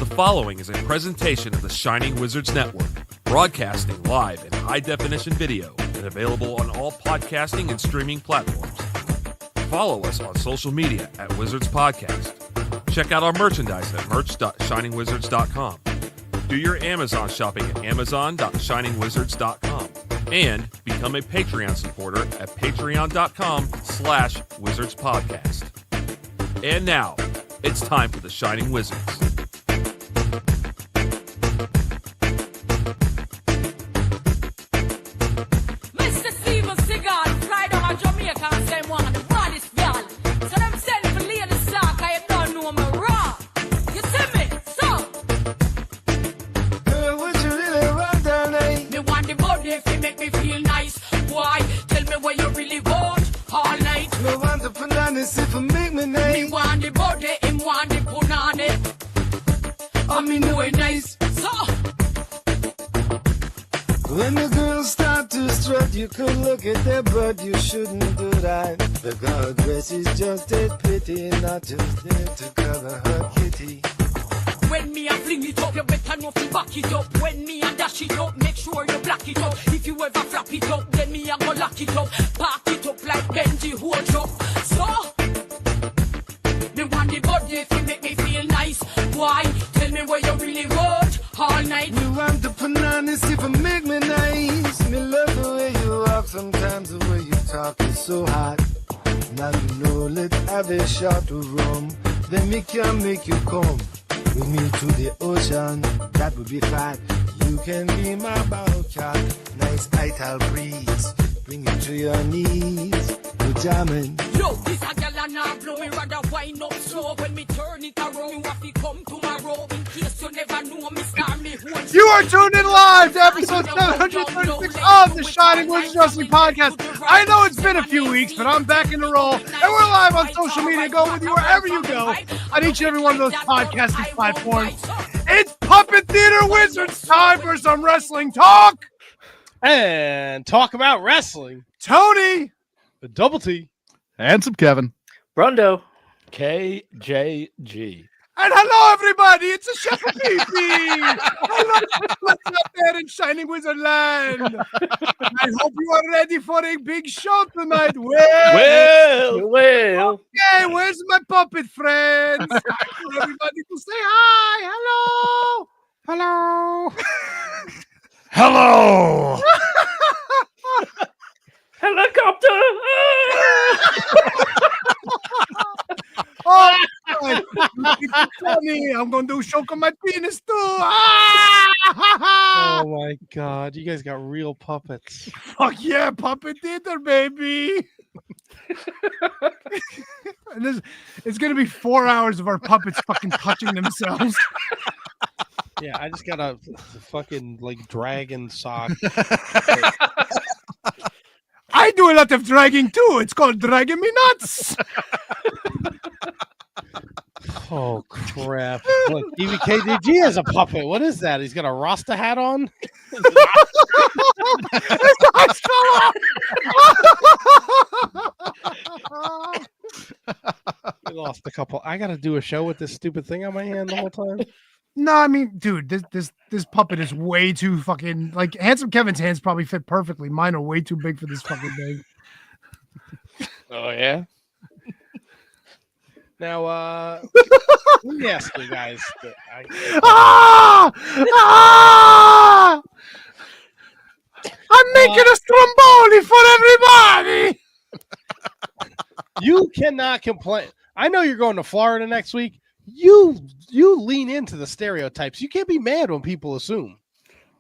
The following is a presentation of the Shining Wizards Network, broadcasting live in high-definition video and available on all podcasting and streaming platforms. Follow us on social media at Wizards Podcast. Check out our merchandise at merch.shiningwizards.com. Do your Amazon shopping at amazon.shiningwizards.com. And become a Patreon supporter at patreon.com/wizardspodcast. And now, it's time for the Shining Wizards. Mr. Steven Seagal, fly down to Jamaica and say one of the baddest gal. So them send for Lady Stark, I don't know me raw. You see me? So Girl, would you really want that night? me want the body if you make me feel nice. Why? Tell me what you really want all night. Me want the bananas if it make me Me nice. want the body, him want the punani. I mean, know it nice. So When the girls start to strut, you could look at their butt, you shouldn't do that. The girl dress is just as pretty, not just there to cover her kitty. when me a fling it up, you better know fi back it up. When me a dash it up, make sure you black it up. If you ever flap it up, then me a go lock it up. Park it up like Benji hold up. So me want the body if you make me feel nice. Why? Tell me what you really want all night. Me want the bananas if it make me nice. Me love the way you walk, sometimes the way you talk is so hot. Now you know, let's have a shot of rum. Then me can make you come with me to the ocean. That would be fine. You can be my bow cat. Nice idle breeze. Bring you to your knees. We're jamming. Yo, this a gal and I blow me rather wind up slow. When me turn it around, you have to come tomorrow. In case you never know me, star me. You are tuned in live to episode 736 of the Shining Wizards Wrestling Podcast. I know it's been a few weeks, but I'm back in the role, and we're live on social media. Go with you wherever you go on each and every one of those podcasting platforms. It's Puppet Theater Wizards time for some wrestling talk. And talk about wrestling. Tony, The Double T. Handsome Kevin. Brundo. KJG. and hello everybody. It's a Chef of Pee-Pee. Hello, what's up there in Shining Wizard Land? I hope you are ready for a big show tonight. Well, Hey, where's my puppet friends? I want everybody to say hi. Hello. Hello. Hello. Helicopter. Oh, God. It's funny. I'm going to choke on my penis too. Ah! oh my God. You guys got real puppets. Fuck yeah, puppet theater, baby. And it's going to be 4 hours of our puppets fucking touching themselves. Yeah, I just got a fucking like dragon sock. I do a lot of dragging too. It's called dragging me nuts. Oh crap. Look, KJG has a puppet. What is that? He's got a Rasta hat on? We lost a couple. I gotta do a show with this stupid thing on my hand the whole time. No, I mean, dude, this puppet is way too fucking like Handsome Kevin's hands probably fit perfectly. Mine are way too big for this fucking thing. Oh yeah. Now, let me ask you guys. I'm making a stromboli for everybody. You cannot complain. I know you're going to Florida next week. You lean into the stereotypes. You can't be mad when people assume.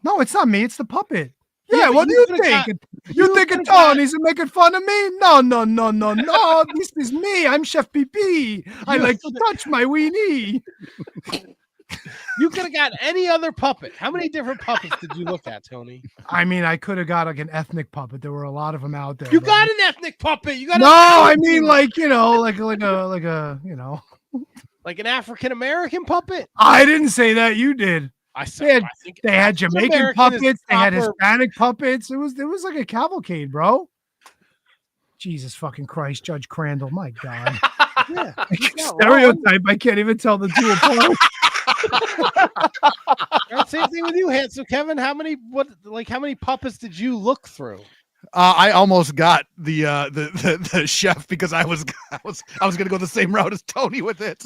No, it's not me. It's the puppet. Yeah, Yeah, but what do you you could've think? got- You you think could've Tony's making fun of me? No. This is me. I'm Chef PP. I like to touch my weenie. You could have got any other puppet. How many different puppets did you look at, Tony? I mean, I could have got like an ethnic puppet. There were a lot of them out there. You but- got an ethnic puppet. You got No, I mean like you know, like a you know. like an African American puppet. I didn't say that. You did. I They said had, I think they had Jamaican African-American is puppets. They had proper- Hispanic puppets. It was like a cavalcade, bro. Jesus fucking Christ, Judge Crandall. My God. Yeah, Stereotype. I can't even tell the two apart. Right, same thing with you, handsome Kevin. How many puppets did you look through? I almost got the chef because I was gonna go the same route as Tony with it.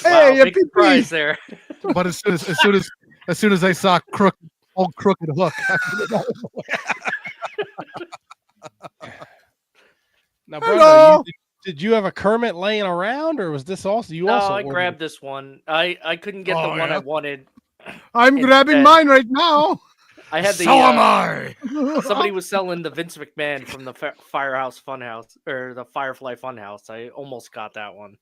Wow, Hey, big surprise there. But as soon as I saw old crooked hook. Now, Brenda, did you have a Kermit laying around, or was this also you? No, also I grabbed this one. I couldn't get the one I wanted. I'm grabbing mine right now. I had the. So am I. Somebody was selling the Vince McMahon from the Firehouse Funhouse or the Firefly Funhouse. I almost got that one.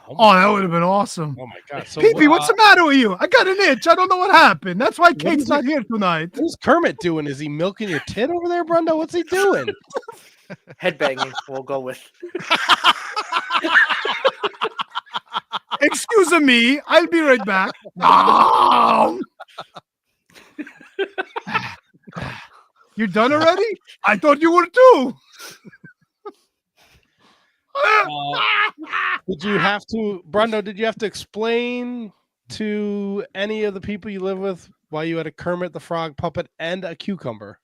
Oh, that would have been awesome. Oh my god! So, Pee-pee, what's the matter with you? I got an itch. I don't know what happened. That's why Kate's not here tonight. What's Kermit doing? Is he milking your tit over there, Brenda? What's he doing? Headbanging. We'll go with. Excuse me. I'll be right back. No. You're done already? I thought you were too. Did you have to, Brendo? Did you have to explain to any of the people you live with why you had a Kermit the Frog puppet and a cucumber?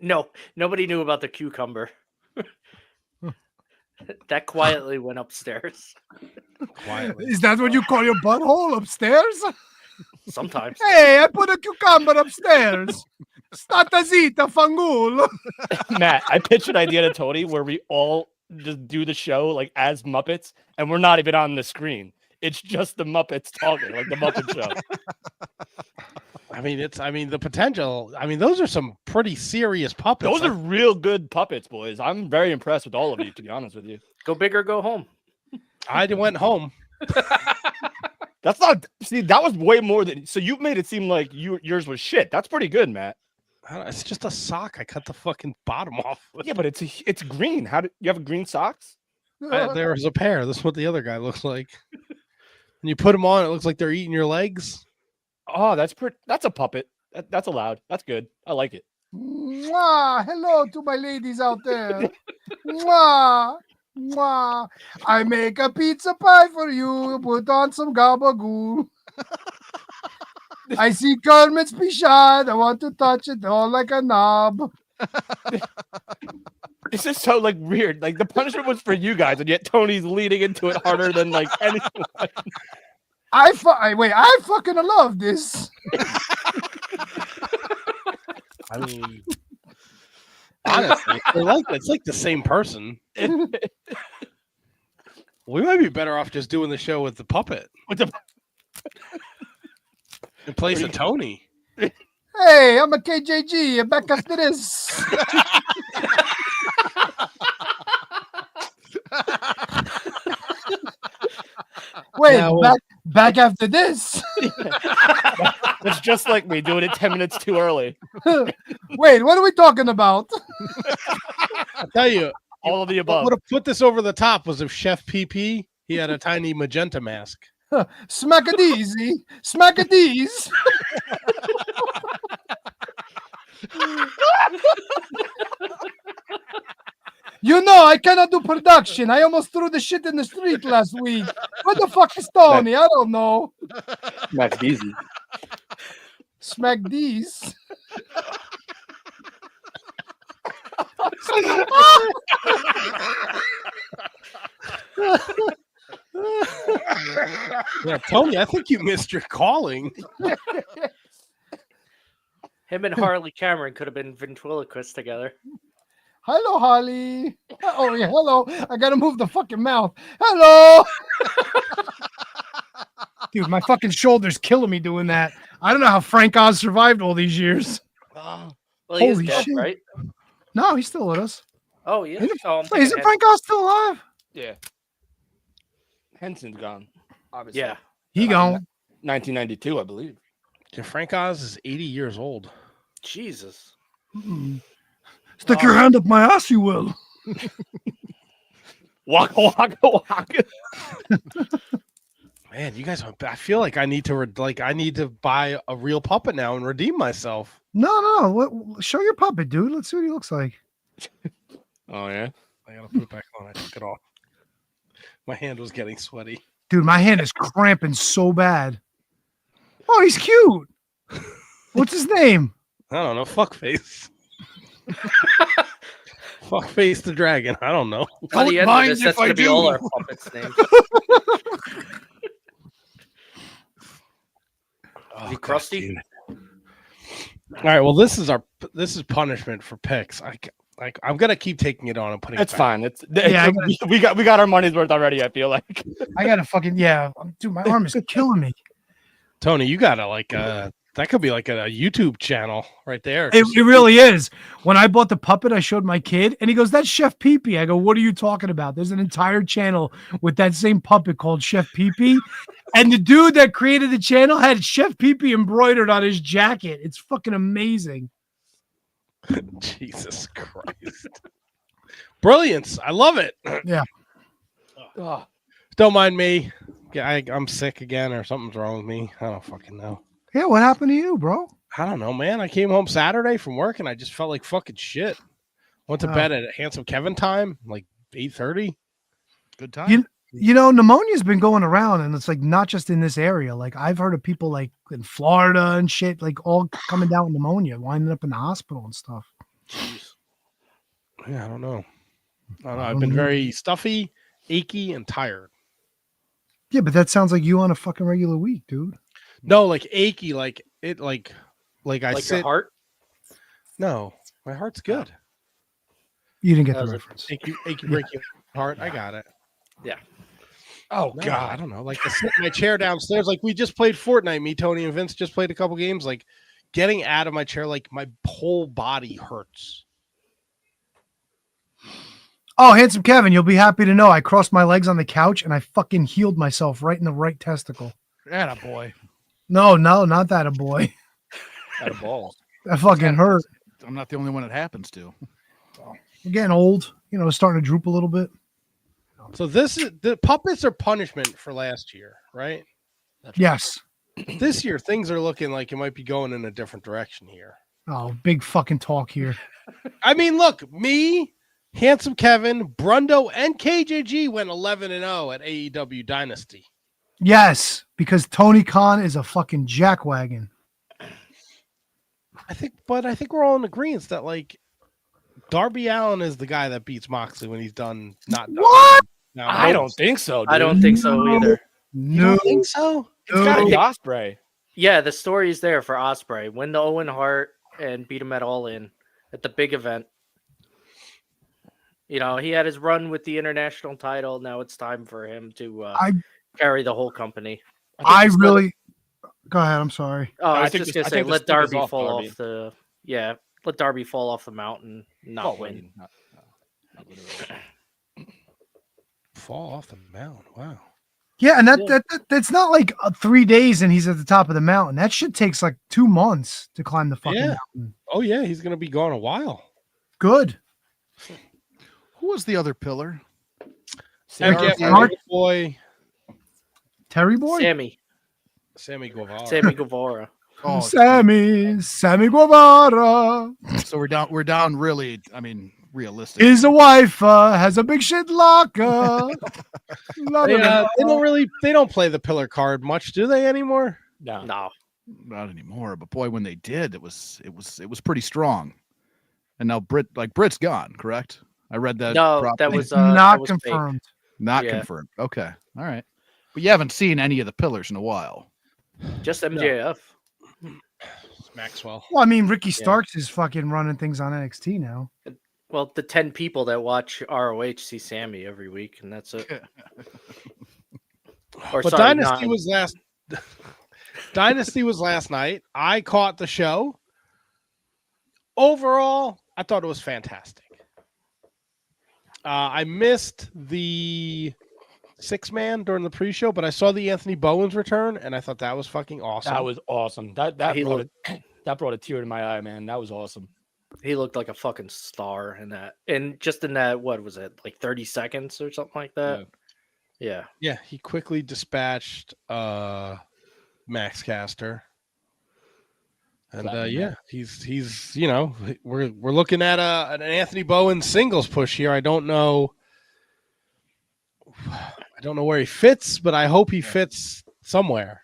No, nobody knew about the cucumber. That quietly went upstairs. Quietly. Is that what you call your butthole upstairs? Sometimes. Hey, I put a cucumber upstairs. Stata zita, fangul. Matt, I pitched an idea to Tony where we all just do the show like as Muppets, and we're not even on the screen. It's just the Muppets talking, like the Muppet Show. The potential. Those are some pretty serious puppets. Those are real good puppets, boys. I'm very impressed with all of you, to be honest with you. Go big or go home. I went home. That's not. See, that was way more than. So you made it seem like yours was shit. That's pretty good, Matt. It's just a sock. I cut the fucking bottom off. Yeah, but it's green. How did you have green socks? There was a pair. This is what the other guy looks like. And you put them on, it looks like they're eating your legs. Oh, that's a puppet. That's allowed. That's good. I like it. Mwah! Hello to my ladies out there. Mwah! Mwah! I make a pizza pie for you. Put on some gabagool. I see Kermit's pishad. I want to touch it all like a knob. This is so like weird. Like the punishment was for you guys, and yet Tony's leading into it harder than like anyone. I fucking love this. Honestly, it's like the same person. We might be better off just doing the show with the puppet. In place of Tony. Hey, I'm a KJG. Back after this. Wait, back after this. It's just like me doing it 10 minutes too early. Wait, what are we talking about? I'll tell you, all of the above. What would have put this over the top was if Chef PP, he had a tiny magenta mask. Smack-a-deezy. Smack-a-dees. You know, I cannot do production. I almost threw the shit in the street last week. What the fuck is Tony? I don't know. Smack easy. Smack these. Yeah, Tony, I think you missed your calling. Him and Harley Cameron could have been ventriloquists together. Hello, Holly. Oh, yeah, hello. I got to move the fucking mouth. Hello. Dude, my fucking shoulder's killing me doing that. I don't know how Frank Oz survived all these years. Well, he is Holy dead, shit. right? No, he's still with us. Oh, yeah. Wait, isn't Frank Oz still alive? Yeah. Henson's gone. Obviously. Yeah. He gone. 1992, I believe. Yeah, Frank Oz is 80 years old. Jesus. Stick your hand up my ass, you will. Waka waka waka. Man, you guys, I feel like I need to buy a real puppet now and redeem myself. No. Show your puppet, dude. Let's see what he looks like. Oh, yeah? I gotta put it back on. I took it off. My hand was getting sweaty. Dude, my hand is cramping so bad. Oh, he's cute. What's his name? I don't know. Fuckface. Fuckface the dragon. I don't know. By the end of mind this, if that's I going to be do. all our puppets' names. Is he crusty? Dude. All right. Well, this is punishment for picks. I'm gonna keep taking it on and putting. It's it back. fine. Yeah, We got our money's worth already. I feel like. I gotta fucking dude. My arm is killing me. Tony, you gotta that could be like a YouTube channel right there. It really is. When I bought the puppet, I showed my kid, and he goes, "That's Chef Pee Pee." I go, "What are you talking about?" There's an entire channel with that same puppet called Chef Pee Pee, and the dude that created the channel had Chef Pee Pee embroidered on his jacket. It's fucking amazing. Jesus Christ. Brilliance. I love it. Yeah. Oh, don't mind me. I'm sick again or something's wrong with me. I don't fucking know. Yeah, what happened to you, bro? I don't know, man. I came home Saturday from work and I just felt like fucking shit. Went to bed at Handsome Kevin time, like 8:30. Good time. You know, pneumonia's been going around, and it's like not just in this area. Like I've heard of people like in Florida and shit, like all coming down with pneumonia, winding up in the hospital and stuff. Jeez. Yeah, I don't know. I've been very stuffy, achy, and tired. Yeah, but that sounds like you on a fucking regular week, dude. No, like achy, like it, like I Like sit. your heart? No, my heart's good. You didn't get the How's it? reference. Achy, breaky heart. I got it. Yeah. Oh God, I don't know. Like I sit in my chair downstairs. Like we just played Fortnite. Me, Tony, and Vince just played a couple games. Like getting out of my chair, like my whole body hurts. Oh, Handsome Kevin, you'll be happy to know I crossed my legs on the couch and I fucking healed myself right in the right testicle. Atta boy. No, not that a boy. Out of balls. That fucking hurt. I'm not the only one it happens to. I'm getting old. You know, starting to droop a little bit. So this is the puppets are punishment for last year, right? Yes. This year things are looking like it might be going in a different direction here. Oh, big fucking talk here. I mean, look, me, Handsome Kevin, Brundo, and KJG went 11-0 at AEW Dynasty. Yes, because Tony Khan is a fucking jackwagon. I think we're all in agreement that like Darby Allin is the guy that beats Moxley when he's done not done. What? Now, I don't think so. Dude. I don't think so either. You No. don't think so? It's got to be No. Ospreay. Yeah, the story is there for Ospreay. Win the Owen Hart and beat him at All In at the big event. You know, he had his run with the international title. Now it's time for him to carry the whole company. I really. Go ahead. I'm sorry. Oh, I was think just this- gonna I say, think the let stick is Darby off fall Darby. off the. Yeah, let Darby fall off the mountain, not win. Not literally. Fall off the mound. Wow. Yeah, and that's not like 3 days and he's at the top of the mountain. That shit takes like 2 months to climb the fucking Yeah. mountain. Oh yeah, he's gonna be gone a while. Good. Who was the other pillar? Eric Ricky Hart? Boy, Terry boy? Sammy Guevara. Sammy Guevara. Oh, Sammy Guevara. so we're down really. I mean, realistic. His wife has a big shit locker. They don't play the pillar card much, do they anymore? No. No, Not anymore, but boy, when they did, it was pretty strong. And now Britt's gone, correct? I read that. no, properly. that was Not that was fake. confirmed. not yeah. confirmed. Okay, all right, but you haven't seen any of the pillars in a while. Just MJF. Maxwell. Well, I mean, Ricky Starks is fucking running things on NXT now. Well, the 10 people that watch ROH see Sammy every week, and that's it. Or But sorry, Dynasty 9. was last. Dynasty was last night. I caught the show. Overall, I thought it was fantastic. I missed the 6-man during the pre-show, but I saw the Anthony Bowens return, and I thought that was fucking awesome. That was awesome. That He brought a tear to my eye, man. That was awesome. He looked like a fucking star in that. And just in that, what was it, like 30 seconds or something like that? Yeah. Yeah, he quickly dispatched Max Caster. And he's you know, we're looking at an Anthony Bowen singles push here. I don't know where he fits, but I hope he fits somewhere.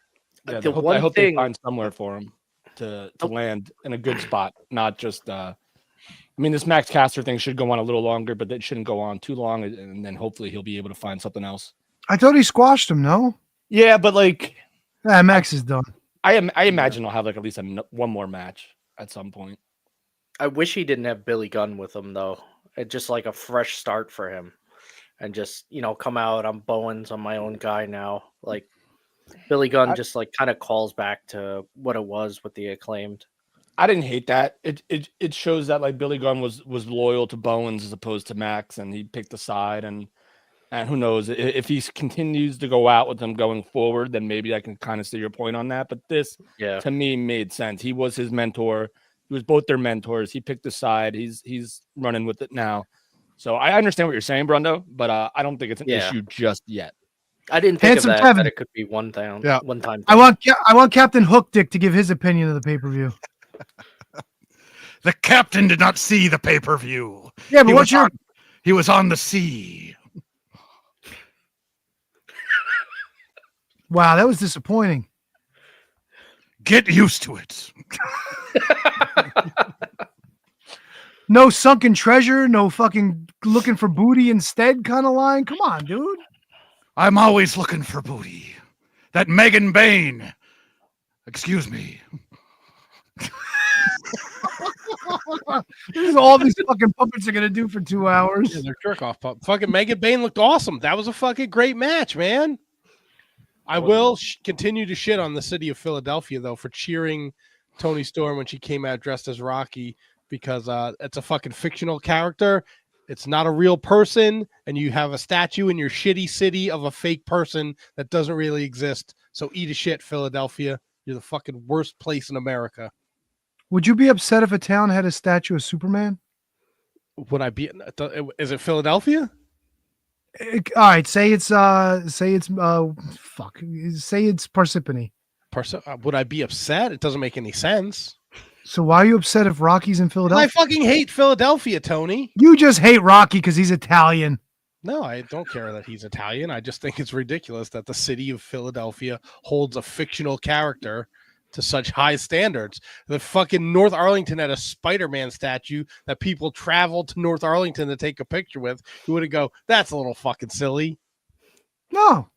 Yeah, The I one hope thing- they find somewhere for him to land in a good spot, not just. I mean, this Max Caster thing should go on a little longer, but it shouldn't go on too long, and then hopefully he'll be able to find something else. I thought he squashed him. No. Yeah, but like, Max is done. I imagine he'll have like at least one more match at some point. I wish he didn't have Billy Gunn with him though. It's just like a fresh start for him, and just come out. I'm Bowens. I'm my own guy now. Like Billy Gunn just like kind of calls back to what it was with the Acclaimed. I didn't hate that. It shows that like Billy Gunn was loyal to Bowens as opposed to Max, and he picked a side. And who knows if he continues to go out with them going forward, then maybe I can kind of see your point on that. But this, to me, made sense. He was his mentor. He was both their mentors. He picked a side. He's running with it now. So I understand what you're saying, Brundo, but I don't think it's an issue just yet. I didn't think Handsome of that. Kevin. That it could be one time. Yeah. One time. I want Captain Hook Dick to give his opinion of the pay-per-view. The captain did not see the pay-per-view. Yeah, but He was on the sea. Wow, that was disappointing. Get used to it. No sunken treasure, no fucking looking for booty instead kind of line. Come on, dude. I'm always looking for booty. That Megan Bain. Excuse me. This is all these fucking puppets are gonna do for 2 hours. Yeah, they're jerk off pup. Fucking Megan Bain looked awesome. That was a fucking great match, man. I will continue to shit on the city of Philadelphia though for cheering Toni Storm when she came out dressed as Rocky because it's a fucking fictional character. It's not a real person, and you have a statue in your shitty city of a fake person that doesn't really exist. So eat a shit, Philadelphia. You're the fucking worst place in America. Would you be upset if a town had a statue of Superman? Would I be? Is it Philadelphia? All right, say it's Parsippany. Would I be upset? It doesn't make any sense. So why are you upset if Rocky's in Philadelphia? I fucking hate Philadelphia, Tony. You just hate Rocky because he's Italian. No, I don't care that he's Italian. I just think it's ridiculous that the city of Philadelphia holds a fictional character to such high standards. The fucking North Arlington had a Spider-Man statue that people traveled to North Arlington to take a picture with. You would go, that's a little fucking silly. No.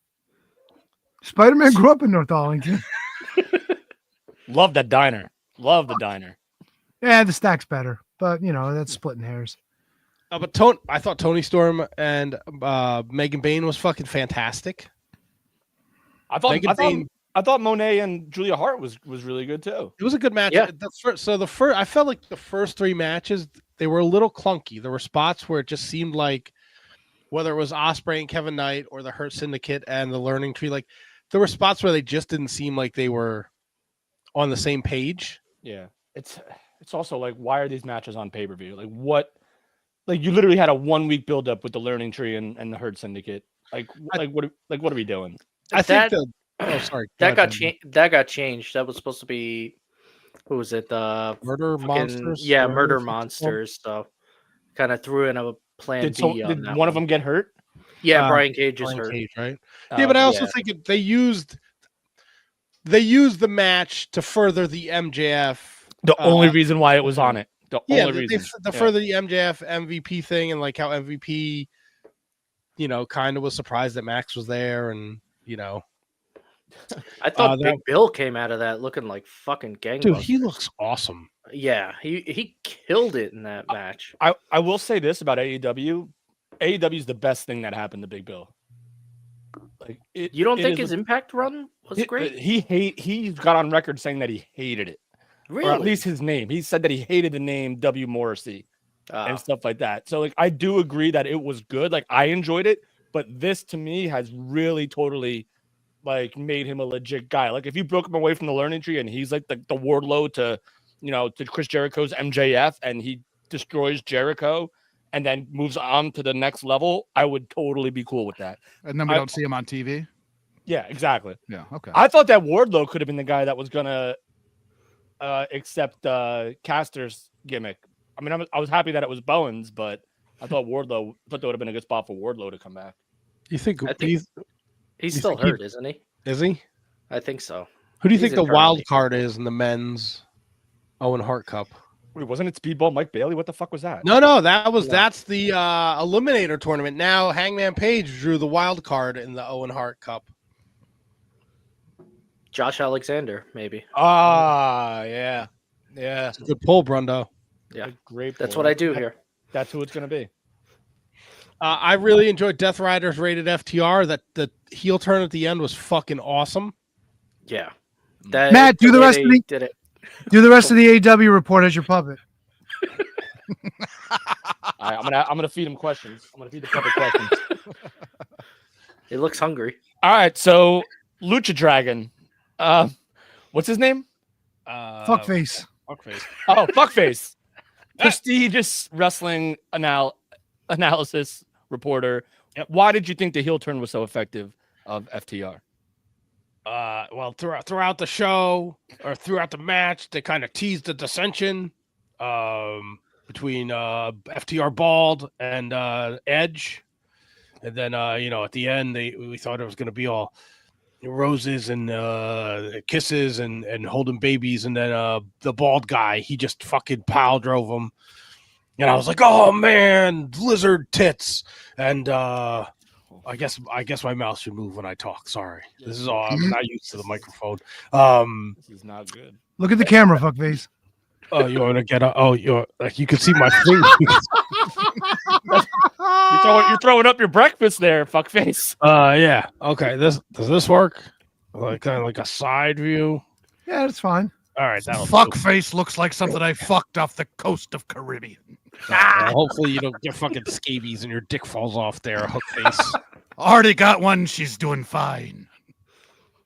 Spider-Man grew up in North Arlington. Love that diner. Love the diner. Yeah, the stack's better, but that's splitting hairs. But I thought Toni Storm and Megan Bain was fucking fantastic. I thought Monet and Julia Hart was really good too. It was a good match. Yeah. I felt like the first three matches, they were a little clunky. There were spots where it just seemed like whether it was Ospreay and Kevin Knight or the Hurt Syndicate and the Learning Tree, like there were spots where they just didn't seem like they were on the same page. Yeah. It's also like, why are these matches on pay-per-view? Like what? Like you literally had a 1 week buildup with the Learning Tree and the Hurt Syndicate. What are we doing? I think that got changed. That was supposed to be, who was it? The Murder Monsters. Yeah, Murder Monsters. So kind of threw in a plan B. Did one of them get hurt? Yeah, Brian Cage is hurt. Cage, right? Yeah, but I also think they used the match to further the MJF. The only reason why it was on it. Further the MJF MVP thing, and like how MVP, kind of was surprised that Max was there, and I thought Big Bill came out of that looking like fucking gangbusters. Dude, he looks awesome. Yeah, he killed it in that match. I will say this about AEW. AEW is the best thing that happened to Big Bill. Like you don't think his Impact run was great? He got on record saying that he hated it. Really? Or at least his name. He said that he hated the name W. Morrissey and stuff like that. So like I do agree that it was good. Like I enjoyed it, but this to me has really totally like made him a legit guy. Like if you broke him away from the Learning Tree and he's like the Wardlow to to Chris Jericho's MJF and he destroys Jericho and then moves on to the next level, I would totally be cool with that. And then we don't see him on TV. Yeah, exactly. Yeah, okay. I thought that Wardlow could have been the guy that was gonna accept Caster's gimmick. I mean, I was happy that it was Bowens, but I thought that would have been a good spot for Wardlow to come back. You think he's still hurt, isn't he? Is he? I think so. Who do you He's think the eternally wild card is in the men's Owen Hart Cup? Wait, wasn't it Speedball Mike Bailey? What the fuck was that? No, that's the Eliminator tournament. Now Hangman Page drew the wild card in the Owen Hart Cup. Josh Alexander, maybe. Yeah. Good pull, Brundo. Yeah, Great. that's pull. what I do here. That's who it's gonna be. I really enjoyed Death Riders rated FTR. That the heel turn at the end was fucking awesome. Yeah. Matt, do the way rest of they the did it. do the rest of the AEW report as your puppet. All right, I'm gonna feed him questions. I'm gonna feed the public questions. It looks hungry. All right, so Lucha Dragon, what's his name? Fuckface. Fuckface. Oh, fuckface. Prestigious wrestling analysis reporter. Yep. Why did you think the heel turn was so effective of FTR? Well, throughout the show or throughout the match, they kind of teased the dissension between FTR Bald and Edge, and then at the end we thought it was going to be all roses and kisses and holding babies, and then the Bald guy, he just fucking pile drove him, and I was like, oh man, lizard tits, and I guess my mouth should move when I talk. Sorry. This is all. I'm not used to the microphone. This is not good. Look at the camera, fuckface. Oh, you want to get? You can see my face. You're throwing up your breakfast there, fuckface. Yeah. Okay. Does this work? Like kind of like a side view. Yeah, that's fine. All right. That'll do. Fuckface looks like something I fucked off the coast of Caribbean. Well, hopefully you don't get fucking scabies and your dick falls off there, Hookface. Already got one. She's doing fine.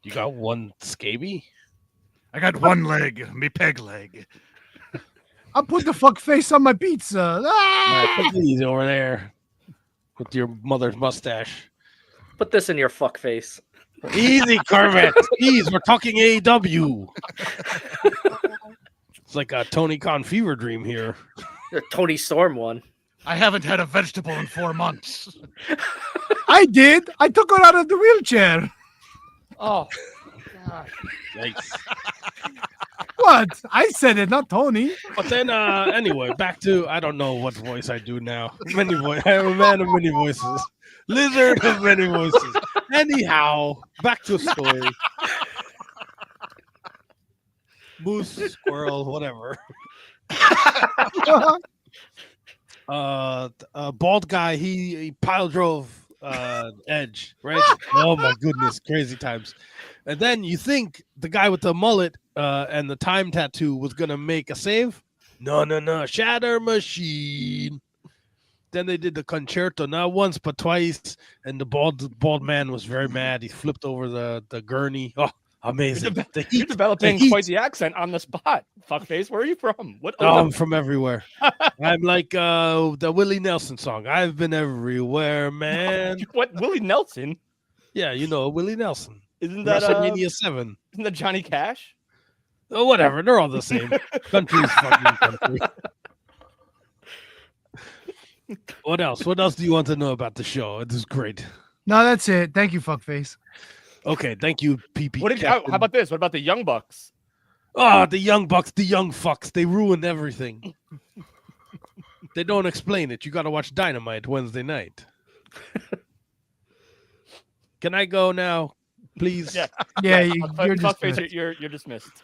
You got one scabie? I got one leg, me peg leg. I'll put the fuckface on my pizza. Put these over there with your mother's mustache. Put this in your fuck face. Easy, Corvette. Ease. We're talking AEW. It's like a Tony Khan fever dream here. The Tony Storm one. I haven't had a vegetable in 4 months. I did. I took her out of the wheelchair. Oh, Yikes. What? I said it, not Tony. But then, anyway, back to, I don't know what voice I do now. I am a man of many voices. Lizard of many voices. Anyhow, back to a story. Moose, squirrel, whatever. Bald guy, he pile drove Edge, right? Oh my goodness, crazy times. And then you think the guy with the mullet and the time tattoo was gonna make a save? No, Shatter Machine. Then they did the concerto, not once but twice, and the bald man was very mad. He flipped over the gurney. Oh, amazing! You're developing quite the accent on the spot. Fuckface, where are you from? What? Oh, I'm from everywhere. I'm like the Willie Nelson song. I've been everywhere, man. What? Willie Nelson? Yeah, you know Willie Nelson. Isn't that WrestleMania 7? Isn't that Johnny Cash? Oh, whatever. They're all the same. Country's fucking country. What else? What else do you want to know about the show? It is great. No, that's it. Thank you, fuckface. Okay, thank you, PP. How about this? What about the Young Bucks? Oh, the Young Bucks, the Young Fucks. They ruined everything. They don't explain it. You got to watch Dynamite Wednesday night. Can I go now, please? Yeah, Yeah, you're dismissed. dismissed. You're dismissed.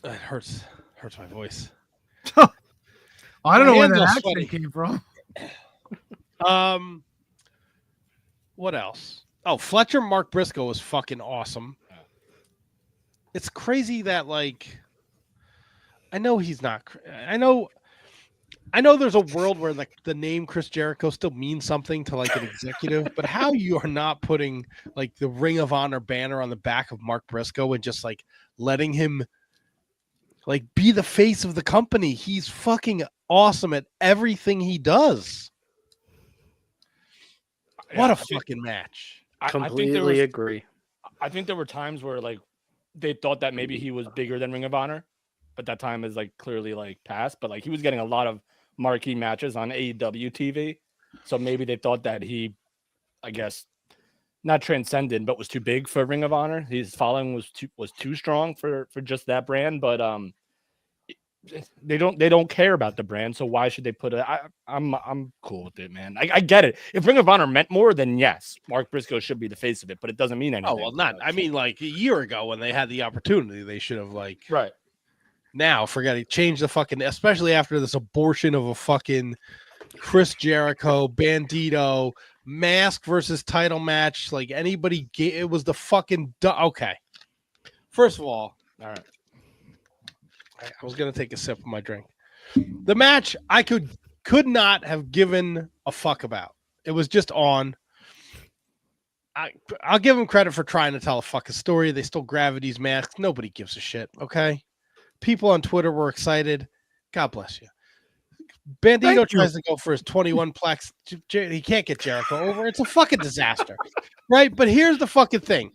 It hurts my voice. I don't know where hands that are accent sweaty. came from. What else? Oh, Fletcher Mark Briscoe was fucking awesome. It's crazy that I know he's not. I know there's a world where the name Chris Jericho still means something to an executive, but how you are not putting the Ring of Honor banner on the back of Mark Briscoe and just letting him be the face of the company. He's fucking awesome at everything he does. What a fucking match. Completely agree. I think there were times where they thought that maybe he was bigger than Ring of Honor, but that time is clearly past. But he was getting a lot of marquee matches on AEW TV, so maybe they thought that he, I guess, not transcended, but was too big for Ring of Honor. His following was too strong for just that brand. But they don't care about the brand, so why should they put it? I'm cool with it, man. I get it. If Ring of Honor meant more, then yes, Mark Briscoe should be the face of it, but it doesn't mean anything. Oh well, not. I mean, like a year ago when they had the opportunity, they should have like right. Now, forget it. Change the fucking, especially after this abortion of a fucking Chris Jericho, Bandito, mask versus title match. Like anybody, it was the fucking. Okay. First of all right. I was gonna take a sip of my drink. The match I could not have given a fuck about. It was just on. I'll give them credit for trying to tell a fucking story. They stole Gravity's mask. Nobody gives a shit. Okay. People on Twitter were excited. God bless you. Bandito tries to go for his 21 plex. He can't get Jericho over. It's a fucking disaster. Right? But here's the fucking thing.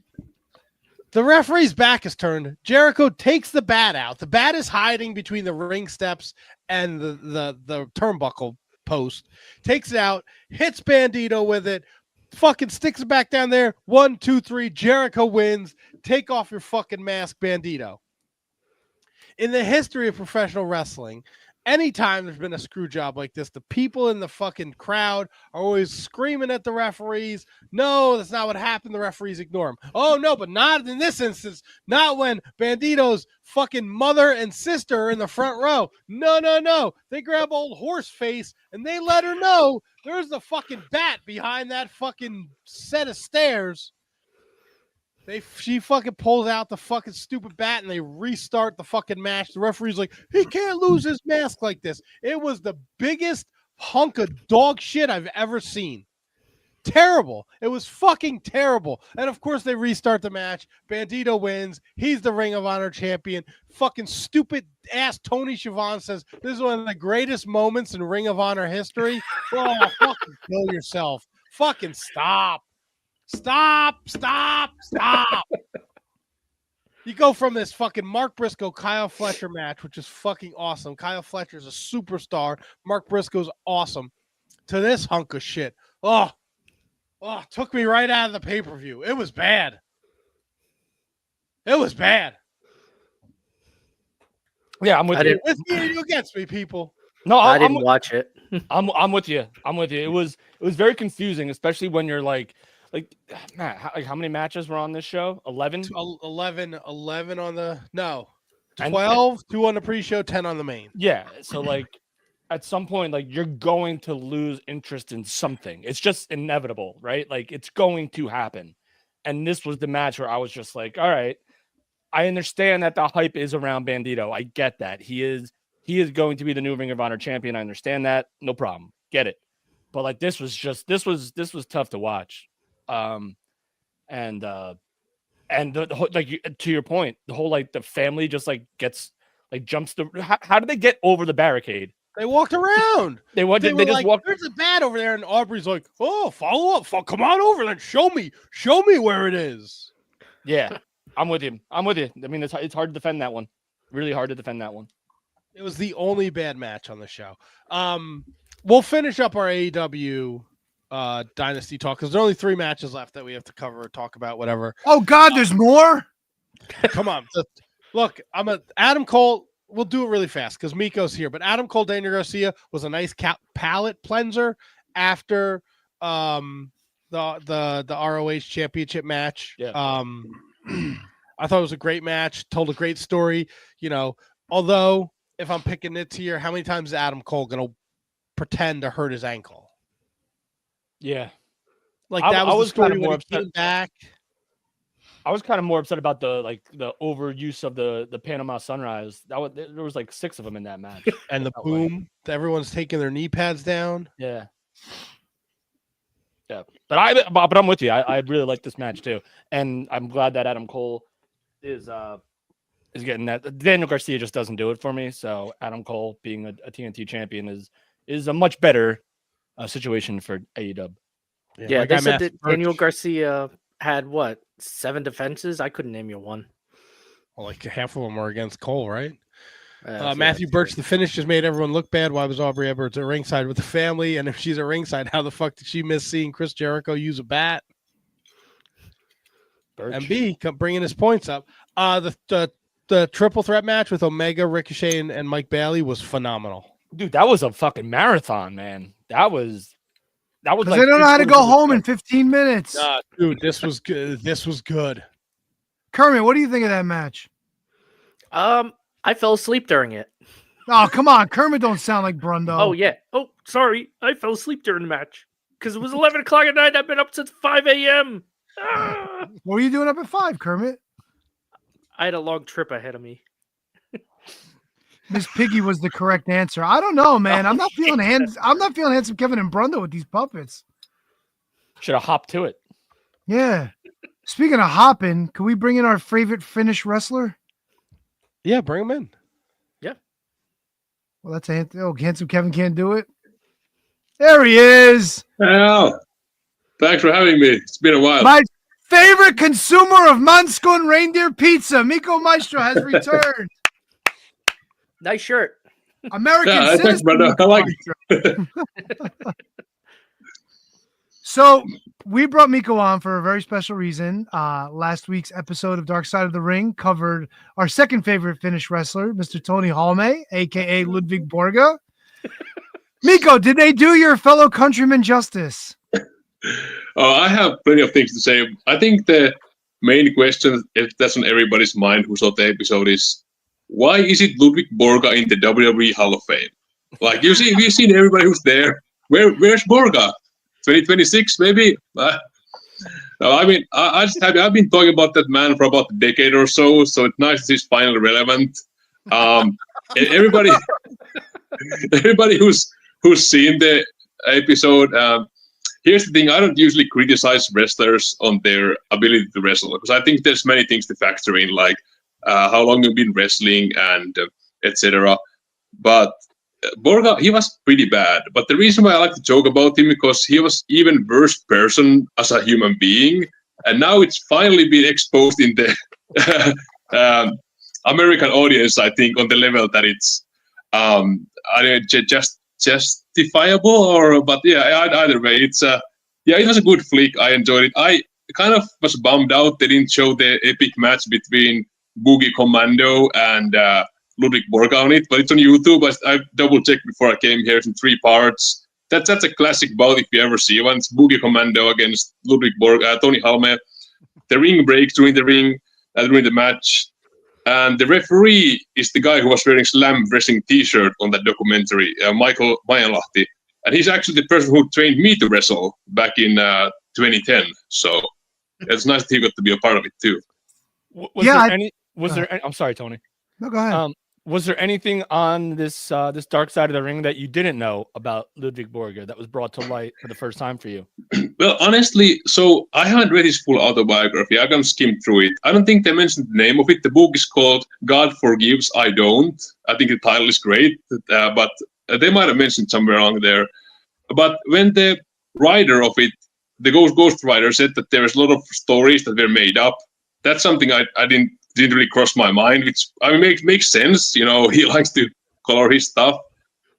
The referee's back is turned. Jericho takes the bat out. The bat is hiding between the ring steps and the turnbuckle post. Takes it out, hits Bandito with it, fucking sticks it back down there. 1, 2, 3. Jericho wins. Take off your fucking mask, Bandito. In the history of professional wrestling, anytime there's been a screw job like this, the people in the fucking crowd are always screaming at the referees. No, that's not what happened. The referees ignore them. Oh, no, but not in this instance. Not when Bandito's fucking mother and sister are in the front row. No. They grab old horse face and they let her know there's the fucking bat behind that fucking set of stairs. She fucking pulls out the fucking stupid bat and they restart the fucking match. The referee's like, he can't lose his mask like this. It was the biggest hunk of dog shit I've ever seen. Terrible. It was fucking terrible. And of course they restart the match. Bandito wins. He's the Ring of Honor champion. Fucking stupid ass Tony Schiavone says this is one of the greatest moments in Ring of Honor history. Oh, fucking kill yourself. Fucking stop. Stop. You go from this fucking Mark Briscoe, Kyle Fletcher match, which is fucking awesome. Kyle Fletcher's a superstar. Mark Briscoe's awesome. To this hunk of shit. Oh, took me right out of the pay-per-view. It was bad. Yeah, I'm with you. With me or you against me, people? No, I didn't watch it. I'm with you. It was very confusing, especially when you're like Matt, how many matches were on this show? 11? 11 on the 12, 2 on the pre-show, 10 on the main. Yeah, so like at some point, like you're going to lose interest in something. It's just inevitable, right? Like it's going to happen. And this was the match where I was just like, all right, I understand that the hype is around Bandito. I get that. He is going to be the new Ring of Honor champion. I understand that. No problem. Get it. But like this was tough to watch. To your point, the whole like the family just like gets like jumps how did they get over the barricade? They walked around. They just like, walked. There's a bat over there, and Aubrey's like, "Oh, follow up, come on over, then show me where it is." Yeah, I'm with you. I mean, it's hard to defend that one. Really hard to defend that one. It was the only bad match on the show. We'll finish up our AEW Dynasty talk because there are only 3 matches left that we have to cover or talk about, whatever. Oh God, there's more. Come on, look, Adam Cole. We'll do it really fast because Miko's here. But Adam Cole, Daniel Garcia was a nice palate cleanser after the ROH championship match. Yeah. I thought it was a great match. Told a great story. You know, although if I'm picking it here, how many times is Adam Cole gonna pretend to hurt his ankle? Yeah, like that was the story when he came back. I was kind of more upset about the overuse of the Panama Sunrise. There was like 6 of them in that match, and the boom. Everyone's taking their knee pads down. Yeah. But I'm with you. I really like this match too, and I'm glad that Adam Cole is getting that. Daniel Garcia just doesn't do it for me. So Adam Cole being a TNT champion is a much better situation for AEW. Yeah, they said that Daniel Garcia had 7 defenses? I couldn't name you one. Well, like half of them were against Cole, right? Matthew Birch, the finish just made everyone look bad. Why was Aubrey Edwards at ringside with the family? And if she's at ringside, how the fuck did she miss seeing Chris Jericho use a bat? And B, bringing his points up. The triple threat match with Omega, Ricochet, and Mike Bailey was phenomenal. Dude, that was a fucking marathon, man. That was like they don't know how to go home in 15 minutes. Dude, this was good. This was good. Kermit, what do you think of that match? I fell asleep during it. Oh, come on. Kermit don't sound like Brundo. Oh, yeah. Oh, sorry. I fell asleep during the match because it was 11 o'clock at night. I've been up since 5 a.m. What were you doing up at 5, Kermit? I had a long trip ahead of me. Miss Piggy was the correct answer. I don't know, man. I'm not feeling handsome Kevin and Brundo with these puppets. Should have hopped to it. Yeah. Speaking of hopping, can we bring in our favorite Finnish wrestler? Yeah, bring him in. Yeah. Well, that's handsome Kevin can't do it. There he is. Well, thanks for having me. It's been a while. My favorite consumer of Manskun reindeer pizza, Mikko Maestro, has returned. Nice shirt. American thanks, citizen. brother. I like it. So we brought Mikko on for a very special reason. Last week's episode of Dark Side of the Ring covered our second favorite Finnish wrestler, Mr. Tony Halme, a.k.a. Ludvig Borga. Mikko, did they do your fellow countrymen justice? I have plenty of things to say. I think the main question, if that's on everybody's mind who saw the episode, is why is it Ludvig Borga in the WWE Hall of Fame? Like, we've seen everybody who's there. Where's Borga? 2026, maybe? No, I mean, I've been talking about that man for about a decade or so it's nice that he's finally relevant. Everybody who's seen the episode, here's the thing, I don't usually criticize wrestlers on their ability to wrestle, because I think there's many things to factor in, like how long you've been wrestling and etc. But Borga, he was pretty bad. But the reason why I like to joke about him, because he was even worse person as a human being. And now it's finally been exposed in the American audience, I think, on the level that it's just justifiable. But yeah, either way, it's it was a good flick. I enjoyed it. I kind of was bummed out they didn't show the epic match between Boogie Commando and Ludvig Borga on it, but it's on YouTube. I double-checked before I came here. It's in 3 parts. That's a classic bout if you ever see one. It's Boogie Commando against Ludvig Borga, Tony Halme. The ring breaks during the match. And the referee is the guy who was wearing Slam Wrestling t-shirt on that documentary, Michael Majanlahti. And he's actually the person who trained me to wrestle back in 2010. So it's nice that he got to be a part of it too. I'm sorry, Tony. No, go ahead. Was there anything on this Dark Side of the Ring that you didn't know about Ludvig Borga that was brought to light for the first time for you? Well, honestly, so I haven't read his full autobiography. I can skim through it. I don't think they mentioned the name of it. The book is called God Forgives, I Don't. I think the title is great, but they might have mentioned somewhere along there. But when the writer of it, the ghost writer, said that there's a lot of stories that were made up, that's something I didn't really cross my mind, which I mean makes sense. You know, he likes to color his stuff.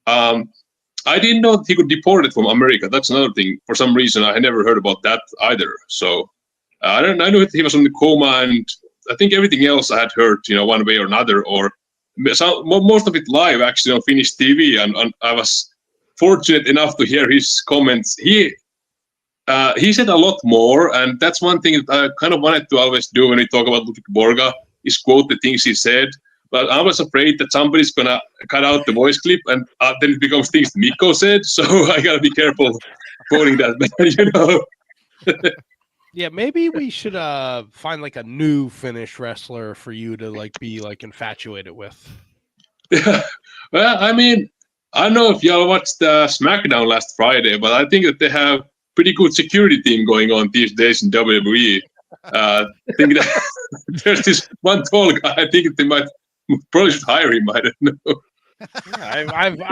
I didn't know that he got deported from America. That's another thing. For some reason, I had never heard about that either. So I knew that he was in the coma, and I think everything else I had heard, one way or another, or most of it live actually on Finnish TV. And I was fortunate enough to hear his comments. He said a lot more, and that's one thing that I kind of wanted to always do when we talk about Ludvig Borga, is quote the things he said. But I was afraid that somebody's going to cut out the voice clip, and then it becomes things Mikko said, so I got to be careful quoting that. Yeah, maybe we should find like a new Finnish wrestler for you to be infatuated with. Yeah. Well, I mean, I don't know if y'all watched SmackDown last Friday, but I think that they have pretty good security team going on these days in WWE. I think that there's this one tall guy. I think they probably should hire him. I don't know.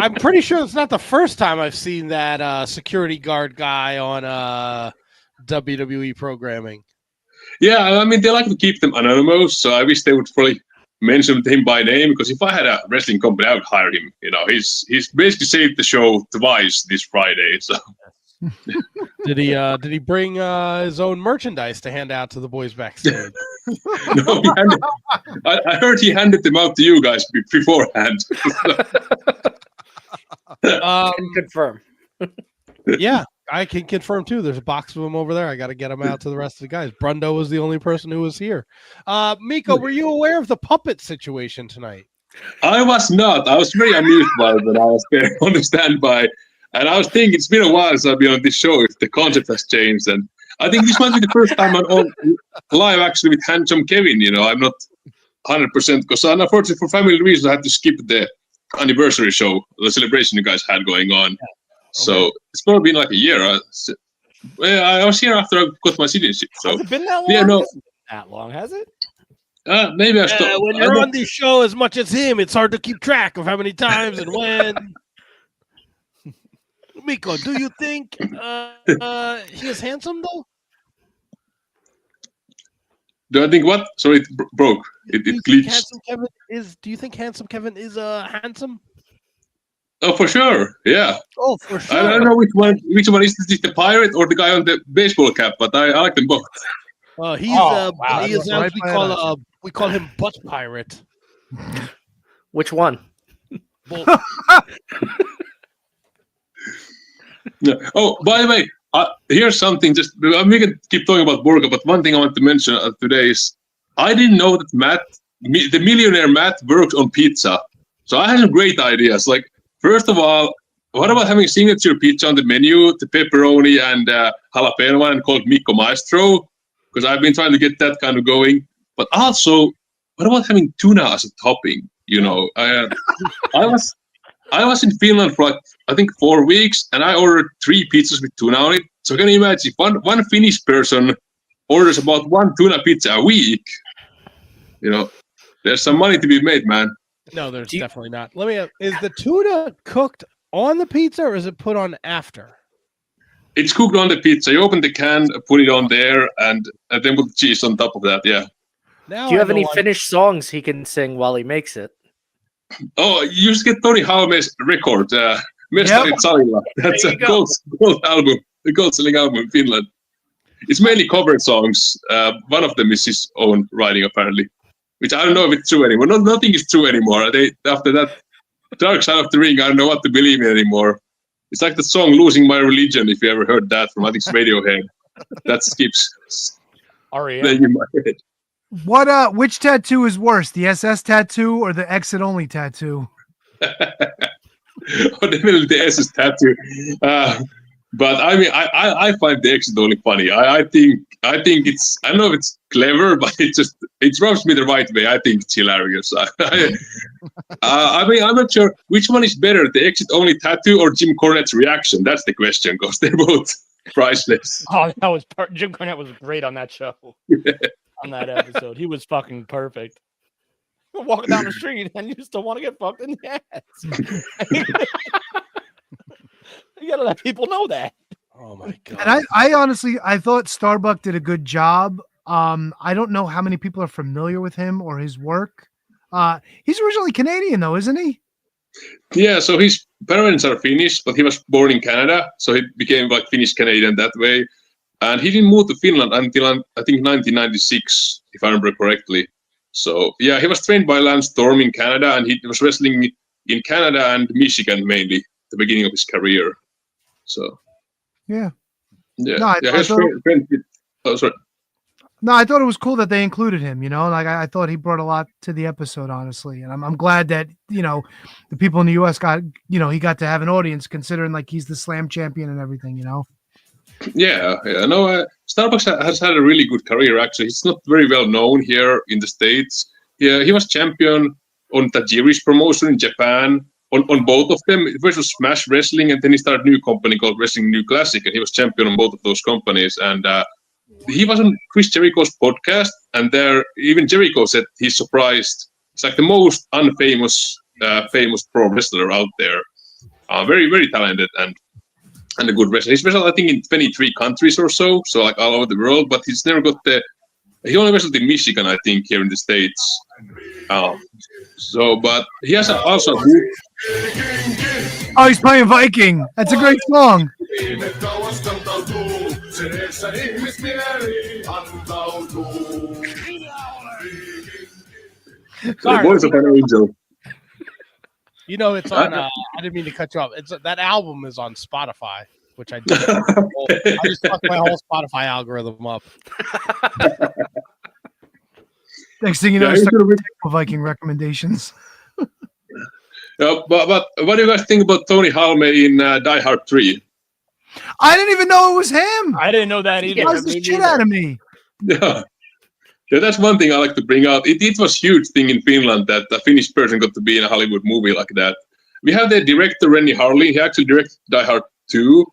I'm pretty sure it's not the first time I've seen that security guard guy on WWE programming. Yeah, I mean, they like to keep them anonymous, so I wish they would probably mention him by name, because if I had a wrestling company, I would hire him. He's basically saved the show twice this Friday. So Did he bring his own merchandise to hand out to the boys backstage? No, I heard he handed them out to you guys beforehand. Can confirm. Yeah, I can confirm too. There's a box of them over there. I got to get them out to the rest of the guys. Brundo was the only person who was here. Mikko, were you aware of the puppet situation tonight? I was not. I was very amused by it when I was there on the standby. And I was thinking, it's been a while since I've been on this show, if the concept has changed. And I think this might be the first time I'm on live actually with Handsome Kevin. You know, I'm not 100% because unfortunately for family reasons, I had to skip the anniversary show, the celebration you guys had going on. Yeah. So it's probably been like a year. I was here after I got my citizenship. So has it been that long? Yeah, no. That long, has it? Maybe I stopped. When you're on this show as much as him, it's hard to keep track of how many times and when. Mikko, do you think he is handsome though? Do I think what? Sorry, it broke. It glitched. Do you think Handsome Kevin is handsome? Oh, for sure. Yeah. Oh, for sure. I don't know which one is this, the pirate or the guy on the baseball cap, but I like them both. He is as we call him Butt Pirate. Which one? Both. Yeah. Oh, by the way, here's something. Just we can keep talking about Borga, but one thing I want to mention today is I didn't know that the millionaire Matt, works on pizza. So I had some great ideas. Like, first of all, what about having signature pizza on the menu, the pepperoni and jalapeno one called Mikko Maestro? Because I've been trying to get that kind of going. But also, what about having tuna as a topping? You know, I was in Finland for I think 4 weeks, and I ordered 3 pizzas with tuna on it. So can you imagine if one Finnish person orders about 1 tuna pizza a week? You know, there's some money to be made, man. No, there's definitely not. Let me. Is the tuna cooked on the pizza or is it put on after? It's cooked on the pizza. You open the can, put it on there, and then put the cheese on top of that. Yeah. Now do you have any Finnish songs he can sing while he makes it? Oh, you just get Tony Halme's record, Mestarit Salilla. That's a gold album, the gold-selling album in Finland. It's mainly cover songs. One of them is his own writing, apparently, which I don't know if it's true anymore. Nothing is true anymore. After that Dark Side of the Ring, I don't know what to believe in anymore. It's like the song "Losing My Religion." If you ever heard that from, I think, Radiohead. That skips. R.E.M. in my head. Which tattoo is worse, the SS tattoo or the exit only tattoo? Definitely the SS tattoo. But I mean, I find the exit only funny. I think it's, I don't know if it's clever, but it rubs me the right way. I think it's hilarious. I mean, I'm not sure which one is better, the exit only tattoo or Jim Cornette's reaction. That's the question, because they're both priceless. Oh, Jim Cornette was great on that show. On that episode, he was fucking perfect. Walking down the street and you still want to get fucked in the ass. You gotta let people know that. Oh my god! And I honestly, I thought Starbuck did a good job. I don't know how many people are familiar with him or his work. He's originally Canadian, though, isn't he? Yeah, so his parents are Finnish, but he was born in Canada, so he became like Finnish Canadian that way. And he didn't move to Finland until, I think, 1996, if I remember correctly. So, yeah, he was trained by Lance Storm in Canada, and he was wrestling in Canada and Michigan mainly at the beginning of his career. So, yeah. Yeah. No, I thought it was cool that they included him, you know, like I thought he brought a lot to the episode, honestly. And I'm glad that, you know, the people in the US got, you know, he got to have an audience considering like he's the Slam champion and everything, you know? Yeah. No, Starbucks has had a really good career, actually. He's not very well known here in the States. Yeah, he was champion on Tajiri's promotion in Japan, on both of them. First was Smash Wrestling, and then he started a new company called Wrestling New Classic, and he was champion on both of those companies. And he was on Chris Jericho's podcast, and there even Jericho said he's surprised. It's like the most unfamous, famous pro wrestler out there. Very, very talented and a good wrestler. He's wrestled, I think, in 23 countries or so like all over the world, but he's never got he only wrestled in Michigan, I think, here in the States. But he has also a book. Oh, he's playing Viking. That's a great song. The voice of an angel. You know, it's on. I didn't mean to cut you off. That album is on Spotify, which I did. I just fucked my whole Spotify algorithm up. Next thing you know, Viking recommendations. But what do you guys think about Tony Halme in Die Hard 3? I didn't even know it was him. I didn't know that either. He buzzed the shit out of me. Yeah. That's one thing I like to bring out. It was a huge thing in Finland that a Finnish person got to be in a Hollywood movie like that. We have the director, Rennie Harlin. He actually directed Die Hard 2.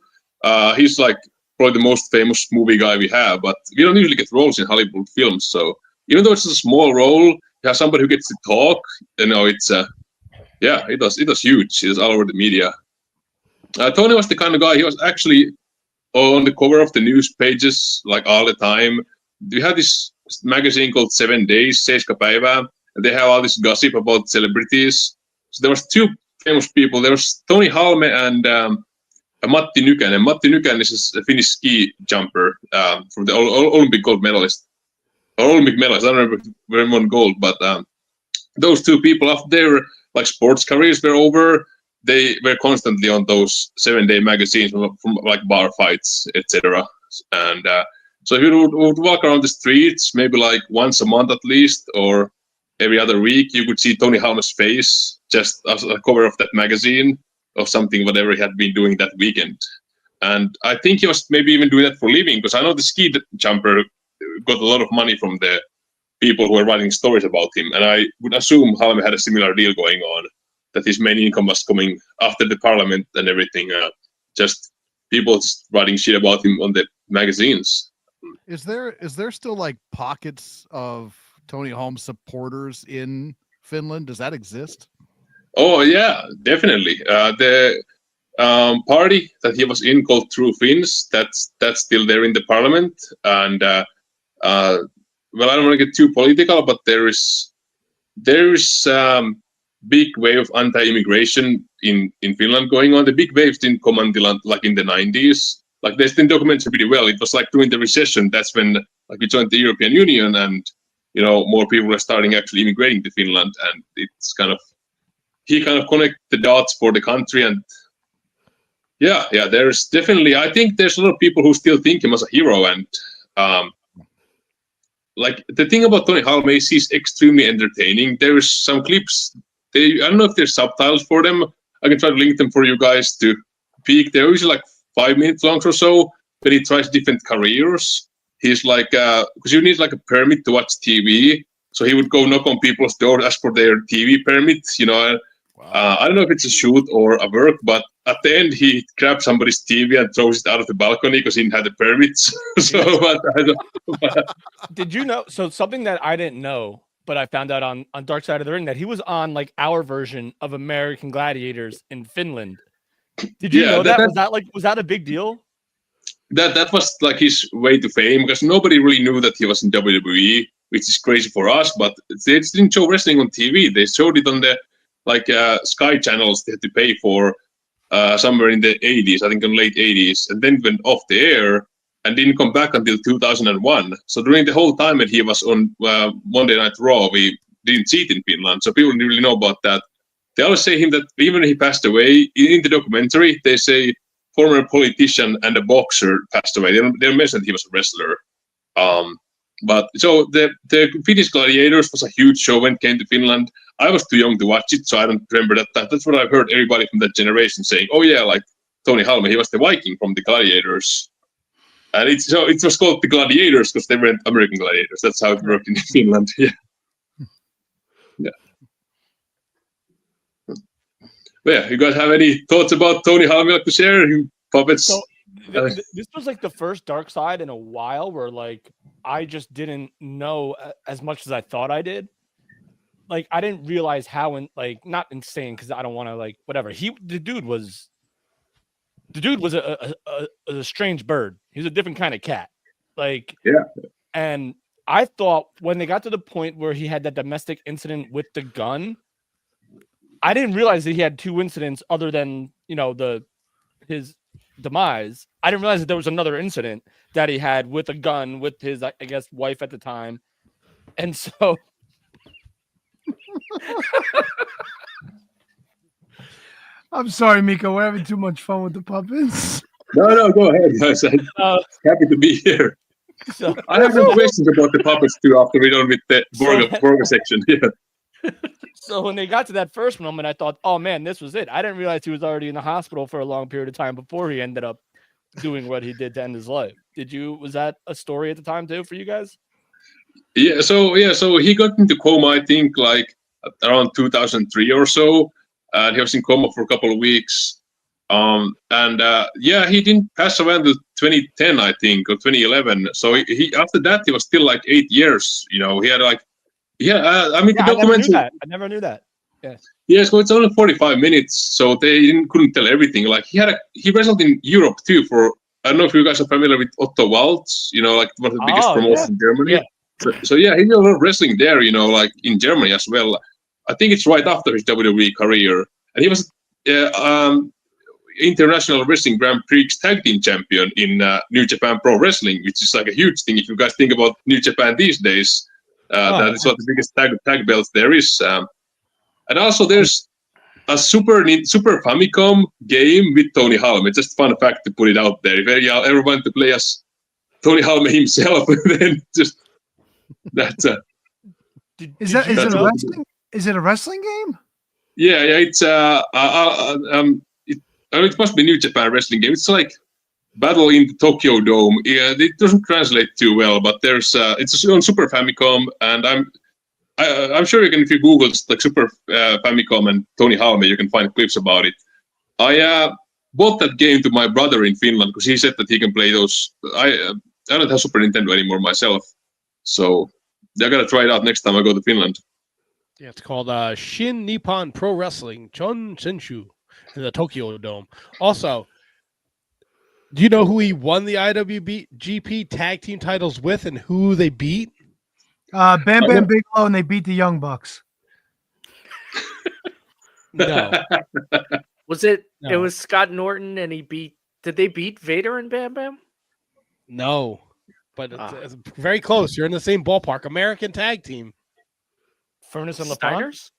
He's like probably the most famous movie guy we have, but we don't usually get roles in Hollywood films. So even though it's a small role, you have somebody who gets to talk. It's it was huge. It was all over the media. Tony was the kind of guy. He was actually on the cover of the news pages like all the time. We had this magazine called 7 Days, 7 päivää, and they have all this gossip about celebrities. So there was two famous people. There was Tony Halme and Matti Nykänen. Matti Nykänen is a Finnish ski jumper from the Olympic gold medalist. Olympic medalist. I don't remember if they won gold, but those two people, after their like sports careers were over, they were constantly on those 7-day magazines from like bar fights, etc. And so if you would walk around the streets, maybe like once a month at least, or every other week, you could see Tony Halme's face just as a cover of that magazine of something, whatever he had been doing that weekend. And I think he was maybe even doing that for a living, because I know the ski jumper got a lot of money from the people who were writing stories about him. And I would assume Halme had a similar deal going on, that his main income was coming after the parliament and everything. Just people just writing shit about him on the magazines. Is there still like pockets of Tony Halme supporters in Finland? Does that exist? Oh yeah, definitely. The party that he was in called True Finns, that's still there in the parliament. And well, I don't want to get too political, but there is big wave of anti-immigration in Finland going on. The big waves didn't come until like in the 90s. Like there's been documented pretty well. It was like during the recession. That's when like we joined the European Union, and more people are starting actually immigrating to Finland. And it's he kind of connect the dots for the country. And yeah, there's definitely, I think there's a lot of people who still think him as a hero. And like the thing about Tony Halme is he's extremely entertaining. There's some clips. I don't know if there's subtitles for them. I can try to link them for you guys to peek. They're usually like 5 minutes long or so, but he tries different careers. He's like, because you need like a permit to watch TV. So he would go knock on people's door, ask for their TV permits, Wow. I don't know if it's a shoot or a work, but at the end he grabs somebody's TV and throws it out of the balcony because he didn't have the permits. Did you know? So something that I didn't know, but I found out on Dark Side of the Ring, that he was on like our version of American Gladiators in Finland. Did you know that? Was that a big deal? That was like his way to fame, because nobody really knew that he was in WWE, which is crazy for us. But they didn't show wrestling on TV. They showed it on the Sky channels. They had to pay for somewhere in the 80s, I think in late 80s, and then went off the air and didn't come back until 2001. So during the whole time that he was on Monday Night Raw, we didn't see it in Finland. So people didn't really know about that. They always say him that even when he passed away, in the documentary, they say former politician and a boxer passed away. They don't mention that he was a wrestler. But so the Finnish Gladiators was a huge show when it came to Finland. I was too young to watch it, so I don't remember that. That's what I've heard everybody from that generation saying. Oh yeah, like Tony Halme, he was the Viking from the Gladiators. And it was called the Gladiators because they weren't American Gladiators. That's how it worked in Finland. Yeah. Yeah, you guys have any thoughts about Tony Halme like to share? Puppets. So this was like the first Dark Side in a while where like I just didn't know as much as I thought I did. Like I didn't realize how not insane, because I don't want to like whatever. The dude was a strange bird. He was a different kind of cat. Like yeah. And I thought when they got to the point where he had that domestic incident with the gun, I didn't realize that he had 2 incidents other than, his demise. I didn't realize that there was another incident that he had with a gun with his, I guess, wife at the time. And so I'm sorry, Mikko. We're having too much fun with the puppets. No, go ahead, guys. I'm happy to be here. So, I have some questions about the puppets too after we're done with the Borga section. Yeah. So when they got to that first moment, I thought, oh man, this was it. I didn't realize he was already in the hospital for a long period of time before he ended up doing what he did to end his life. Was that a story at the time too for you guys? Yeah, so he got into coma, I think, like around 2003 or so. And he was in coma for a couple of weeks. He didn't pass away until 2010, I think, or 2011. So he after that he was still like 8 years. He had like the documentary. I never knew that. Yeah. Yeah, so it's only 45 minutes, so they couldn't tell everything. Like he wrestled in Europe too for, I don't know if you guys are familiar with Otto Waltz, like one of the biggest promoters in Germany. Yeah. So he did a lot of wrestling there, like in Germany as well. I think it's right after his WWE career. And he was International Wrestling Grand Prix Tag Team Champion in New Japan Pro Wrestling, which is like a huge thing. If you guys think about New Japan these days, that is one of the biggest tag belts there is. And also there's a Super Famicom game with Tony Halme. Just fun fact to put it out there. If you ever want to play as Tony Halme himself, then just that's Is it a wrestling game? Yeah, it's it must be New Japan wrestling game. It's like Battle in the Tokyo Dome. Yeah, it doesn't translate too well, but there's it's on Super Famicom, and I'm sure you can, if you Google like Super Famicom and Tony Halme, you can find clips about it. I bought that game to my brother in Finland because he said that he can play those. I don't have Super Nintendo anymore myself, so I gotta try it out next time I go to Finland. Yeah, it's called Shin Nippon Pro Wrestling Chon Senshu in the Tokyo Dome. Also, do you know who he won the IWGP tag team titles with and who they beat? Bam Bam Bigelow, and they beat the Young Bucks. No. Was it? No. It was Scott Norton, and did they beat Vader and Bam Bam? No, but it's very close. You're in the same ballpark. American tag team. Furnace and Steiners?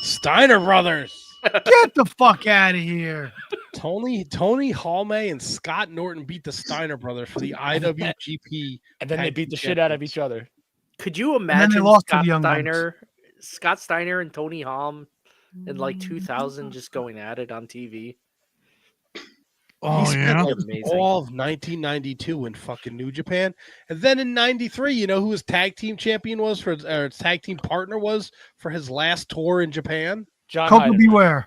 Steiner Brothers. Get the fuck out of here. Tony Halme and Scott Norton beat the Steiner Brothers for the IWGP. And then they beat the shit out of each other. Could you imagine Scott Steiner and Tony Halme in like 2000 just going at it on TV? Oh, yeah. All of 1992 in fucking New Japan. And then in 93, you know who his tag team champion was or his tag team partner was for his last tour in Japan? John Coco Beware.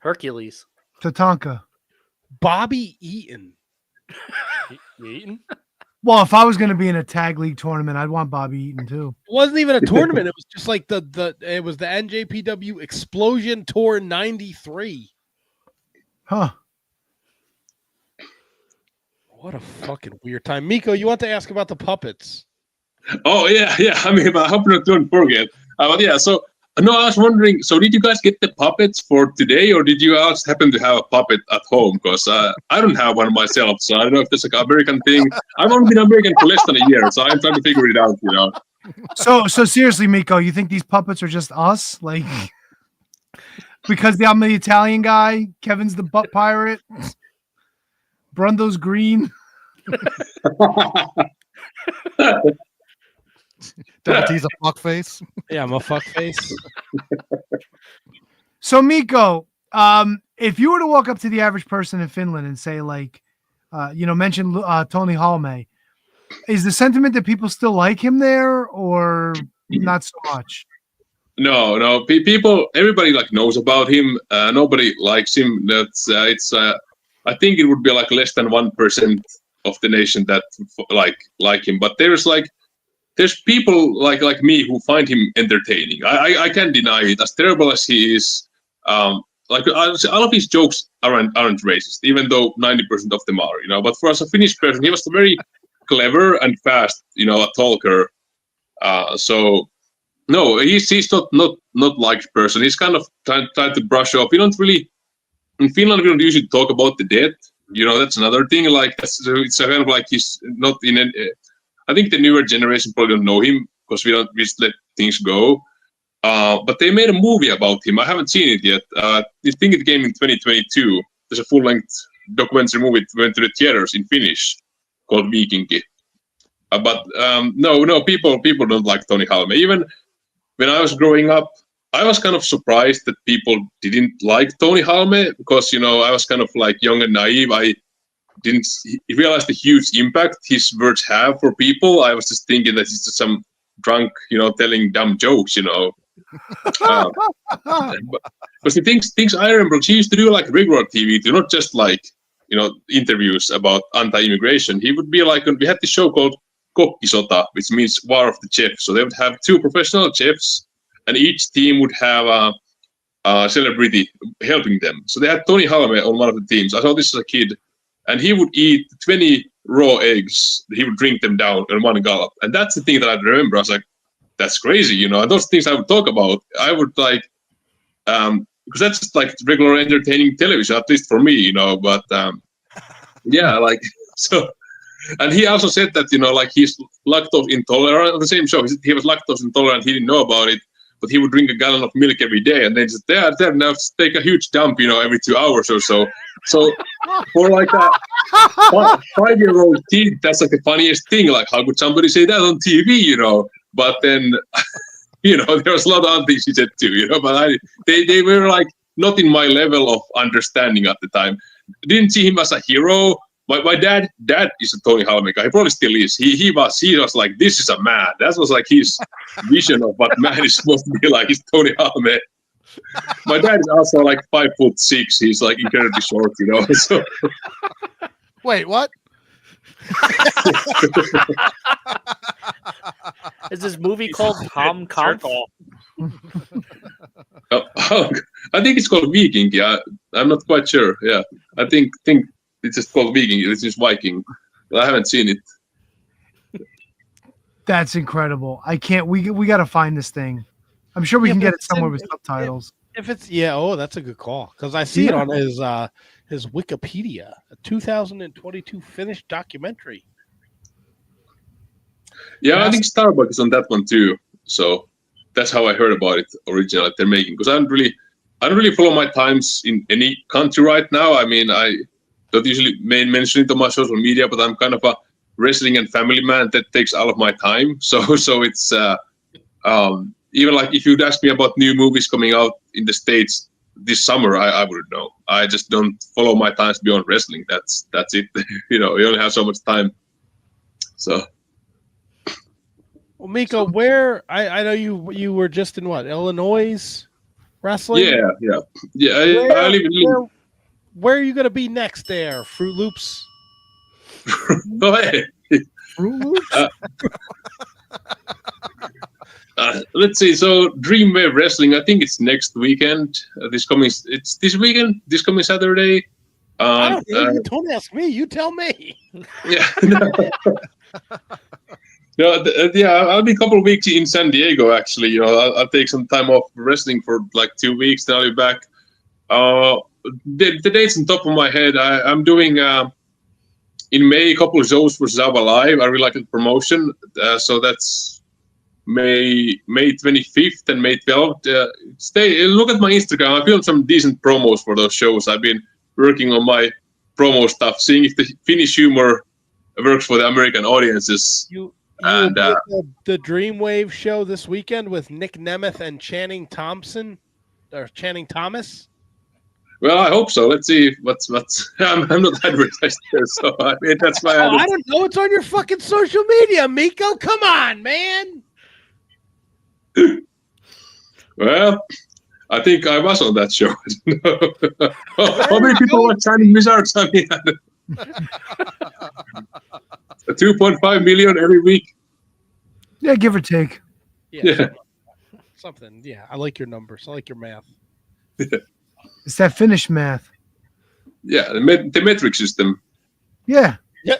Hercules. Tatanka. Bobby Eaton. Eaton? Well, if I was going to be in a tag league tournament, I'd want Bobby Eaton too. It wasn't even a tournament. It was just like it was the NJPW Explosion Tour 93. Huh. What a fucking weird time. Mikko, you want to ask about the puppets? Oh, yeah. I mean, I hope you don't forget. But yeah, so, no, I was wondering, so did you guys get the puppets for today, or did you also happen to have a puppet at home? Because I don't have one myself, so I don't know if that's like an American thing. I've only been American for less than a year, so I'm trying to figure it out, So seriously, Mikko, you think these puppets are just us? Like, because I'm the Italian guy, Kevin's the butt pirate, Brundo's green. He's a fuckface. Yeah, I'm a fuckface. So, Mikko, if you were to walk up to the average person in Finland and say, like, mention Tony Halme, is the sentiment that people still like him there, or not so much? No. People, everybody like knows about him. Nobody likes him. That's I think it would be like less than 1% of the nation that like him. But there's people like me who find him entertaining. I can't deny it. As terrible as he is, all of his jokes aren't racist, even though 90% of them are. But for us a Finnish person, he was a very clever and fast, a talker. So no, he's not liked person. He's kind of trying to brush off. We don't really in Finland. We don't usually talk about the death. That's another thing. Like it's kind of like he's not in. I think the newer generation probably don't know him because we just let things go. But they made a movie about him. I haven't seen it yet. I think it came in 2022. There's a full-length documentary movie. It went to the theaters in Finnish called Viikinki. But no, people don't like Tony Halme. Even when I was growing up, I was kind of surprised that people didn't like Tony Halme because, I was kind of like young and naive. I didn't realize the huge impact his words have for people. I was just thinking that he's just some drunk, telling dumb jokes, Because the things I remember, he used to do like regular TV too, not just like, interviews about anti-immigration. He would be like, we had this show called Kokkisota, which means War of the Chefs. So they would have 2 professional chefs, and each team would have a celebrity helping them. So they had Tony Halme on one of the teams. I saw this as a kid, and he would eat 20 raw eggs. He would drink them down in one gulp. And that's the thing that I remember. I was like, that's crazy, And those things I would talk about, I would like, because that's just like regular entertaining television, at least for me, But yeah, like, so. And he also said that, like he's lactose intolerant on the same show. He was lactose intolerant. He didn't know about it, but he would drink a gallon of milk every day. And then just there now take a huge dump, every 2 hours or so. So for like a 5-year-old kid, that's like the funniest thing. Like, how could somebody say that on TV, But then, there was a lot of other things he said too, But they were like not in my level of understanding at the time. Didn't see him as a hero. My dad is a Tony Halme guy. He probably still is. He was like, this is a man. That was like his vision of what man is supposed to be like. Is Tony Halme. My dad is also like 5'6". He's like incredibly short, So. Wait, what? Is this movie called Tom Kampf? I think it's called Viikinki. I'm not quite sure. Yeah, I think it's just called Viking. It's just Viking. But I haven't seen it. That's incredible. I can't. We got to find this thing. I'm sure we can get it somewhere with subtitles. If it's that's a good call because I see it on his Wikipedia, a 2022 Finnish documentary. Yeah, I think Starbucks is on that one too. So that's how I heard about it originally. They're making because I don't really follow my times in any country right now. I mean, I don't usually mention it on my social media, but I'm kind of a wrestling and family man that takes all of my time. So it's even like if you'd ask me about new movies coming out in the States this summer, I wouldn't know. I just don't follow my times beyond wrestling. That's it. You only have so much time. So. Well, Mikko, where I know you were just in what, Illinois wrestling? Yeah. I live in. Where are you going to be next there? Fruit Loops? Go ahead. Fruit Loops? Let's see. So Dreamwave Wrestling, I think it's next weekend. This coming Saturday. You don't ask me. You tell me. Yeah. I'll be a couple of weeks in San Diego, actually. I'll take some time off wrestling for like 2 weeks, then I'll be back. The dates on top of my head, I'm doing in May a couple of shows for Zava Live. I really like the promotion. So that's May 25th and May 12th. Look at my Instagram. I filmed some decent promos for those shows. I've been working on my promo stuff, seeing if the Finnish humor works for the American audiences. The Dreamwave show this weekend with Nick Nemeth and Channing Thomas. Well, I hope so. Let's see what's. I'm not advertised there, so I mean that's my. I don't know. It's on your fucking social media, Mikko. Come on, man. Well, I think I was on that show. How many people watch Shining Wizards? I mean, 2.5 million every week. Yeah, give or take. Yeah. Something. Yeah, I like your numbers. I like your math. It's that Finnish math. Yeah, the metric system. Yeah. Yeah.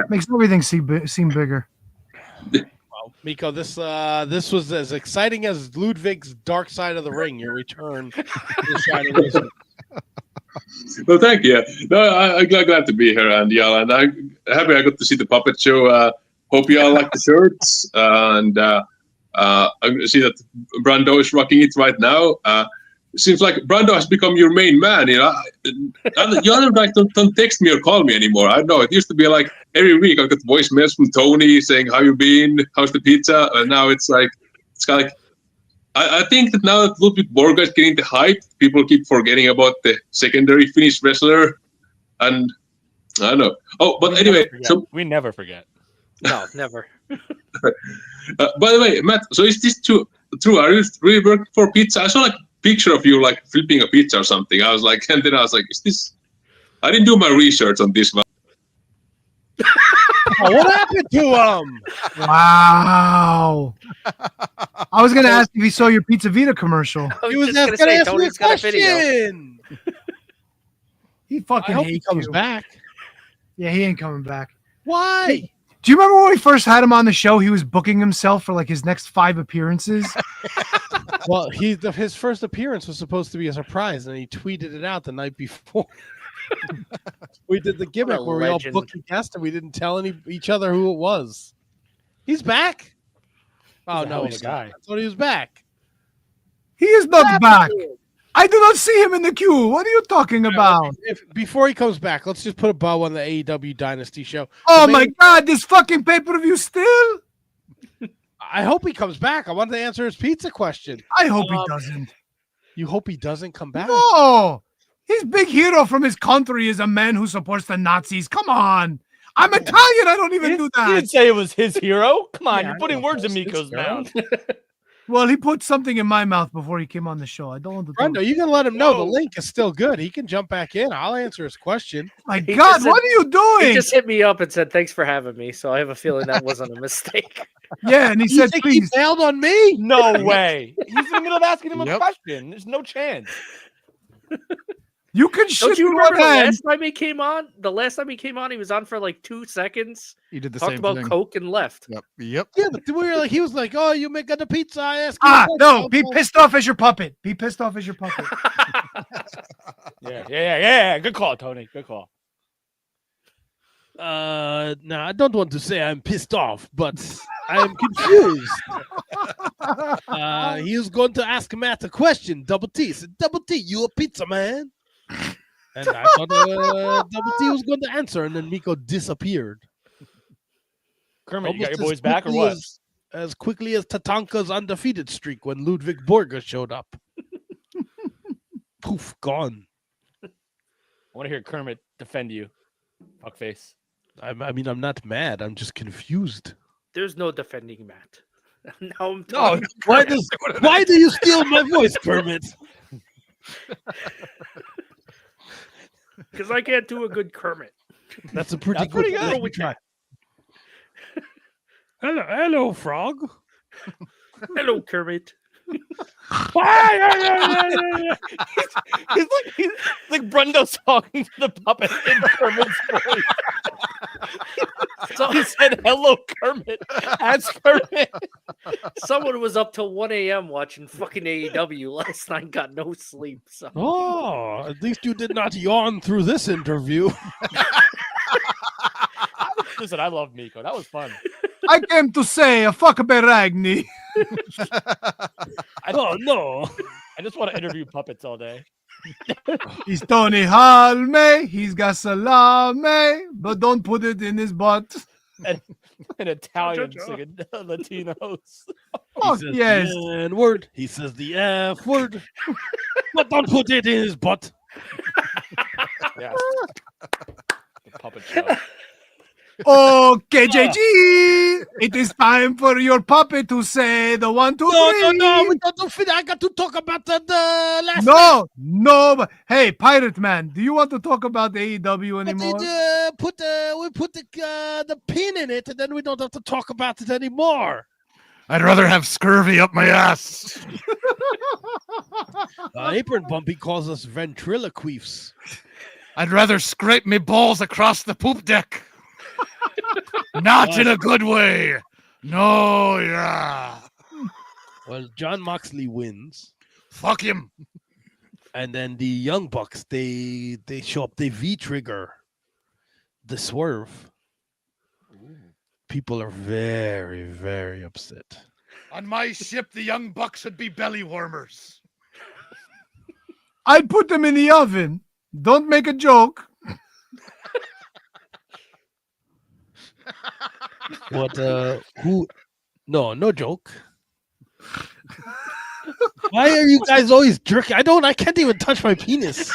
Makes everything seem bigger. Well, Mikko, this was as exciting as Ludvig's Dark Side of the Ring. Your return to the Shining Wizard. Well, thank you. No, I'm glad to be here, and and I'm happy I got to see the puppet show. Hope you all like the shirts, and I see that Brando is rocking it right now. Seems like Brando has become your main man. You other guys don't text me or call me anymore. I don't know. It used to be like every week I got voicemails from Tony saying how you been, how's the pizza, and now it's kind of like. I think that now that Ludvig Borga is getting the hype, people keep forgetting about the secondary Finnish wrestler, and I don't know. Oh, but anyway, so we never forget. No, never. by the way, Matt, so is this true? Are you really working for pizza? I saw like a picture of you like flipping a pizza or something. I was like, and then I was like, is this? I didn't do my research on this one. Oh, what happened to him? Wow. I was going to ask if he saw your Pizza Vita commercial. He was going to ask me a question. He fucking I hope he hates comes you. back. Yeah, he ain't coming back. Why? Do you remember when we first had him on the show? He was booking himself for like his next 5 appearances. Well, his first appearance was supposed to be a surprise, and he tweeted it out the night before. We did the gimmick where we all booked a guest and we didn't tell each other who it was. He's back. Oh no, he's guy. I thought he was back. He is not back. I do not see him in the queue. What are you talking about? Before he comes back, let's just put a bow on the AEW Dynasty show. Oh my God, this fucking pay-per-view still? I hope he comes back. I wanted to answer his pizza question. I hope he doesn't. You hope he doesn't come back? No. His big hero from his country is a man who supports the Nazis. Come on. I'm Italian. I don't even do that. You didn't say it was his hero. Come on, you're putting words in Mikko's mouth. Well, he put something in my mouth before he came on the show. I don't want to. Brando, you can let him know the link is still good. He can jump back in. I'll answer his question. My God, what are you doing? He just hit me up and said, thanks for having me. So I have a feeling that wasn't a mistake. Yeah, and he said, please. He bailed on me? No way. He's in the middle of asking him a question. There's no chance. You can Don't you remember the last time he came on? The last time he came on, he was on for like 2 seconds. He did the talked same about thing. Coke and left. Yep. Yeah, but we were like, he was like, "Oh, you make the pizza." I asked. No, be pissed off as your puppet. Be pissed off as your puppet. Yeah. Good call, Tony. Good call. No, I don't want to say I'm pissed off, but I am confused. He was going to ask Matt a question. Double T said, "Double T, you a pizza man?" And I thought Double T was going to answer, and then Mikko disappeared. Kermit, you got your boys back or what? As quickly as Tatanka's undefeated streak when Ludvig Borga showed up. Poof, gone. I want to hear Kermit defend you. Fuckface. I mean, I'm not mad. I'm just confused. There's no defending Matt. Now I'm No, why do you steal my voice, Kermit? Because I can't do a good Kermit. That's a pretty good. We try. Hello, Frog. Hello, Kermit. He's like Brendo's talking to the puppet in Kermit's voice. So he said, "Hello, Kermit." As Kermit. Someone was up till 1 a.m. watching fucking AEW last night. Got no sleep. So. Oh, at least you did not yawn through this interview. Listen, I love Mikko. That was fun. I came to say a fuck Beragni. Oh no! I just want to interview puppets all day. He's Tony Halme. He's got salame, but don't put it in his butt. And an Italian singing Latinos. Oh yes. The N-word. He says the F word, but don't put it in his butt. Yes. The puppet show. Okay, JG, it is time for your puppet to say the 1, 2, 3. No, we don't fit. I got to talk about the last. No, but hey, Pirate Man, do you want to talk about the AEW anymore? We put the pin in it, and then we don't have to talk about it anymore. I'd rather have scurvy up my ass. Apron Bumpy calls us ventriloquifs. I'd rather scrape me balls across the poop deck. Not in a good way. No, yeah. Well, John Moxley wins, Fuck him. and then the Young Bucks they show up. They V-trigger the Swerve. People are very, very upset. On my ship, the Young Bucks should be belly warmers. I'd put them in the oven. Don't make a joke. What? Who? No joke. Why are you guys always jerking? I can't even touch my penis.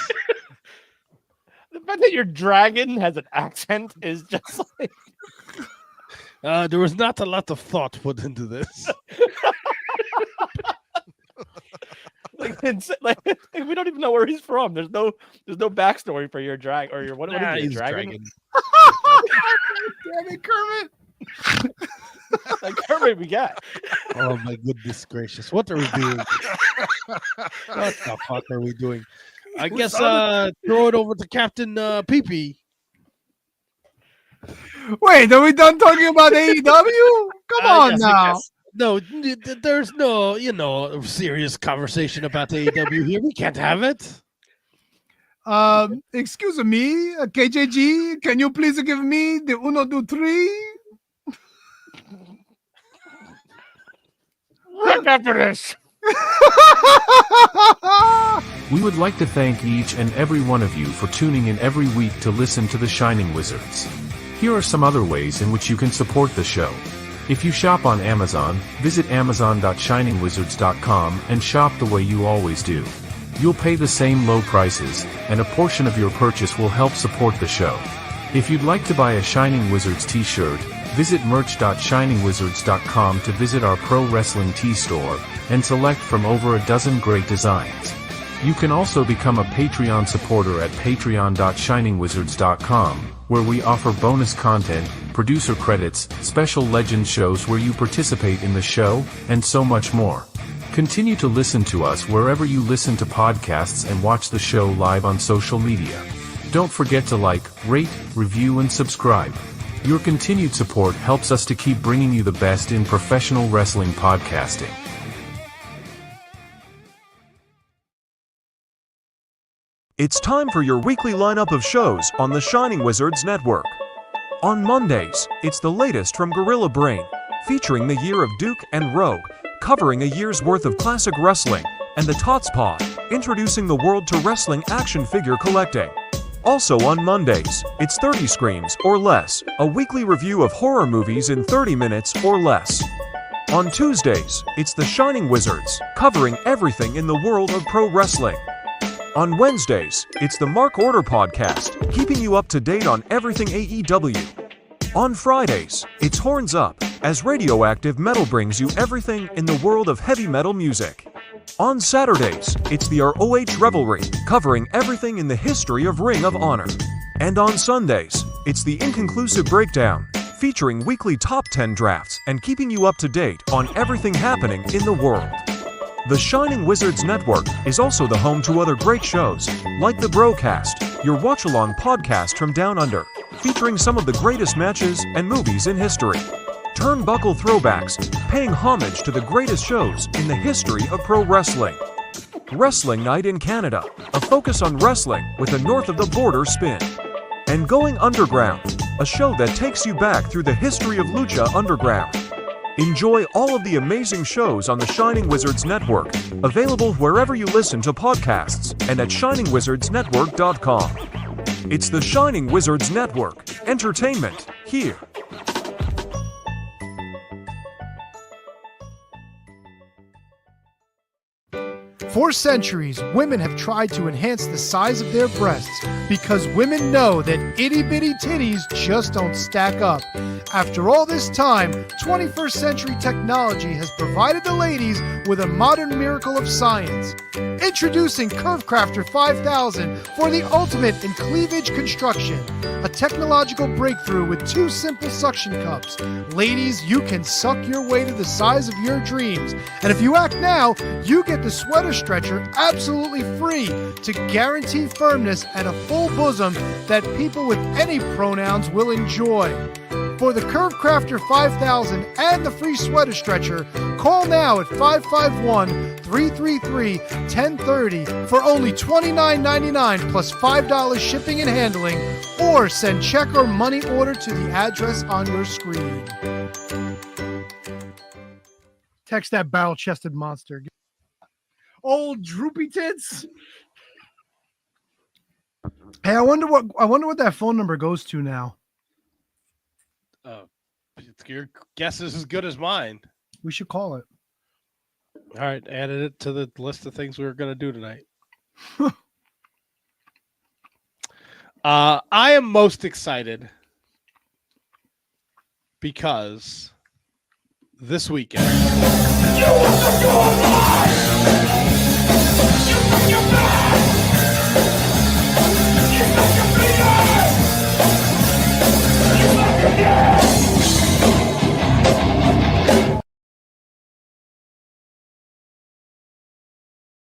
The fact that your dragon has an accent is just like. There was not a lot of thought put into this. like, we don't even know where he's from. There's no backstory for your drag or your what is he, He's dragon? Damn it, Kermit. Like Kermit, we got. Oh my goodness gracious! What are we doing? What the fuck are we doing? I guess throw it over to Captain Pee-Pee. Wait, are we done talking about AEW? Come on now. No, there's no, serious conversation about AEW here. We can't have it. Excuse me, KJG, can you please give me the 1, 2, 3? Right after this. We would like to thank each and every one of you for tuning in every week to listen to The Shining Wizards. Here are some other ways in which you can support the show. If you shop on Amazon, visit amazon.shiningwizards.com and shop the way you always do. You'll pay the same low prices, and a portion of your purchase will help support the show. If you'd like to buy a Shining Wizards t-shirt, visit merch.shiningwizards.com to visit our pro wrestling tee store and select from over a dozen great designs. You can also become a Patreon supporter at patreon.shiningwizards.com, where we offer bonus content, producer credits, special legend shows where you participate in the show, and so much more. Continue to listen to us wherever you listen to podcasts and watch the show live on social media. Don't forget to like, rate, review, and subscribe. Your continued support helps us to keep bringing you the best in professional wrestling podcasting. It's time for your weekly lineup of shows on the Shining Wizards Network. On Mondays, it's the latest from Gorilla Brain, featuring the Year of Duke and Rogue, covering a year's worth of classic wrestling, and the Tots Pod, introducing the world to wrestling action figure collecting. Also on Mondays, it's 30 Screams or Less, a weekly review of horror movies in 30 minutes or less. On Tuesdays, it's the Shining Wizards, covering everything in the world of pro wrestling. On Wednesdays, it's the Mark Order Podcast, keeping you up to date on everything AEW. On Fridays, it's Horns Up, as Radioactive Metal brings you everything in the world of heavy metal music. On Saturdays, it's the ROH Revelry, covering everything in the history of Ring of Honor. And on Sundays, it's the Inconclusive Breakdown, featuring weekly top 10 drafts and keeping you up to date on everything happening in the world. The Shining Wizards Network is also the home to other great shows, like the Brocast, your watch-along podcast from Down Under, featuring some of the greatest matches and movies in history. Turnbuckle Throwbacks, paying homage to the greatest shows in the history of pro wrestling. Wrestling Night in Canada, a focus on wrestling with a north-of-the-border spin. And Going Underground, a show that takes you back through the history of Lucha Underground. Enjoy all of the amazing shows on the Shining Wizards Network, available wherever you listen to podcasts and at shiningwizardsnetwork.com. It's the Shining Wizards Network, entertainment here. For centuries, women have tried to enhance the size of their breasts because women know that itty-bitty titties just don't stack up. After all this time, 21st century technology has provided the ladies with a modern miracle of science. Introducing Curvecrafter 5000 for the ultimate in cleavage construction. A technological breakthrough with 2 simple suction cups. Ladies, you can suck your way to the size of your dreams. And if you act now, you get the sweater stretcher absolutely free to guarantee firmness and a full bosom that people with any pronouns will enjoy. For the Curvecrafter 5000 and the free sweater stretcher, call now at 551-333-1030 for only $29.99 plus $5 shipping and handling, or send check or money order to the address on your screen. Text that barrel-chested monster. Old droopy tits. Hey, I wonder what that phone number goes to now. Your guess is as good as mine. We should call it. All right, added it to the list of things we were going to do tonight. I am most excited because this weekend.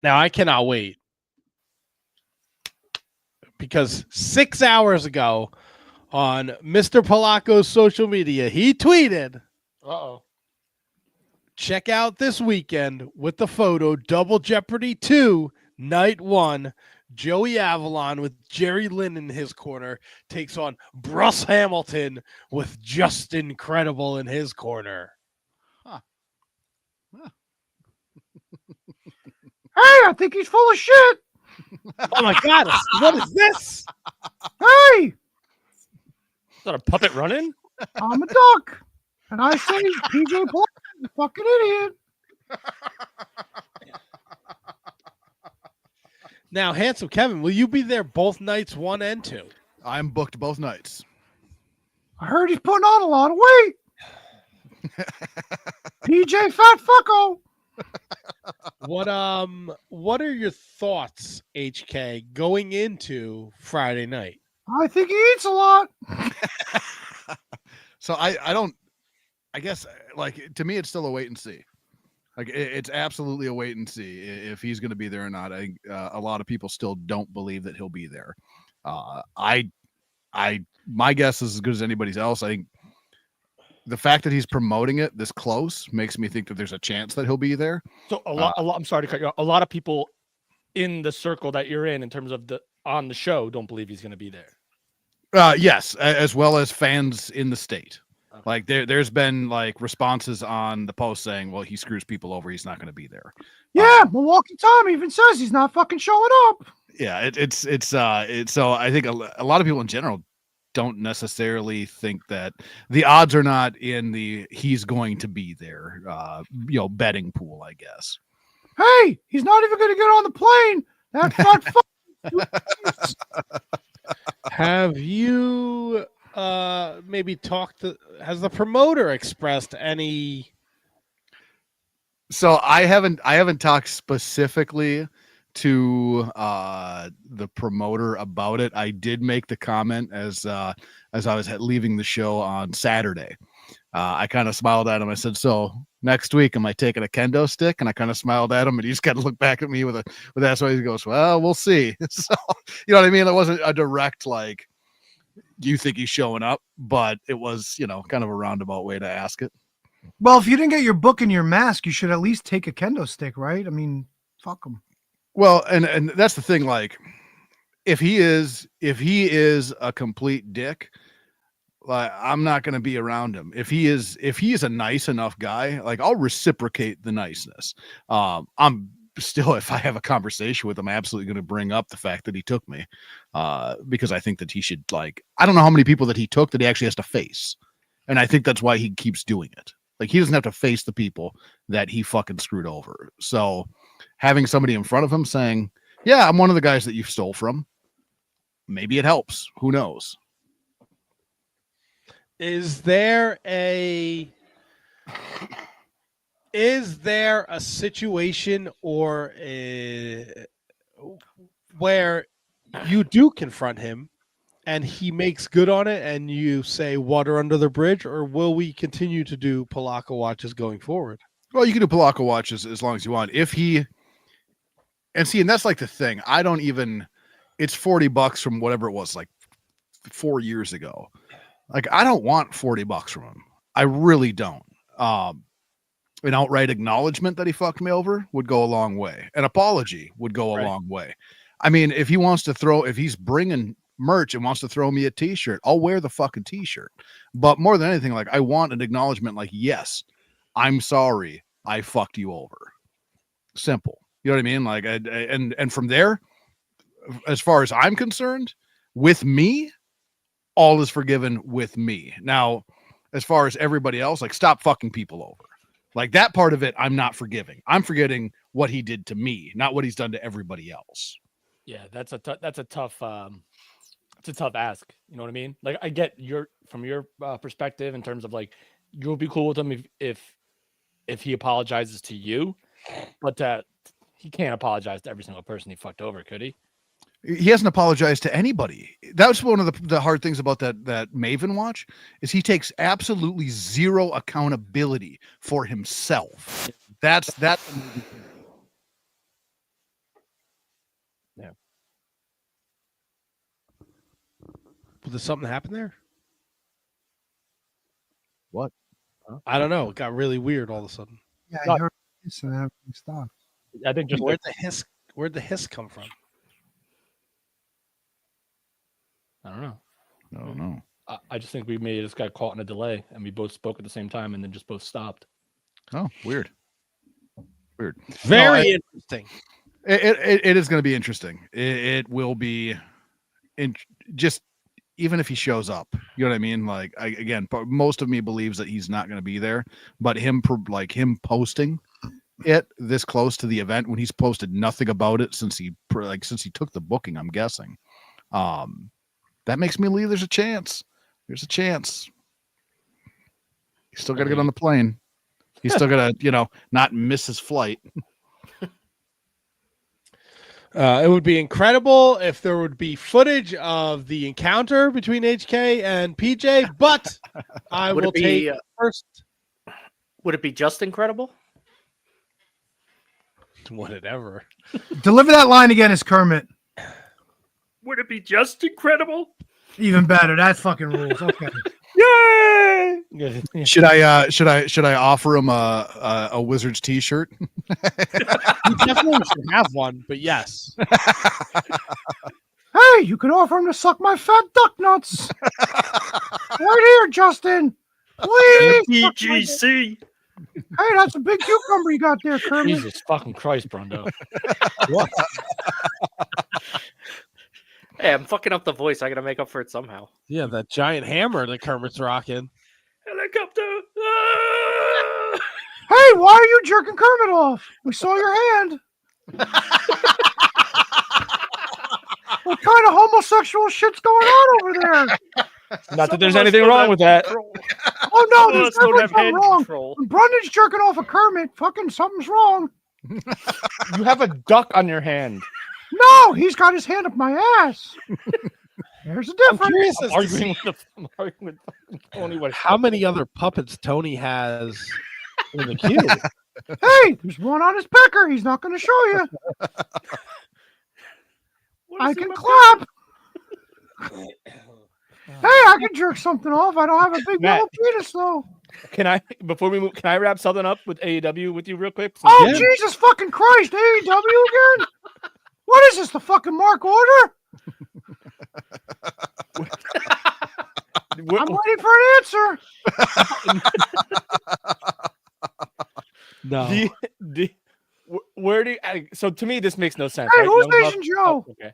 Now, I cannot wait because 6 hours ago on Mr. Polaco's social media, he tweeted, check out this weekend with the photo Double Jeopardy 2, Night 1. Joey Avalon with Jerry Lynn in his corner takes on Bruce Hamilton with Justin Credible in his corner. Hey, I think he's full of shit. Oh my God. What is this? Hey, Is that a puppet running? I'm a duck. And I say PJ Polaco is a fucking idiot. Now, Handsome Kevin, will you be there both nights 1 and 2? I'm booked both nights. I heard he's putting on a lot of weight. PJ Fat Fucko. What are your thoughts, HK, going into Friday night? I think he eats a lot. So I guess, like, to me, it's still a wait and see. Like, it's absolutely a wait and see if he's going to be there or not. I think a lot of people still don't believe that he'll be there. My guess is as good as anybody's else. I think the fact that he's promoting it this close makes me think that there's a chance that he'll be there. So a lot. I'm sorry to cut you off. A lot of people in the circle that you're in terms of on the show, don't believe he's going to be there. Yes, as well as fans in the state. Okay. Like there's been like responses on the post saying, well, he screws people over. He's not going to be there. Yeah, Milwaukee Tom even says he's not fucking showing up. Yeah, it's so I think a lot of people in general don't necessarily think that the odds are not in the he's going to be there betting pool, I guess. Hey, he's not even going to get on the plane. That fat fuck. Have you maybe has the promoter expressed any? So I haven't talked specifically to the promoter about it. I did make the comment as I was leaving the show on Saturday. I kind of smiled at him. I said, so next week, am I taking a kendo stick? And I kind of smiled at him, and he just kind of looked back at me with that. So he goes, well, we'll see. So, you know what I mean? It wasn't a direct, like, do you think he's showing up? But it was, kind of a roundabout way to ask it. Well, if you didn't get your book and your mask, you should at least take a kendo stick, right? I mean, fuck him. Well, and that's the thing. Like, if he is a complete dick, like, I'm not going to be around him. If he is a nice enough guy, like, I'll reciprocate the niceness. I'm still, if I have a conversation with him, I'm absolutely going to bring up the fact that he took me, because I think that he should, like, I don't know how many people that he took that he actually has to face, and I think that's why he keeps doing it. Like, he doesn't have to face the people that he fucking screwed over. So having somebody in front of him saying, yeah, I'm one of the guys that you stole from, maybe it helps. Who knows? Is there a situation or where you do confront him and he makes good on it and you say water under the bridge, or will we continue to do Polaco Watches going forward? Well, you can do Polaco Watches as long as you want. If he and that's like the thing. I don't even. It's $40 from whatever it was, like 4 years ago. Like, I don't want $40 from him. I really don't. An outright acknowledgement that he fucked me over would go a long way. An apology would go a long way. I mean, if he's bringing merch and wants to throw me a t-shirt, I'll wear the fucking t-shirt. But more than anything, like, I want an acknowledgement, like, yes, I'm sorry I fucked you over. Simple. You know what I mean? Like, and from there, as far as I'm concerned, with me, all is forgiven with me. Now, as far as everybody else, like, stop fucking people over. Like, that part of it, I'm not forgiving. I'm forgetting what he did to me, not what he's done to everybody else. Yeah, that's a tough ask. You know what I mean? Like, I get from your perspective in terms of, like, you'll be cool with him if he apologizes to you, but he can't apologize to every single person he fucked over, could he? He hasn't apologized to anybody. That's one of the hard things about that Maven watch is he takes absolutely zero accountability for himself. That's yeah. Well, did something happen there? What? I don't know. It got really weird all of a sudden. Yeah, I heard hiss and everything stopped. I think just where'd the hiss come from? I don't know. I don't know. I just think we may have just got caught in a delay and we both spoke at the same time and then just both stopped. Oh, weird. Very interesting. It is going to be interesting. It will be just even if he shows up, you know what I mean? Like, again, most of me believes that he's not going to be there, but him posting it this close to the event when he's posted nothing about it since he took the booking, I'm guessing. That makes me believe there's a chance. There's a chance. He's still got to get on the plane. He's still got to, not miss his flight. It would be incredible if there would be footage of the encounter between HK and PJ, but I will take first. Would it be just incredible? Whatever. Deliver that line again as Kermit. Would it be just incredible? Even better. That fucking rules. Okay. Yay! Should I offer him a Wizards t-shirt? You definitely should have one, but yes. Hey, you can offer him to suck my fat duck nuts. Right here, Justin. Please. PGC. Hey, that's a big cucumber you got there, Kermit. Jesus fucking Christ, Brundo. What? Hey, I'm fucking up the voice. I gotta make up for it somehow. Yeah, that giant hammer that Kermit's rocking. Helicopter. Hey, why are you jerking Kermit off? We saw your hand. What kind of homosexual shit's going on over there? Not that there's anything wrong with that. Oh no, there's definitely something wrong. Control. When Brundon's jerking off a Kermit, fucking something's wrong. You have a duck on your hand. No, he's got his hand up my ass. There's a I'm difference. curious I'm arguing with Tony. How many other puppets Tony has in the queue? Hey, there's one on his pecker. He's not going to show you. I can clap. Hey, I can jerk something off. I don't have a big yellow penis, though. Can I wrap something up with AEW with you real quick? Oh, yeah. Jesus fucking Christ, AEW again? What is this, the fucking Mark order? I'm waiting for an answer. No. Where do you, so to me this makes no sense. Hey, right? who's Asian Joe? Oh, okay.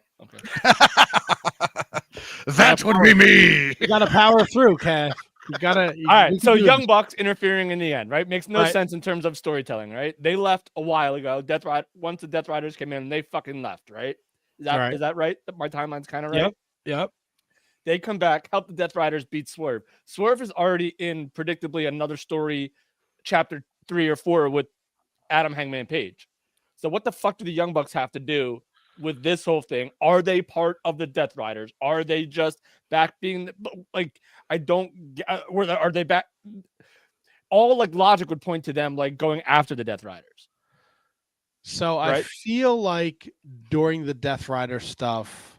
That would be me. You gotta power through, Cash. You gotta. All right. So Young Bucks interfering in the end, right? Makes no sense in terms of storytelling, right? They left a while ago. Once the Death Riders came in, they fucking left, right? Is that right? My timeline's kind of right. Yep. They come back, help the Death Riders beat Swerve. Swerve is already in predictably another story, chapter 3 or 4 with Adam Hangman Page. So what the fuck do the Young Bucks have to do with this whole thing? Are they part of the Death Riders? Are they just back being like, I don't, are they back? All like logic would point to them like going after the Death Riders. So I feel like during the Death Rider stuff,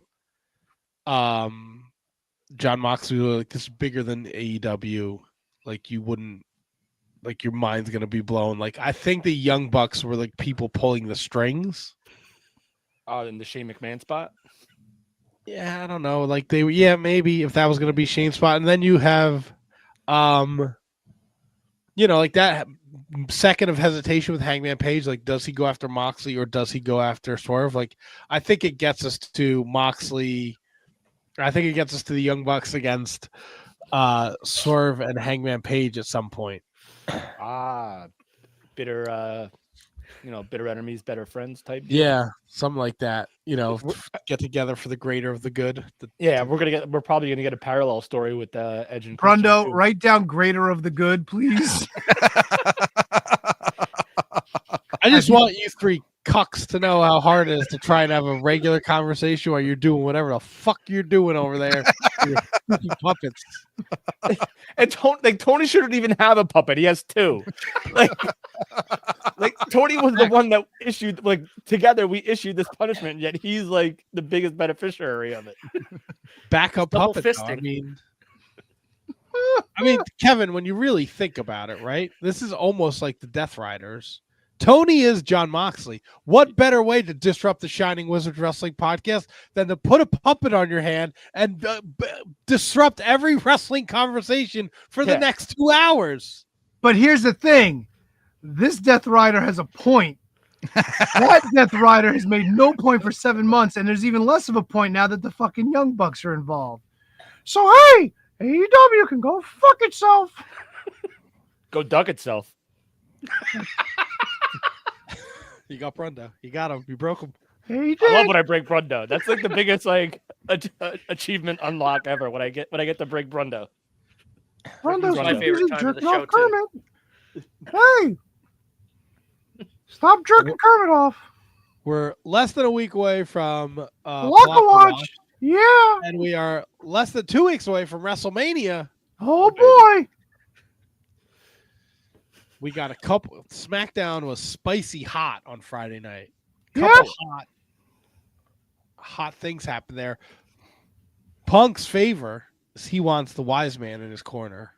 John Moxley was like, this is bigger than AEW. Like you wouldn't, like your mind's gonna be blown. Like I think the Young Bucks were like people pulling the strings. In the Shane McMahon spot. Yeah, I don't know. Like maybe if that was gonna be Shane's spot, and then you have, like that second of hesitation with Hangman Page. Like, does he go after Moxley or does he go after Swerve? Like, I think it gets us to Moxley. I think it gets us to the Young Bucks against Swerve and Hangman Page at some point. Bitter enemies, better friends type deal. Yeah, something like that. Get together for the greater of the good. We're probably gonna get a parallel story with Edge and Brundo, write down greater of the good, please. I just want you three cucks to know how hard it is to try and have a regular conversation while you're doing whatever the fuck you're doing over there. Your puppets. And Tony shouldn't even have a puppet. He has 2. Like Tony was the one that issued, like, together we issued this punishment, yet he's like the biggest beneficiary of it. Backup puppet. I mean, Kevin, when you really think about it, right? This is almost like the Death Riders. Tony is John Moxley. What better way to disrupt the Shining Wizards Wrestling podcast than to put a puppet on your hand and disrupt every wrestling conversation for the next 2 hours? But here's the thing. This Death Rider has a point. That Death Rider has made no point for 7 months, and there's even less of a point now that the fucking Young Bucks are involved. So, hey, AEW can go fuck itself. Go duck itself. You got Brundo. You got him. You broke him. Hey, I love when I break Brundo. That's like the biggest achievement unlock ever when I get to break Brundo. Brundo's my favorite time of the show too. Hey, stop jerking Kermit off. We're less than a week away from Polaco Watch. Yeah. And we are less than 2 weeks away from WrestleMania. Oh, boy. We got a couple. SmackDown was spicy hot on Friday night. Hot things happened there. Punk's favor is he wants the wise man in his corner.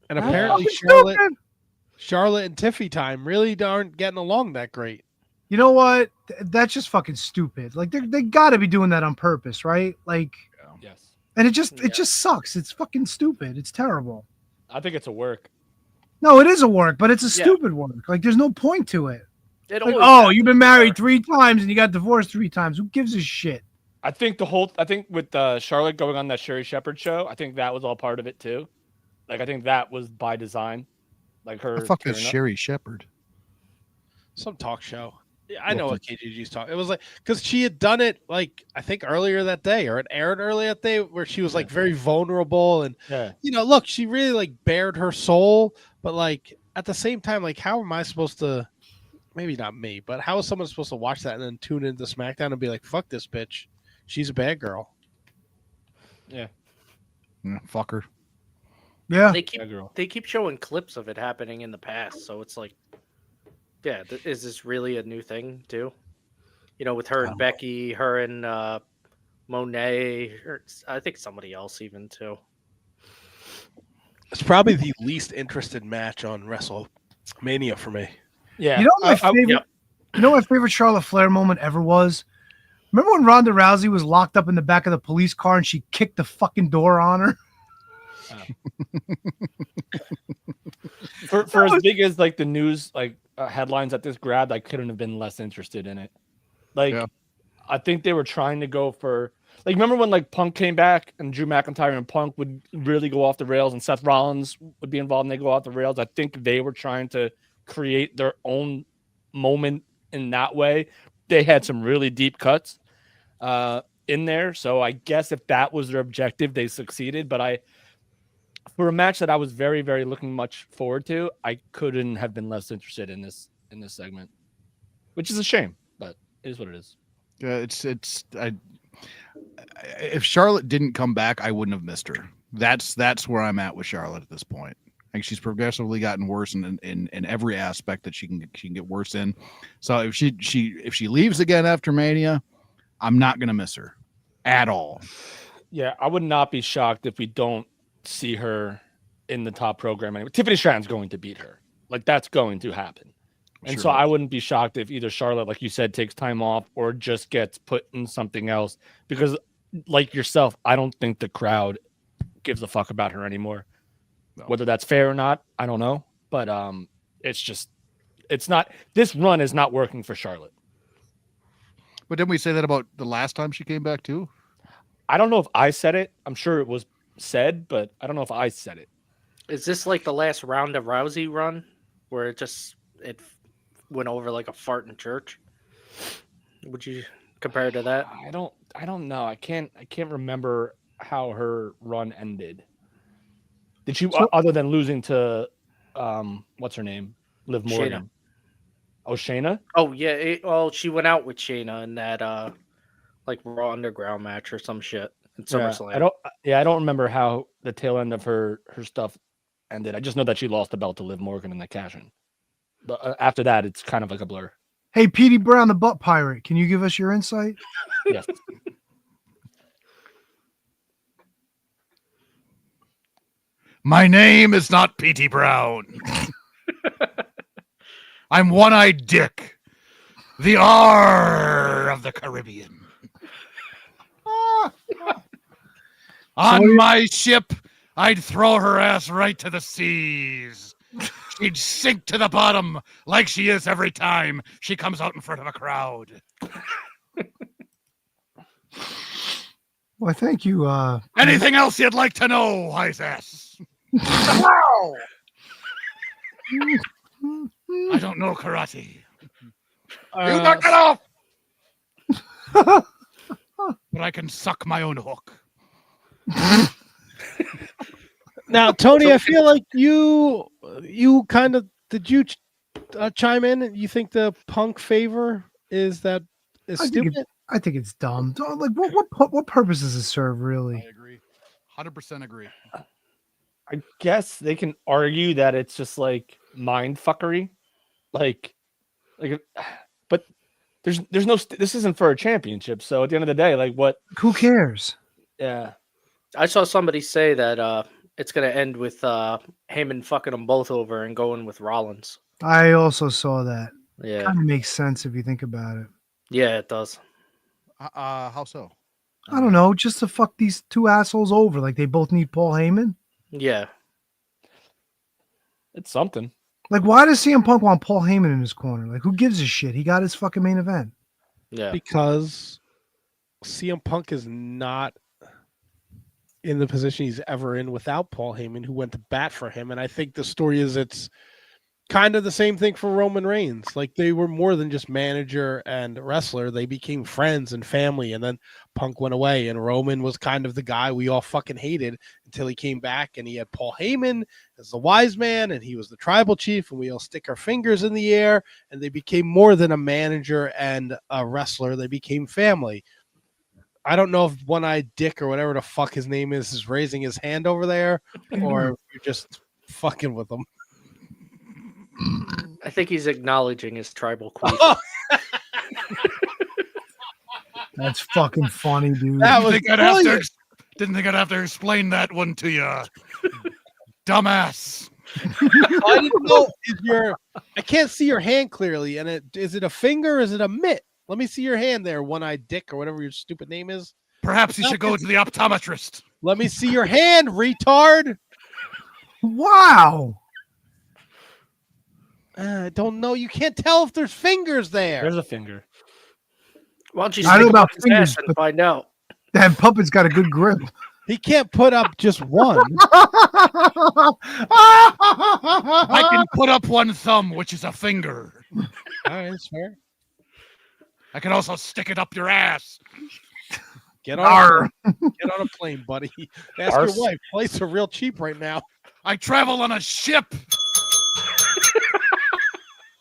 And apparently Charlotte and Tiffy time really aren't getting along that great. You know what? That's just fucking stupid. Like they got to be doing that on purpose, right? Like, yes. And it just sucks. It's fucking stupid. It's terrible. I think it's a work. No, it is a work, but it's a stupid work. Like, there's no point to it. Like, you've been married 3 times and you got divorced 3 times. Who gives a shit? I think with Charlotte going on that Sherry Shepherd show, I think that was all part of it too. Like, I think that was by design. Like her. The fuck is Sherry Shepherd? Some talk show. Yeah, I know what KGG's talking. It was like because she had done it like I think earlier that day, or it aired earlier that day, where she was like very vulnerable and look, she really like bared her soul, but like at the same time, like how am I supposed to? Maybe not me, but how is someone supposed to watch that and then tune into SmackDown and be like, "Fuck this bitch, she's a bad girl." Yeah, fuck her. Yeah, they keep showing clips of it happening in the past, so it's like. Yeah, is this really a new thing too? With her and Becky, her and Monet, or I think somebody else even too. It's probably the least interested match on WrestleMania for me. Yeah, my favorite Charlotte Flair moment ever was. Remember when Ronda Rousey was locked up in the back of the police car and she kicked the fucking door on her? For as big as like the news headlines that this grabbed, I couldn't have been less interested in it. I think they were trying to go for remember when Punk came back and Drew McIntyre and Punk would really go off the rails and Seth Rollins would be involved and they go off the rails. I think they were trying to create their own moment in that way. They had some really deep cuts. in there. So I guess if that was their objective, they succeeded. But for a match that I was very, very looking much forward to, I couldn't have been less interested in this segment, which is a shame, but it is what it is. Yeah, if Charlotte didn't come back, I wouldn't have missed her. That's where I'm at with Charlotte at this point. I think she's progressively gotten worse in every aspect that she can get worse in. So if she leaves again after Mania, I'm not gonna miss her at all. Yeah, I would not be shocked if we don't see her in the top program anyway. Tiffany Stratton's going to beat her. Like, that's going to happen. And Sure. so I wouldn't be shocked if either Charlotte, like you said, takes time off or just gets put in something else. Because, like yourself, I don't think the crowd gives a fuck about her anymore. No. Whether that's fair or not, I don't know. But it's not. This run is not working for Charlotte. But didn't we say that about the last time she came back too? I don't know if I said it. I'm sure it was said, but I don't know if I said it. Is this like the last round of Rousey run where it went over like a fart in church? Would you compare it to that? I don't know. I can't remember how her run ended. Did she, other than losing to what's her name? Liv Morgan. Shayna. Oh, Shayna? Oh yeah. She went out with Shayna in that like Raw Underground match or some shit in SummerSlam. I don't remember how the tail end of her stuff ended. I just know that she lost the belt to Liv Morgan in the cash-in. But after that, it's kind of like a blur. Hey, Petey Brown, the butt pirate, can you give us your insight? Yes. My name is not Petey Brown. I'm One-Eyed Dick, the R of the Caribbean. On my ship, I'd throw her ass right to the seas. She'd sink to the bottom like she is every time she comes out in front of a crowd. Well, thank you. Anything else you'd like to know, wise ass? Wow! I don't know karate. You knock it off! But I can suck my own hook. Now, Tony, I feel like you kind of chime in? You think the Punk favor is stupid? I think it's dumb. Like, what purpose does it serve, really? I agree. 100% agree. I guess they can argue that it's just like mind fuckery, like, but there's no. This isn't for a championship, so at the end of the day, like, what? Who cares? Yeah, I saw somebody say that it's gonna end with Heyman fucking them both over and going with Rollins. I also saw that. Yeah, kind of makes sense if you think about it. Yeah, it does. How so? I don't know, just to fuck these two assholes over, like they both need Paul Heyman. Yeah, it's something. Like, why does CM Punk want Paul Heyman in his corner? Like, who gives a shit? He got his fucking main event. Yeah, because CM Punk is not in the position he's ever in without Paul Heyman, who went to bat for him. And I think the story is it's kind of the same thing for Roman Reigns. Like, they were more than just manager and wrestler. They became friends and family, and then Punk went away, and Roman was kind of the guy we all fucking hated until he came back, and he had Paul Heyman as the wise man, and he was the tribal chief, and we all stick our fingers in the air, and they became more than a manager and a wrestler. They became family. I don't know if One-Eyed Dick or whatever the fuck his name is raising his hand over there, or if you're just fucking with him. I think he's acknowledging his tribal queen. That's fucking funny, dude. That was didn't think I'd have to explain that one to you, dumbass. I didn't know. I can't see your hand clearly, and is it a finger? Or is it a mitt? Let me see your hand there, One-Eyed Dick, or whatever your stupid name is. Perhaps you should go to the optometrist. Let me see your hand, retard. Wow. I don't know. You can't tell if there's fingers there. There's a finger. Why don't you I don't know about his fingers, ass and but find out? that puppet's got a good grip. He can't put up just one. I can put up one thumb, which is a finger. All right, that's fair. I can also stick it up your ass. Get on a plane, buddy. Ask Arse. your wife. Flights are real cheap right now. I travel on a ship.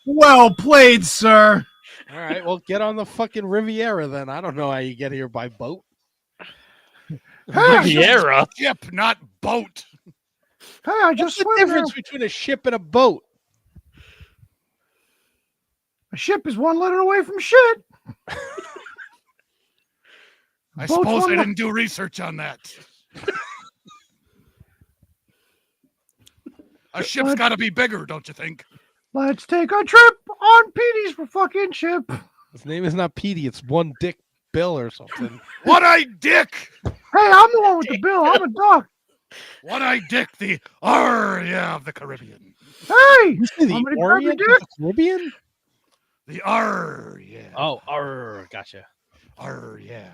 Well played, sir. All right, well, get on the fucking Riviera then. I don't know how you get here by boat. Riviera. Ship, not boat. Hey, I What's just the swim difference now. between a ship and a boat? A ship is one letter away from shit. I Boat's suppose one I le- didn't do research on that. A ship's What? got to be bigger, don't you think? Let's take a trip on Petey's for fucking ship. His name is not Petey. It's One Dick Bill or something. What I dick? Hey, I'm the one with the bill. I'm a duck. What I dick? The yeah of the Caribbean. Hey, You say the I'm gonna grab your Orient dick. of the Caribbean? The yeah. Oh, gotcha. Yeah.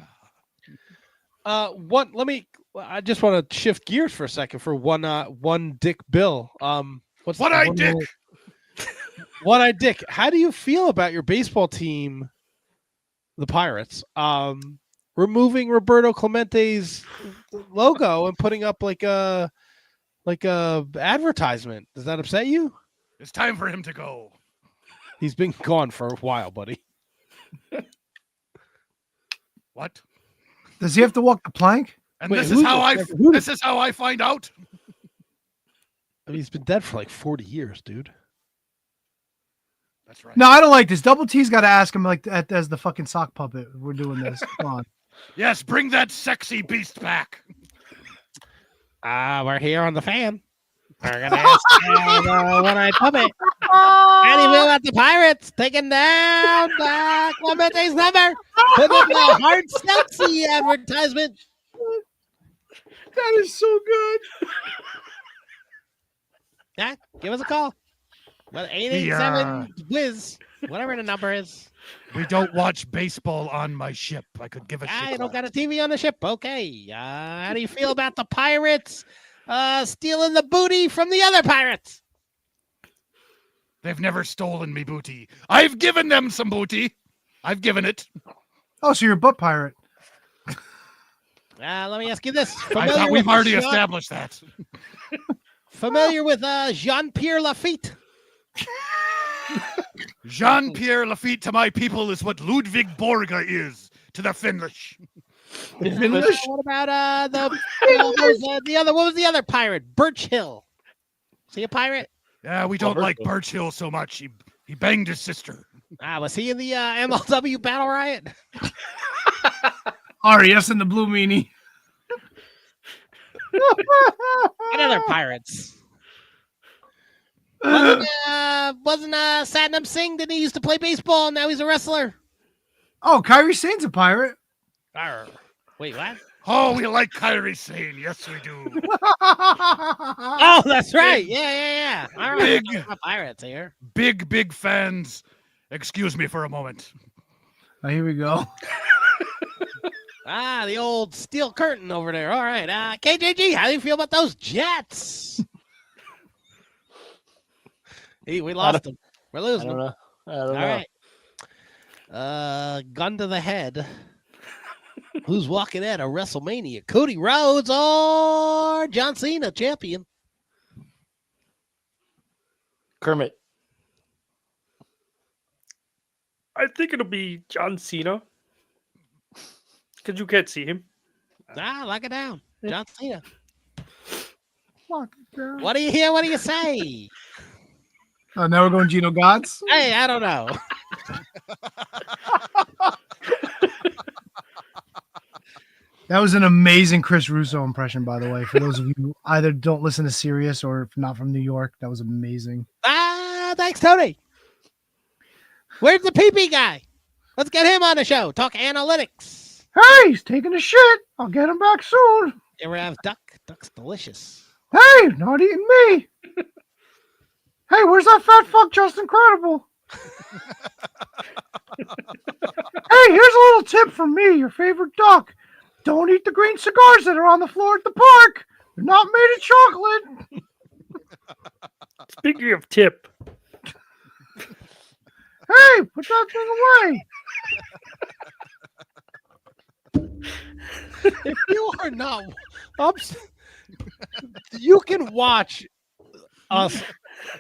I just want to shift gears for a second for one Dick Bill. What's What the I one dick? more- What I dick. How do you feel about your baseball team, the Pirates, removing Roberto Clemente's logo and putting up like a advertisement? Does that upset you? It's time for him to go. He's been gone for a while, buddy. What? Does he have to walk the plank? And Wait, this is how I find out. I mean, he's been dead for like 40 years, dude. That's right. No, I don't like this. Double T's got to ask him like as the fucking sock puppet. We're doing this. Come on. Yes, bring that sexy beast back. We're here on the fan. We're gonna ask one-eyed puppet. How do you feel about the Pirates taking down Clemente's number? Put up a hard seltzy advertisement. That is so good. Yeah, give us a call. 887 Wiz, whatever the number is. We don't watch baseball on my ship. I could give a shit. I don't got a TV on the ship. Okay. How do you feel about the Pirates stealing the booty from the other pirates? They've never stolen me booty. I've given them some booty. I've given it. Oh, so you're a butt pirate. Let me ask you this. I thought we've already established that. Familiar with Jean-Pierre Lafitte? Jean-Pierre Lafitte to my people is what Ludvig Borga is to the Finnish. What about what was the other pirate? Birch Hill. Is he a pirate? Yeah, we don't like Birch Hill so much. He banged his sister. Was he in the MLW Battle Riot? R.E.S. and the Blue Meanie. What other pirates? Wasn't Satnam Singh? Didn't he used to play baseball and now he's a wrestler? Oh, Kyrie Sane's a pirate. Arr. Wait, what? Oh, we like Kyrie Sane. Yes, we do. Oh, that's right. Yeah. All right. Big Pirates here. Big fans. Excuse me for a moment. Oh, here we go. The old steel curtain over there. All right. KJG, how do you feel about those Jets? Hey, we lost them. We're losing them. I don't know. All right. Gun to the head. Who's walking at a WrestleMania? Cody Rhodes or John Cena, champion? Kermit. I think it'll be John Cena. Because you can't see him. Lock it down. John Cena. Lock it down. What do you hear? What do you say? Oh, now we're going Gino Gods. Hey, I don't know. That was an amazing Chris Russo impression, by the way. For those of you who either don't listen to Sirius or not from New York, that was amazing. Thanks, Tony. Where's the PP guy? Let's get him on the show. Talk analytics. Hey, he's taking a shit. I'll get him back soon. You ever have duck? Duck's delicious. Hey, not eating me. Hey, where's that fat fuck Just Incredible? Hey, here's a little tip from me, your favorite duck. Don't eat the green cigars that are on the floor at the park. They're not made of chocolate. Speaking of tip. Hey, put that thing away. If you are not, you can watch us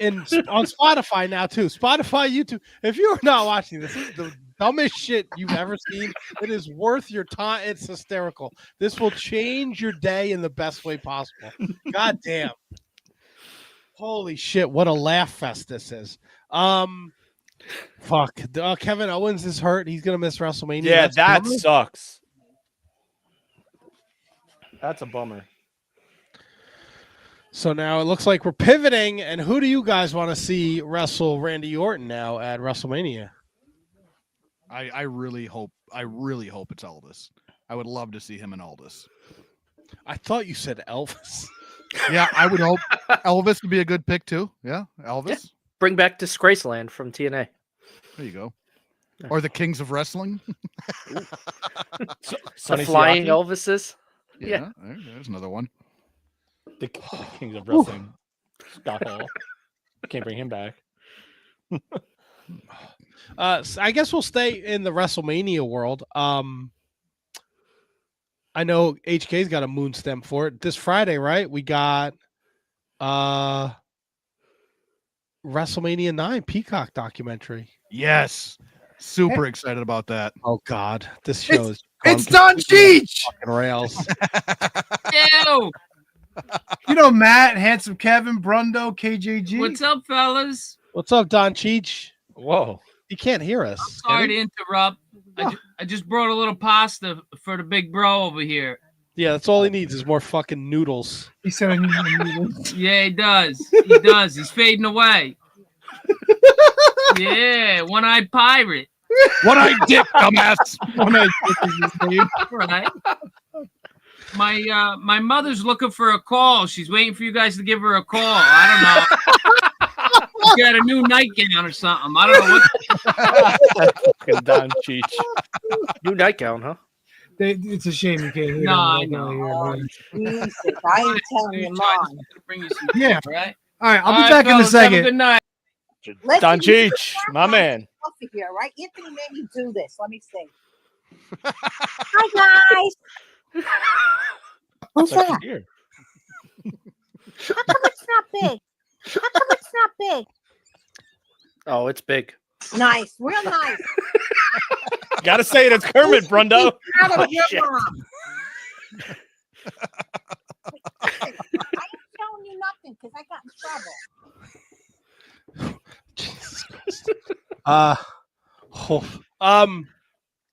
on Spotify now too. Spotify, YouTube. If you are not watching this is the dumbest shit you've ever seen. It is worth your time. It's hysterical. This will change your day in the best way possible. God damn. Holy shit, what a laugh fest this is. Fuck. Kevin Owens is hurt. He's gonna miss WrestleMania. Yeah, that bummer. sucks. That's a bummer. So now it looks like we're pivoting. And who do you guys want to see wrestle Randy Orton now at WrestleMania? I really hope it's Aldis. I would love to see him in Aldis. I thought you said Elvis. Yeah, I would hope Elvis would be a good pick too. Yeah, Elvis. Yeah. Bring back Disgraceland from TNA. There you go. Or the Kings of Wrestling. The Flying Elvises. Yeah. There's another one. The Kings of Wrestling. Scott Hall. Can't bring him back. So I guess we'll stay in the WrestleMania world. I know HK's got a moon stem for it. This Friday, right? We got WrestleMania 9 Peacock documentary. Yes. Super excited about that. Oh God. This show is It's Don Cheech. fucking rails. Ew. You know Matt, Handsome Kevin, Brundo, KJG. What's up, fellas? What's up, Don Cheech? Whoa. He can't hear us. Sorry to interrupt. I just brought a little pasta for the big bro over here. Yeah, that's all he needs is more fucking noodles. He said I need noodles. Yeah, he does. He does. He's fading away. Yeah, one-eyed pirate. One-eyed dick, dumbass. One-eyed dick is his name. Right. My mother's looking for a call. She's waiting for you guys to give her a call. I don't know. She got a new nightgown or something. I don't know what. Fucking Don Cheech. New nightgown, huh? It's a shame you can't hear No, I them. know. Jesus, I ain't telling your mom. Bring you some Yeah. food, right? All right, I'll be All right, back in a fellas, have second. Good night. Listen, Don you Cheech, my man. coffee here, right? Anthony made me do this. Let me see. Hi guys. Who's That's that? here. How come it's not big? How come it's not big? Oh, it's big. Nice, real nice. Gotta say it. It's Kermit, Brundo. Out Oh, of your shit. mom. I ain't showing you nothing because I got in trouble. Jesus Christ.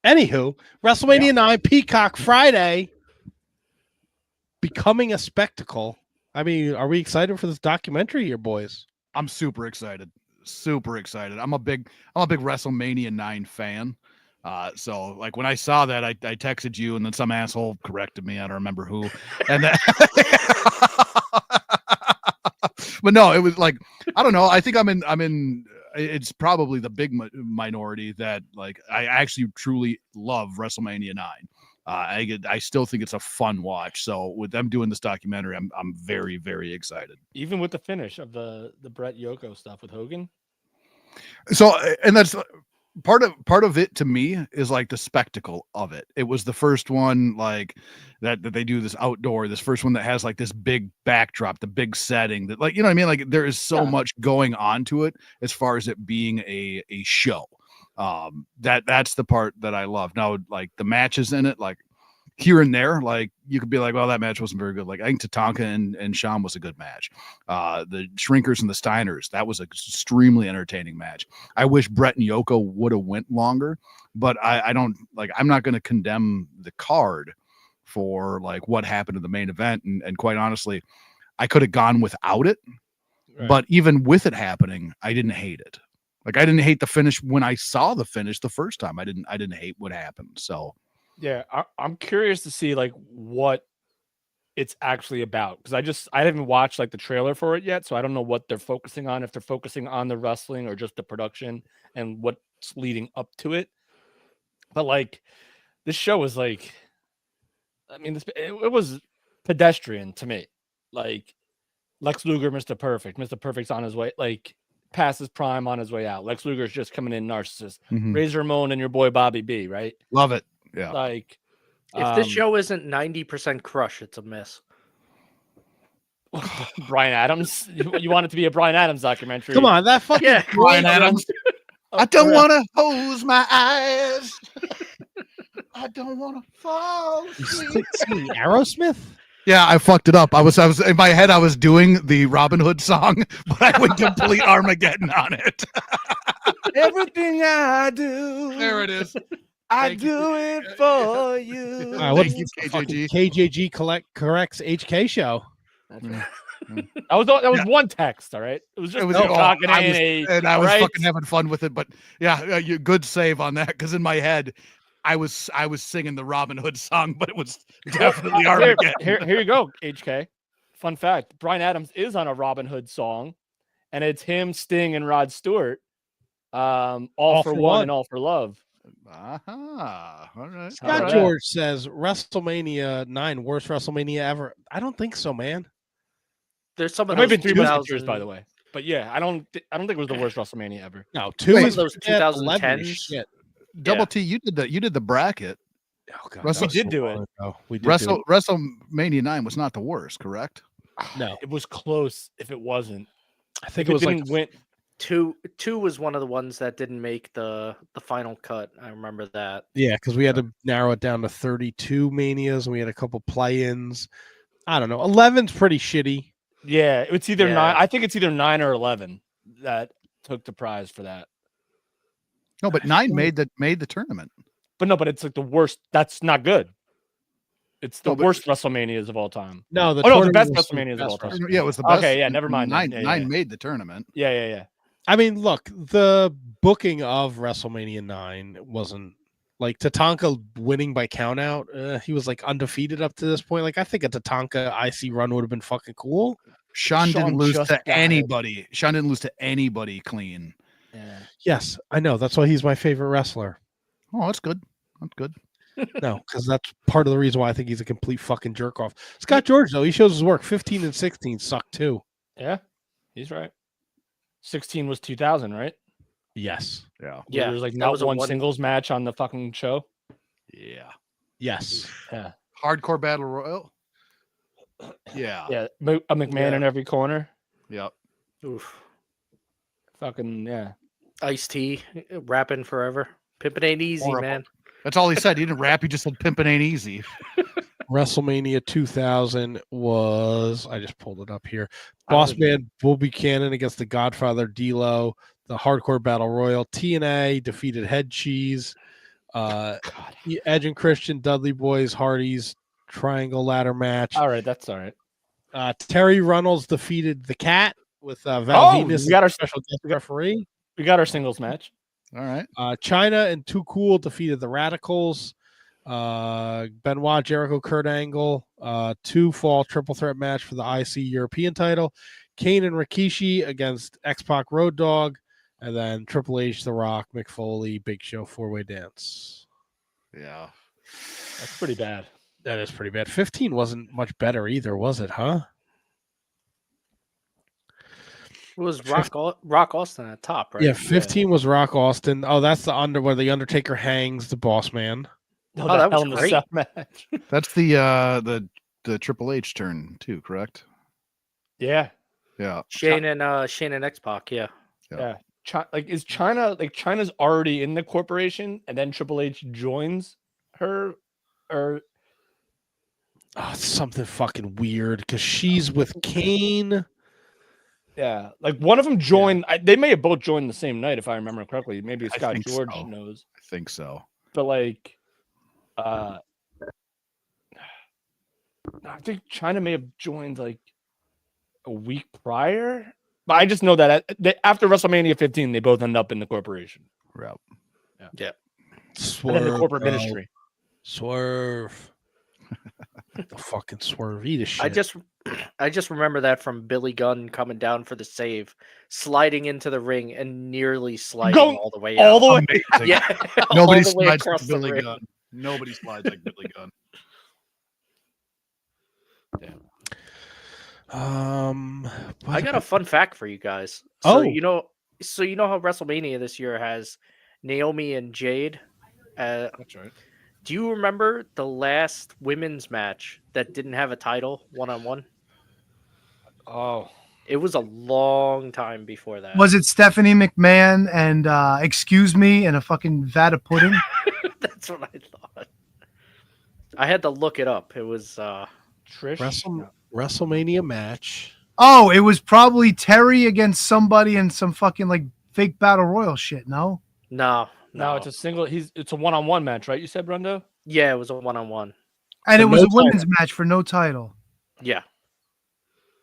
Anywho, WrestleMania 9 Peacock Friday becoming a spectacle. I mean, are we excited for this documentary here, boys? I'm super excited. Super excited. I'm a big WrestleMania 9 fan. So like when I saw that, I texted you, and then some asshole corrected me. I don't remember who. And then, but no, it was like, I don't know. I think I'm in. It's probably the big minority that like I actually truly love WrestleMania 9. I still think it's a fun watch. So with them doing this documentary, I'm very, very excited. Even with the finish of the Brett Yoko stuff with Hogan. So, and that's part of it to me is like the spectacle of it. It was the first one like that they do this outdoor, this first one that has like this big backdrop, the big setting that, like, you know what I mean? Like there is so much going on to it as far as it being a show. That's the part that I love. Now, like the matches in it, like here and there, like you could be like, well, that match wasn't very good. Like I think Tatanka and Shawn was a good match. The Shrinkers and the Steiners, that was an extremely entertaining match. I wish Brett and Yoko would have went longer, but I don't like, I'm not going to condemn the card for like what happened in the main event. And quite honestly, I could have gone without it, but even with it happening, I didn't hate it. Like I didn't hate the finish when I saw the finish the first time. I didn't hate what happened. So Yeah, I'm curious to see like what it's actually about, because I haven't watched like the trailer for it yet, so I don't know what they're focusing on, if they're focusing on the wrestling or just the production and what's leading up to it. But like this show was like, I mean, it was pedestrian to me. Like Lex Luger, Mr. Perfect. Mr. Perfect's on his way, like past his prime, on his way out. Lex Luger's just coming in narcissist. Razor Ramon and your boy Bobby B, right? Love it. Yeah. Like If this show isn't 90% Crush, it's a miss. Brian Adams. You want it to be a Brian Adams documentary? Come on, that fucking Yeah. Brian Adams. I don't want to close my eyes. I don't want to fall asleep. Aerosmith? Yeah, I fucked it up. I was in my head. I was doing the Robin Hood song, but I went complete Armageddon on it. Everything I do, There it is. I do it for you. What's Thank you, KJG? KJG. KJG corrects HK show. That was one text. All right, it was just talking I was fucking having fun with it. But yeah, you good save on that, because in my head, I was singing the Robin Hood song, but it was definitely Armageddon. Here you go, HK. Fun fact: Brian Adams is on a Robin Hood song, and it's him, Sting, and Rod Stewart. All for one and all for love. All right. Scott George says WrestleMania 9 worst WrestleMania ever. I don't think so, man. There's some of It might those have been 3 Musketeers, by the way. But yeah, I don't think it was the worst WrestleMania ever. No, 2 Wait, is those 2010s. Shit. Double T, you did the bracket. Oh god, We did do it. We did do it. WrestleMania 9 was not the worst, correct? No, It was close. If it wasn't, I think if it was like didn't win. Two was one of the ones that didn't make the final cut. I remember that. yeah, because we had to narrow it down to 32 manias, and we had a couple play-ins. I don't know. 11's pretty shitty. Yeah, it's either Yeah. 9. I think it's either 9 or 11 that took the prize for that. No, but 9 made the tournament. But no, but it's like the worst. That's not good. It's the No, but- worst WrestleManias of all time. No, the tournament best was the WrestleManias of all best time. Yeah, it was the best. Okay, yeah, never mind. 9 Yeah, yeah. made the tournament. Yeah. I mean, look, the booking of WrestleMania 9 wasn't like Tatanka winning by countout. He was like undefeated up to this point. Like, I think a Tatanka IC run would have been fucking cool. Sean didn't lose just to got it. anybody. Sean didn't lose to anybody clean. Yeah. Yes, I know. That's why he's my favorite wrestler. Oh, that's good. That's good. No, because that's part of the reason why I think he's a complete fucking jerk off. Scott George, though, he shows his work. 15 and 16 suck too. Yeah, he's right. 16 was 2000, right? Yes. Yeah. Yeah, There was like that not was a one one- singles match on the fucking show. Yeah. Yes. Yeah. Hardcore Battle Royal. Yeah. Yeah. A McMahon in every corner. Yep. Oof. Fucking yeah. Ice-T rapping forever. Pimpin' ain't easy, Horrible. man. That's all he said. He didn't rap. He just said pimpin' ain't easy. WrestleMania 2000 was, I just pulled it up here. Boss Man Bull Buchanan against the Godfather D'Lo, the Hardcore Battle Royal. TNA defeated Head Cheese. Edge and Christian, Dudley Boys, Hardys, Triangle Ladder match. All right, that's all right. Terry Runnels defeated the Cat with Val Venis. We got our special guest referee. We got our singles match. All right. China and Too Cool defeated the Radicals. Benoit, Jericho, Kurt Angle, 2-fall triple threat match for the IC European title. Kane and Rikishi against X-Pac Road Dogg, and then Triple H, The Rock, Mick Foley, Big Show 4-way dance. Yeah. That's pretty bad. That is pretty bad. 15 wasn't much better either, was it, huh? It was Rock Austin at top, right? Yeah, 15 was Rock Austin. Oh, that's the where the Undertaker hangs the Boss Man. No, that was Hell in a great. Cell match. That's the Triple H turn too, correct? Yeah. Yeah. Shane and X-Pac, yeah. Yeah. Is China's already in the corporation and then Triple H joins her, or Oh, it's something fucking weird because she's with Kane. yeah, like one of them joined. They may have both joined the same night if I remember correctly. Maybe Scott think George so. knows, I think so. but like, I think China may have joined like a week prior. But I just know that after WrestleMania 15, they both end up in the corporation. Right. Yeah. Swerve, And then the corporate bro. ministry. Swerve. The fucking Swerve. Eat a shit. I just remember that from Billy Gunn coming down for the save, sliding into the ring and nearly sliding all the way out. All the way. Amazing. Yeah. Nobody all the way slides across like the Billy ring. Gunn. Nobody slides like Billy Gunn. I got a fun fact for you guys. Oh. So you know how WrestleMania this year has Naomi and Jade. That's right. Do you remember the last women's match that didn't have a title 1-on-1? Oh, It was a long time before that. Was it Stephanie McMahon and Excuse Me and a fucking vat of pudding? That's what I thought. I had to look it up. It was Trish WrestleMania match. Oh, it was probably Terry against somebody in some fucking like fake battle royal shit. No. No. It's a single. It's a one-on-one match, right? You said, Brendo? Yeah, it was a 1-on-1. And So it was no a women's match for no title. Yeah.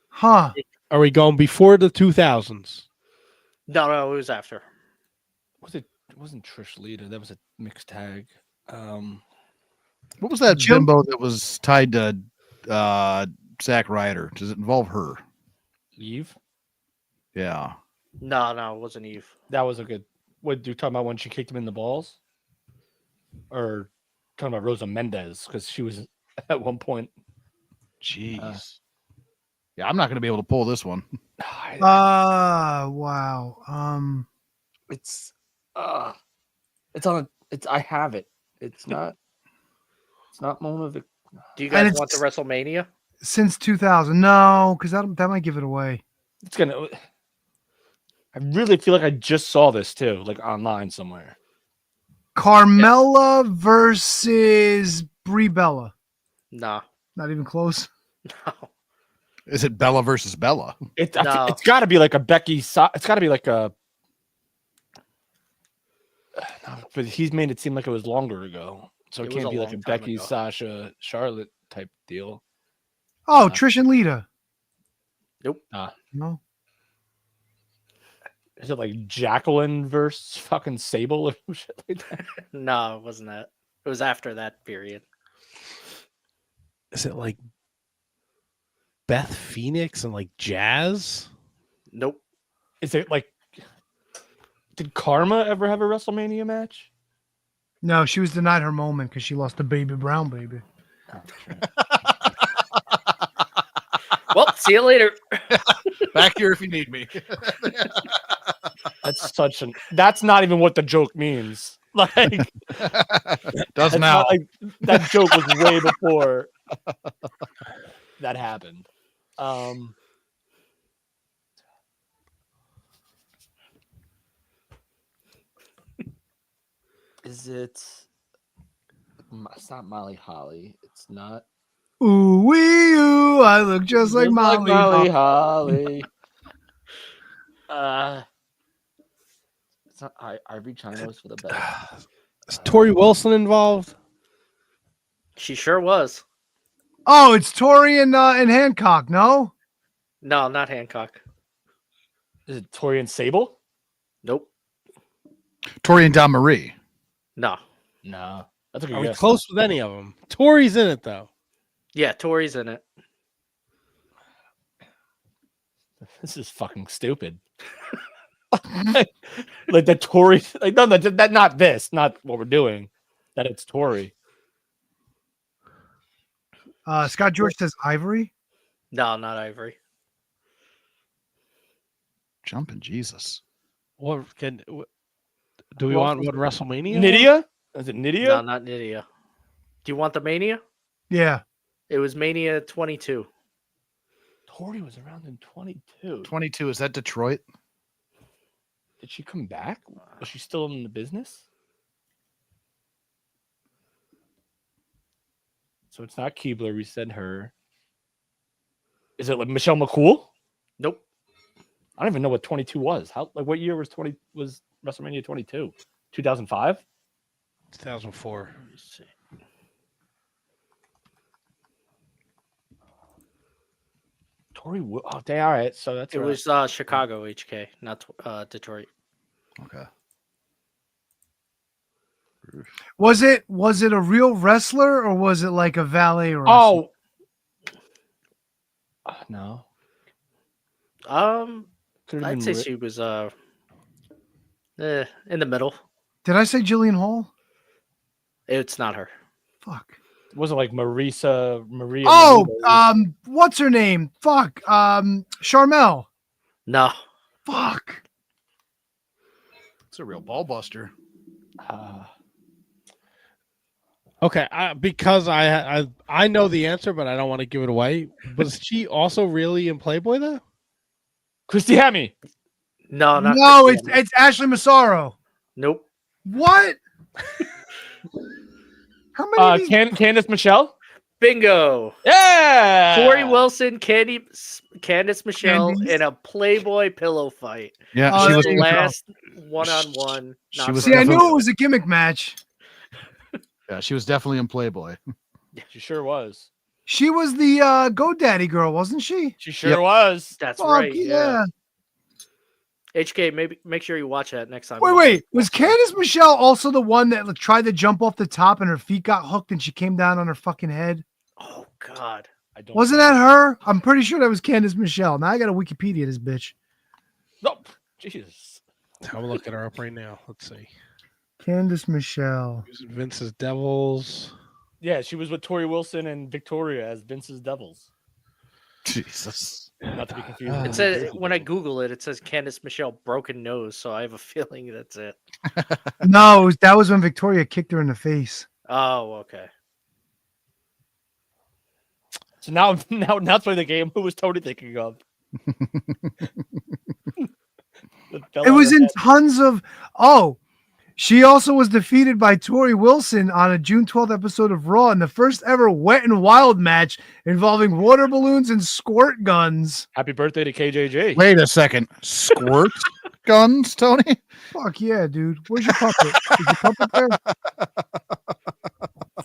Huh. Are we going before the 2000s? No, it was after. It wasn't Trish Lita. That was a mixed tag. What was that bimbo that was tied to Zack Ryder? Does it involve her? Eve? Yeah. No, it wasn't Eve. That was a good. What you talking about when she kicked him in the balls? Or talking about Rosa Mendez because she was at one point. Jeez. Yeah, I'm not going to be able to pull this one. Wow. It's on a. It's I have it. It's not. It's not Mona. Do you guys want the WrestleMania? Since 2000? No, because that might give it away. It's gonna. I really feel like I just saw this too, like online somewhere. Carmella versus Brie Bella. No. Not even close. No. Is it Bella versus Bella? It's got to be like a Becky. It's got to be like a. No, but he's made it seem like it was longer ago, so it can't be like a Becky, Sasha, Charlotte type deal. Oh, Trish and Lita. Nope. No. Is it like Jacqueline versus fucking Sable or shit like that? No, it wasn't that. It was after that period. Is it like Beth Phoenix and like Jazz? Nope. Is it like? Did Karma ever have a WrestleMania match? No, she was denied her moment because she lost to Baby Brown Baby. Oh, Well, see you later. Back here if you need me. That's not even what the joke means. Like does now. Like, that joke was way before that happened. Is it? It's not Molly Holly. It's not. Ooh wee ooh! I look just like Molly Holly. It's not Ivy Chinos for the best. Is Tori Wilson involved? She sure was. Oh, it's Tori and Hancock. No. No, not Hancock. Is it Tori and Sable? Nope. Tori and Don Marie. No. That's a good Are we guess. close with any of them? Tori's in it though. Yeah, Tori's in it. This is fucking stupid. Like the Tori, like no, that not this, not what we're doing. That it's Tori. Scott George says Ivory. No, not Ivory. Jumping Jesus. Do we want what WrestleMania? Nydia? Is it Nydia? No, not Nydia. Do you want the Mania? Yeah. It was Mania 22. Tori was around in 22. 22. Is that Detroit? Did she come back? Was she still in the business? So it's not Keebler. We said her. Is it like Michelle McCool? Nope. I don't even know what 22 was. What year was WrestleMania 22? 2005? 2004. Let me see. Tori. Oh, dang, all right. So that's It right. was Chicago HK, not Detroit. Okay. Was it a real wrestler or was it like a valet wrestler? Oh. No. I'd say she was in the middle. Did I say Jillian Hall? It's not her. Fuck. Was it like Maria? Oh, what's her name? Fuck. Charmel. No. Fuck. It's a real ball buster. Okay, because I know the answer, but I don't want to give it away. Was she also really in Playboy though? Christy Hemme. No, not No, Christina. it's Ashley Massaro. Nope. What? How many? Of these... Candice Michelle. Bingo. Yeah. Tori Wilson, Candice Michelle in a Playboy pillow fight. Yeah, she was the last one-on-one. She was. See, I knew it was a gimmick match. Yeah, she was definitely in Playboy. She sure was. She was the GoDaddy girl, wasn't she? She sure was. That's Fuck right. yeah. HK, maybe make sure you watch that next time. Wait. Was Candice Michelle also the one that tried to jump off the top and her feet got hooked and she came down on her fucking head? Oh God. Wasn't that her? I'm pretty sure that was Candice Michelle. Now I got to Wikipedia this bitch. Nope. Jesus. I'm looking her up right now. Let's see. Candice Michelle. Vince's Devils. Yeah, she was with Tori Wilson and Victoria as Vince's Devils. Jesus. Not to be confused. It says when I Google it, it says Candice Michelle broken nose. So I have a feeling that's it. No, that was when Victoria kicked her in the face. Oh, okay. So now it's playing the game. Who was Tony thinking of? It was in tons of. Oh, she also was defeated by Tori Wilson on a June 12th episode of Raw in the first ever Wet and Wild match involving water balloons and squirt guns. Happy birthday to KJJ. Wait a second. Squirt guns, Tony? Fuck yeah, dude. Where's your puppet? Is your puppet there?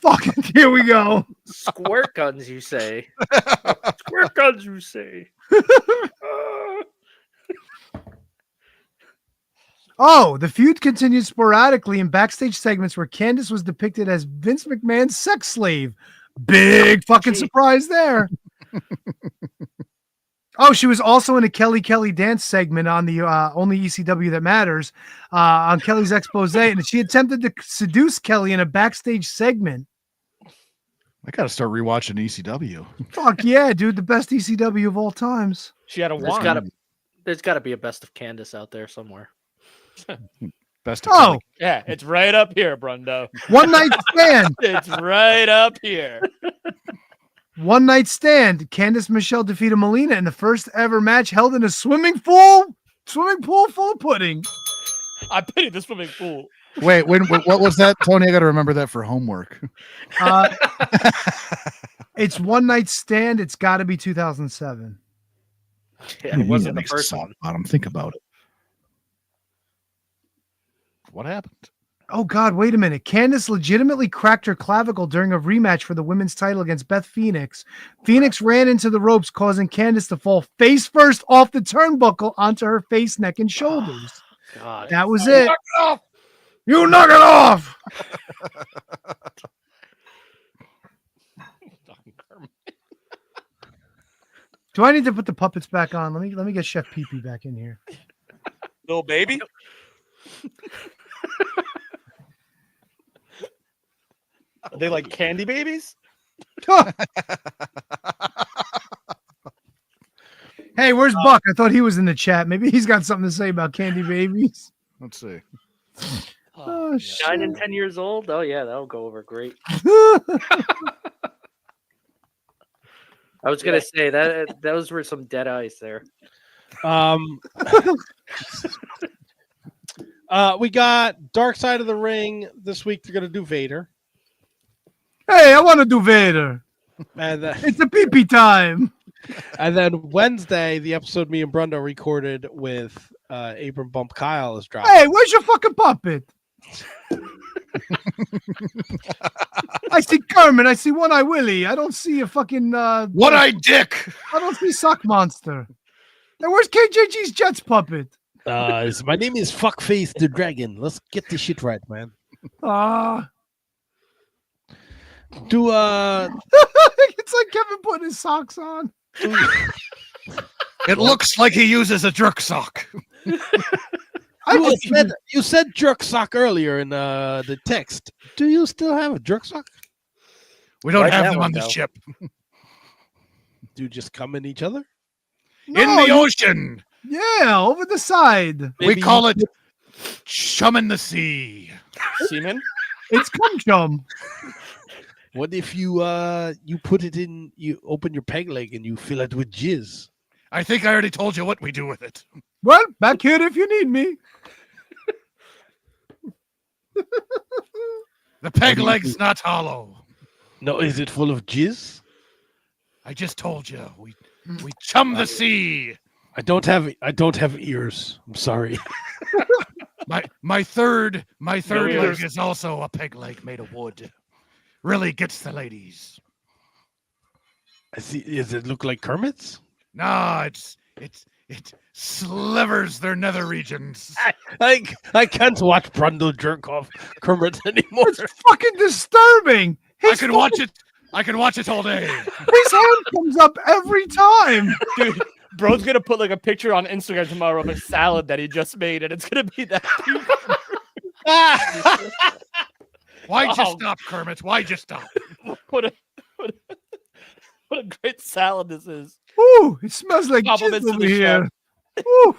Fucking here we go. Squirt guns, you say? Squirt guns, you say? Oh, the feud continued sporadically in backstage segments where Candice was depicted as Vince McMahon's sex slave. Big fucking surprise there. Oh, she was also in a Kelly dance segment on the only ECW that matters on Kelly's expose, and she attempted to seduce Kelly in a backstage segment. I gotta start rewatching ECW. Fuck yeah, dude, the best ECW of all times. She had a wand. There's got to be a best of Candice out there somewhere. Best of Oh, yeah, it's right up here, Brundo. One night stand. It's right up here. One night stand. Candice Michelle defeated Melina in the first ever match held in a swimming pool full of pudding. I pity the swimming pool. Wait, what was that, Tony? I got to remember that for homework. It's one night stand. It's got to be 2007. Yeah, it wasn't the first one. Think about it. What happened? Oh, God, wait a minute. Candice legitimately cracked her clavicle during a rematch for the women's title against Beth Phoenix. Phoenix ran into the ropes, causing Candice to fall face first off the turnbuckle onto her face, neck, and shoulders. God. That was it. Knock it off. You knock it off! Do I need to put the puppets back on? Let me get Chef Pee Pee back in here. Little baby? Are they like candy babies? Hey, where's Buck? I thought he was in the chat. Maybe he's got something to say about candy babies. Let's see. Oh, shit. 9 and 10 years old? Oh, yeah, that'll go over great. I was going to say that those were some dead eyes there. We got Dark Side of the Ring this week. They're going to do Vader. Hey, I want to do Vader. And it's a pee-pee time. And then Wednesday, the episode me and Brundo recorded with Abram Bump Kyle is dropping. Hey, where's your fucking puppet? I see Kermit. I see One Eye Willie. I don't see a fucking One Eye Dick. I don't see Sock Monster. And where's KJG's Jets puppet? My name is Fuckface the Dragon. Let's get this shit right, man. Do it's like Kevin putting his socks on. It looks like he uses a jerk sock. You said jerk sock earlier in the text. Do you still have a jerk sock? We don't have them on the ship. Do you just come in each other? No, in the ocean. Yeah, over the side. We call it chum in the sea. Seaman? It's cum chum. What if you put it in? You open your peg leg and you fill it with jizz. I think I already told you what we do with it. Well, back here if you need me. The peg leg's not hollow. No, is it full of jizz? I just told you. We chum the sea. I don't have ears. I'm sorry. My third leg ears. is also a peg leg made of wood. Really gets the ladies. I see. Does it look like Kermit's? No, it slivers their nether regions. I can't watch Brundle jerk off Kermit anymore. It's fucking disturbing. I can watch it. I can watch it all day. His hand comes up every time. Dude, bro's gonna put like a picture on Instagram tomorrow of a salad that he just made, and it's gonna be that. Why'd you stop, Kermit? Why'd you stop? What a great salad this is. Ooh, it smells like Compliments jizz to over the here. Ooh,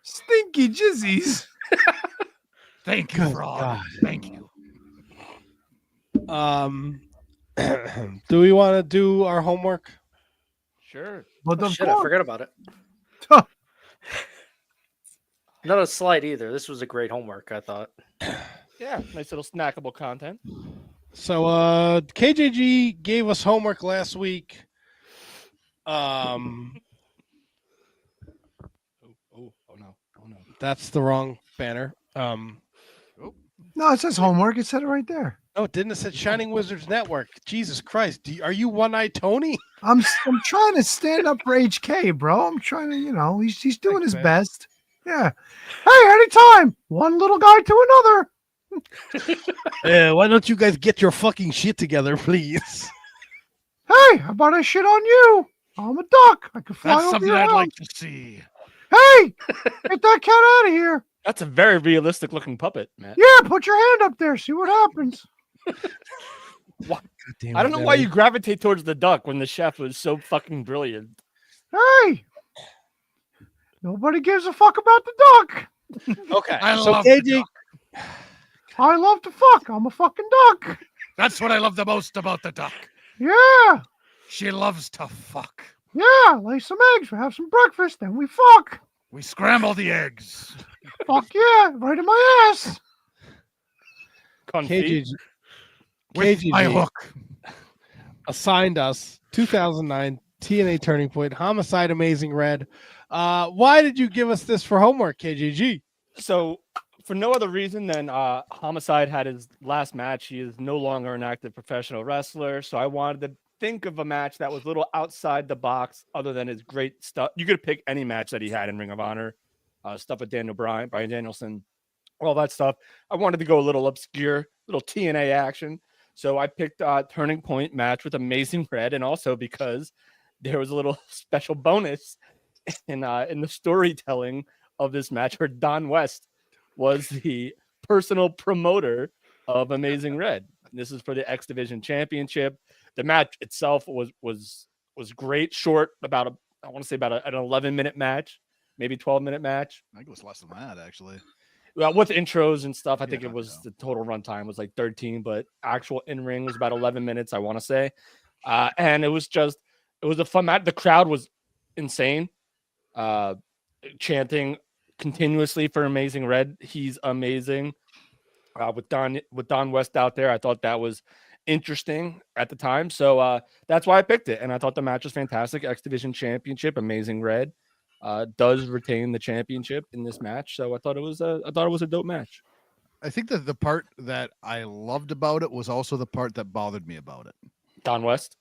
stinky jizzies. Thank you, Frog. Thank you. Do we want to do our homework? Sure. But of Shit, I course. forgot about it. Huh. Not a slight either. This was a great homework, I thought. Yeah, nice little snackable content. So KJG gave us homework last week. Oh no. That's the wrong banner. No, it says homework. It said it right there. No, it didn't. It said Shining Wizards Network. Jesus Christ. Are you One-Eyed Tony? I'm trying to stand up for HK, bro. I'm trying to, he's doing his best. Yeah. Hey, anytime. One little guy to another. Why don't you guys get your fucking shit together, please? Hey, how about I shit on you? I'm a duck. I can fly That's over something your I'd house. like to see. Hey, get that cat out of here. That's a very realistic looking puppet, Matt. Yeah, put your hand up there. See what happens. I don't know why you gravitate towards the duck when the chef was so fucking brilliant. Hey, nobody gives a fuck about the duck. Okay, I so love KJ, the duck. I love to fuck. I'm a fucking duck. That's what I love the most about the duck. Yeah, She loves to fuck. yeah. Lay some eggs. We have some breakfast. Then we fuck. We scramble the eggs. Fuck yeah, right in my ass. Confit. With my KJG hook. assigned us 2009 TNA Turning Point Homicide Amazing Red. Why did you give us this for homework, KJG? So, for no other reason than Homicide had his last match. He is no longer an active professional wrestler. So, I wanted to think of a match that was a little outside the box other than his great stuff. You could pick any match that he had in Ring of Honor, stuff with Daniel Bryan, Bryan Danielson, all that stuff. I wanted to go a little obscure, little TNA action. So I picked Turning Point match with Amazing Red, and also because there was a little special bonus in the storytelling of this match where Don West was the personal promoter of Amazing Red. This is for the X Division Championship. The match itself was great, short, I want to say about an 11-minute match, maybe 12-minute match. I think it was less than that, actually. Well, with intros and stuff, I think it was the total runtime was like 13, but actual in-ring was about 11 minutes, I want to say. And it was a fun match. The crowd was insane, chanting continuously for Amazing Red. He's amazing. With Don West out there, I thought that was interesting at the time. So that's why I picked it. And I thought the match was fantastic. X Division Championship, Amazing Red. Does retain the championship in this match, so I thought it was a dope match. I think that the part that I loved about it was also the part that bothered me about it. Don West.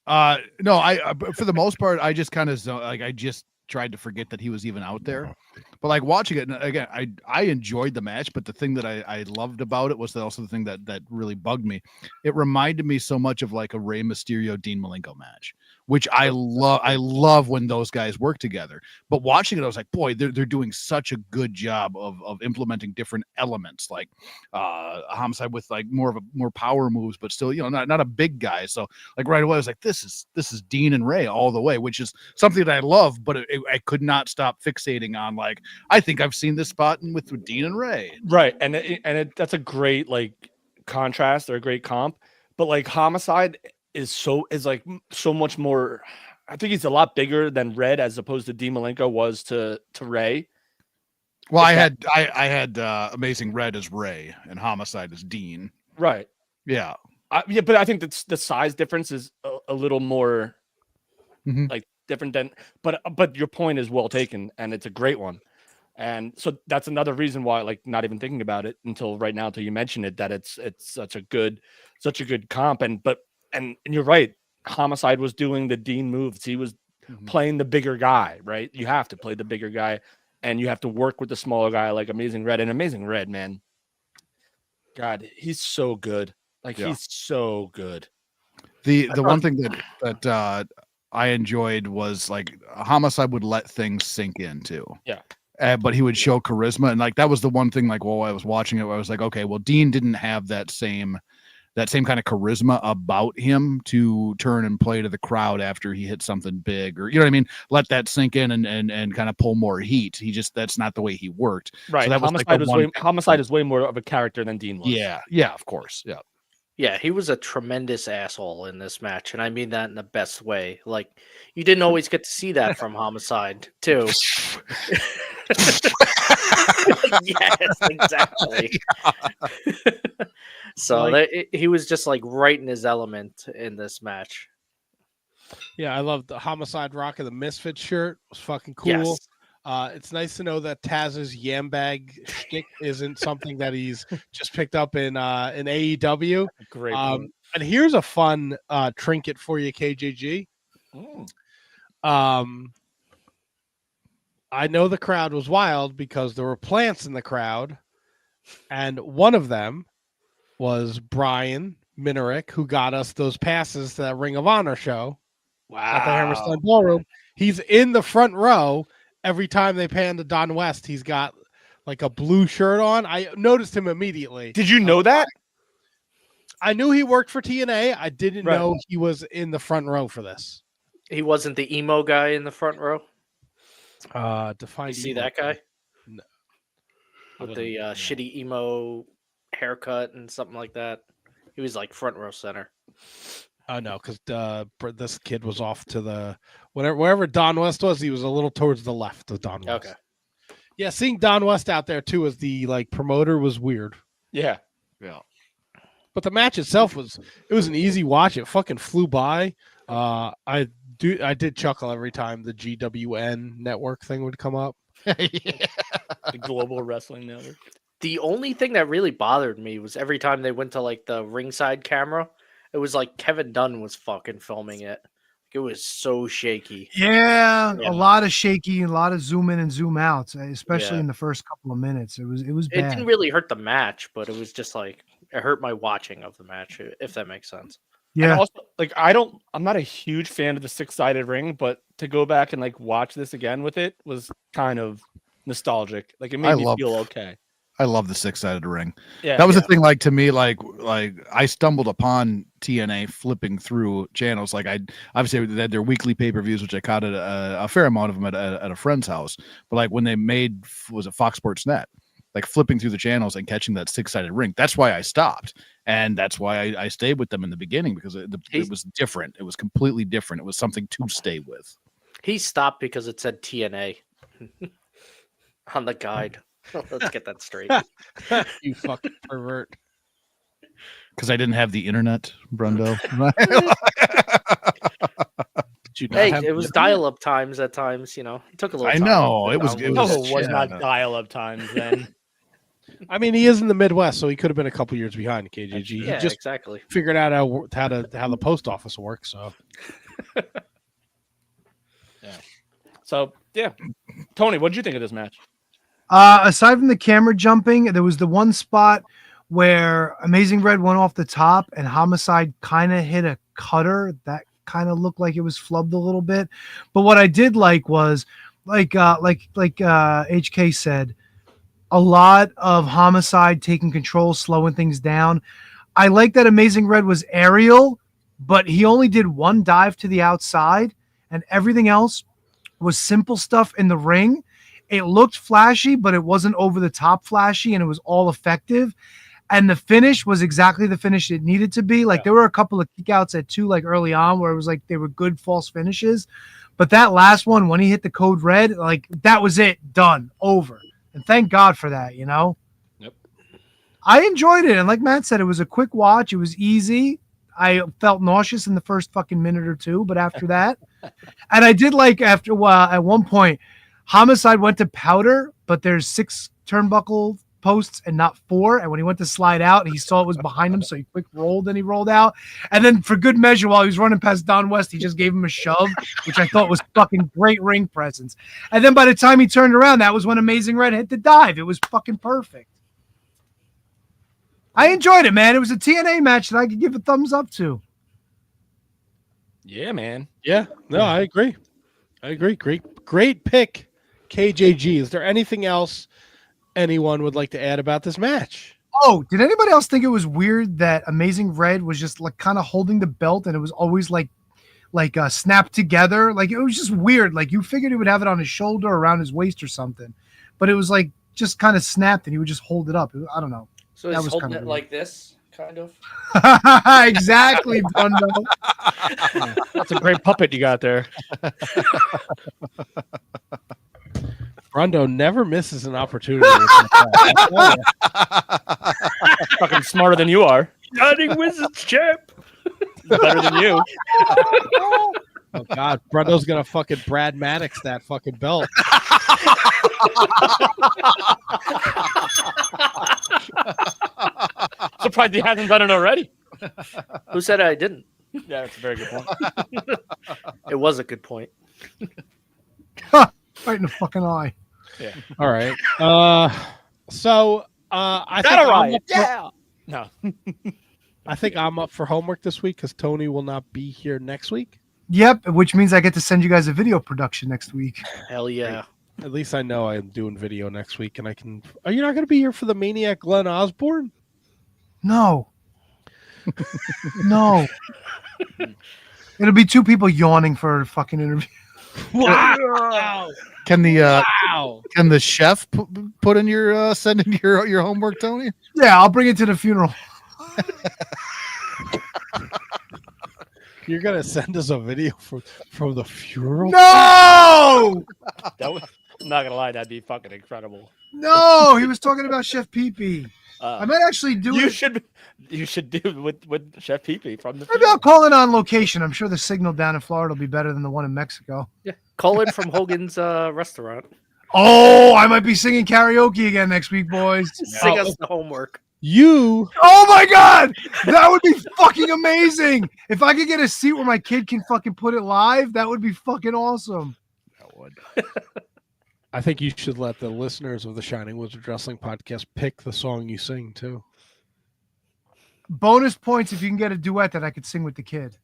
No, I for the most part, I just kind of I just tried to forget that he was even out there. But like watching it, and again, I enjoyed the match, but the thing that I loved about it was also the thing that really bugged me. It reminded me so much of like a Rey Mysterio Dean Malenko match, which I love when those guys work together. But watching it, I was like, boy, they're doing such a good job of implementing different elements, like Homicide with like more power moves, but still, not a big guy. So like right away, I was like, this is Dean and Rey all the way, which is something that I love, but I could not stop fixating on like, I think I've seen this spot with Dean and Rey. Right, and that's a great like contrast or a great comp. but like Homicide is so much more. I think he's a lot bigger than Red as opposed to Dean Malenko was to Ray. Well, I had Amazing Red as Ray and Homicide as Dean. Right. Yeah. Yeah, but I think that's the size difference is a little more like different than. But your point is well taken, and it's a great one. And so that's another reason why, like, not even thinking about it until right now, until you mention it, that it's such a good comp. And you're right. Homicide was doing the Dean moves. He was playing the bigger guy, right? You have to play the bigger guy, and you have to work with the smaller guy like Amazing Red. And Amazing Red, man, God, he's so good. Like, he's so good. The one thing that I enjoyed was like Homicide would let things sink in too. Yeah. But he would show charisma, and like that was the one thing. Like while I was watching it, I was like, okay, well, Dean didn't have that same kind of charisma about him to turn and play to the crowd after he hit something big, or you know what I mean. Let that sink in and kind of pull more heat. That's not the way he worked. Right. So that Homicide is way more of a character than Dean was. Yeah, of course. Yeah. Yeah, he was a tremendous asshole in this match, and I mean that in the best way. Like, you didn't always get to see that from Homicide, too. Yes, exactly. So he was just like right in his element in this match. Yeah, I love the Homicide Rock of the Misfits shirt. It was fucking cool. Yes. It's nice to know that Taz's yam bag shtick isn't something that he's just picked up in AEW. Great. And here's a fun trinket for you, KJG. I know the crowd was wild because there were plants in the crowd, and one of them was Brian Minarick, who got us those passes to that Ring of Honor show at the Hammerstein Ballroom. He's in the front row. Every time they pan to Don West, he's got like a blue shirt on. I noticed him immediately. Did you know that? I knew he worked for TNA. I didn't know he was in the front row for this. He wasn't the emo guy in the front row? You see that guy? No. With the shitty emo haircut and something like that. He was like front row center. No, because this kid was off to the wherever Don West was. He was a little towards the left of Don West. Okay. Yeah, seeing Don West out there too as the like promoter was weird. Yeah. But the match itself was an easy watch. It fucking flew by. I did chuckle every time the GWN network thing would come up. The Global Wrestling Network. The only thing that really bothered me was every time they went to like the ringside camera, it was like Kevin Dunn was fucking filming it. It was so shaky. Yeah, a lot of shaky, a lot of zoom in and zoom outs, especially in the first couple of minutes. It was bad. It didn't really hurt the match, but it was just like it hurt my watching of the match, if that makes sense. Yeah. And also, like I'm not a huge fan of the 6-sided ring, but to go back and like watch this again with it was kind of nostalgic. Like it made me feel okay. I love the 6-sided ring. Yeah, that was the thing. Like to me, like I stumbled upon TNA flipping through channels. Like I obviously they had their weekly pay-per-views, which I caught at a fair amount of them at a friend's house. But like when they made Fox Sports Net, like flipping through the channels and catching that 6-sided ring. That's why I stopped, and that's why I stayed with them in the beginning because it was different. It was completely different. It was something to stay with. He stopped because it said TNA on the guide. Let's get that straight. You fucking pervert. Because I didn't have the internet, Brundo. It was dial-up times at times. You know, it took a little. I know it was. It was not dial-up times then. I mean, he is in the Midwest, so he could have been a couple years behind KJG. Yeah, he just exactly. figured out how the post office works. So, yeah. So yeah, Tony, what did you think of this match? Aside from the camera jumping, there was the one spot where Amazing Red went off the top and Homicide kind of hit a cutter that kind of looked like it was flubbed a little bit. But what I did like was like HK said, a lot of Homicide taking control, slowing things down. I like that Amazing Red was aerial, but he only did one dive to the outside and everything else was simple stuff in the ring. It looked flashy, but it wasn't over the top flashy, and it was all effective. And the finish was exactly the finish it needed to be. Like there were a couple of kickouts at 2, like early on, where it was like they were good false finishes. But that last one, when he hit the code red, like that was it, done, over. And thank God for that, you know? Yep. I enjoyed it. And like Matt said, it was a quick watch. It was easy. I felt nauseous in the first fucking minute or two, but after that, and I did like after a while, at one point, Homicide went to powder, but there's 6 turnbuckle posts and not 4. And when he went to slide out, he saw it was behind him. So he quick rolled and he rolled out. And then for good measure, while he was running past Don West, he just gave him a shove, which I thought was fucking great ring presence. And then by the time he turned around, that was when Amazing Red hit the dive. It was fucking perfect. I enjoyed it, man. It was a TNA match that I could give a thumbs up to. Yeah, man. Yeah, no, I agree. Great pick, KJG. Is there anything else anyone would like to add about this match? Oh, did anybody else think it was weird that Amazing Red was just like kind of holding the belt and it was always like snapped together? Like it was just weird. Like you figured he would have it on his shoulder or around his waist or something, but it was like just kind of snapped and he would just hold it up. I don't know. So he's holding it like this, kind of. Exactly, Brundo. That's a great puppet you got there. Brundo never misses an opportunity. Fucking smarter than you are. Shining Wizards champ. Better than you. Oh God, Brundo's gonna fucking Brad Maddox that fucking belt. Surprised he hasn't done it already. Who said I didn't? Yeah, that's a very good point. It was a good point. Right in the fucking eye. Yeah. All right. I think I'm up for, No. I think I'm up for homework this week because Tony will not be here next week. Yep, which means I get to send you guys a video production next week. Hell yeah. At least I know I'm doing video next week, and I can. Are you not going to be here for the Maniac Glenn Osborne? No. No. It'll be 2 people yawning for a fucking interview. Wow. Can the chef put in your send in your homework, Tony? Yeah, I'll bring it to the funeral. You're gonna send us a video from the funeral? No! I'm not gonna lie, that'd be fucking incredible. No, he was talking about Chef Pee-Pee. I might actually do it. You should do with Chef Pee-Pee from the. Maybe I'll call it on location. I'm sure the signal down in Florida will be better than the one in Mexico. Yeah, call it from Hogan's restaurant. Oh, I might be singing karaoke again next week, boys. Sing us the homework. Oh my God, that would be fucking amazing. If I could get a seat where my kid can fucking put it live, that would be fucking awesome. That would. I think you should let the listeners of the Shining Wizard Wrestling Podcast pick the song you sing too. Bonus points if you can get a duet that I could sing with the kid,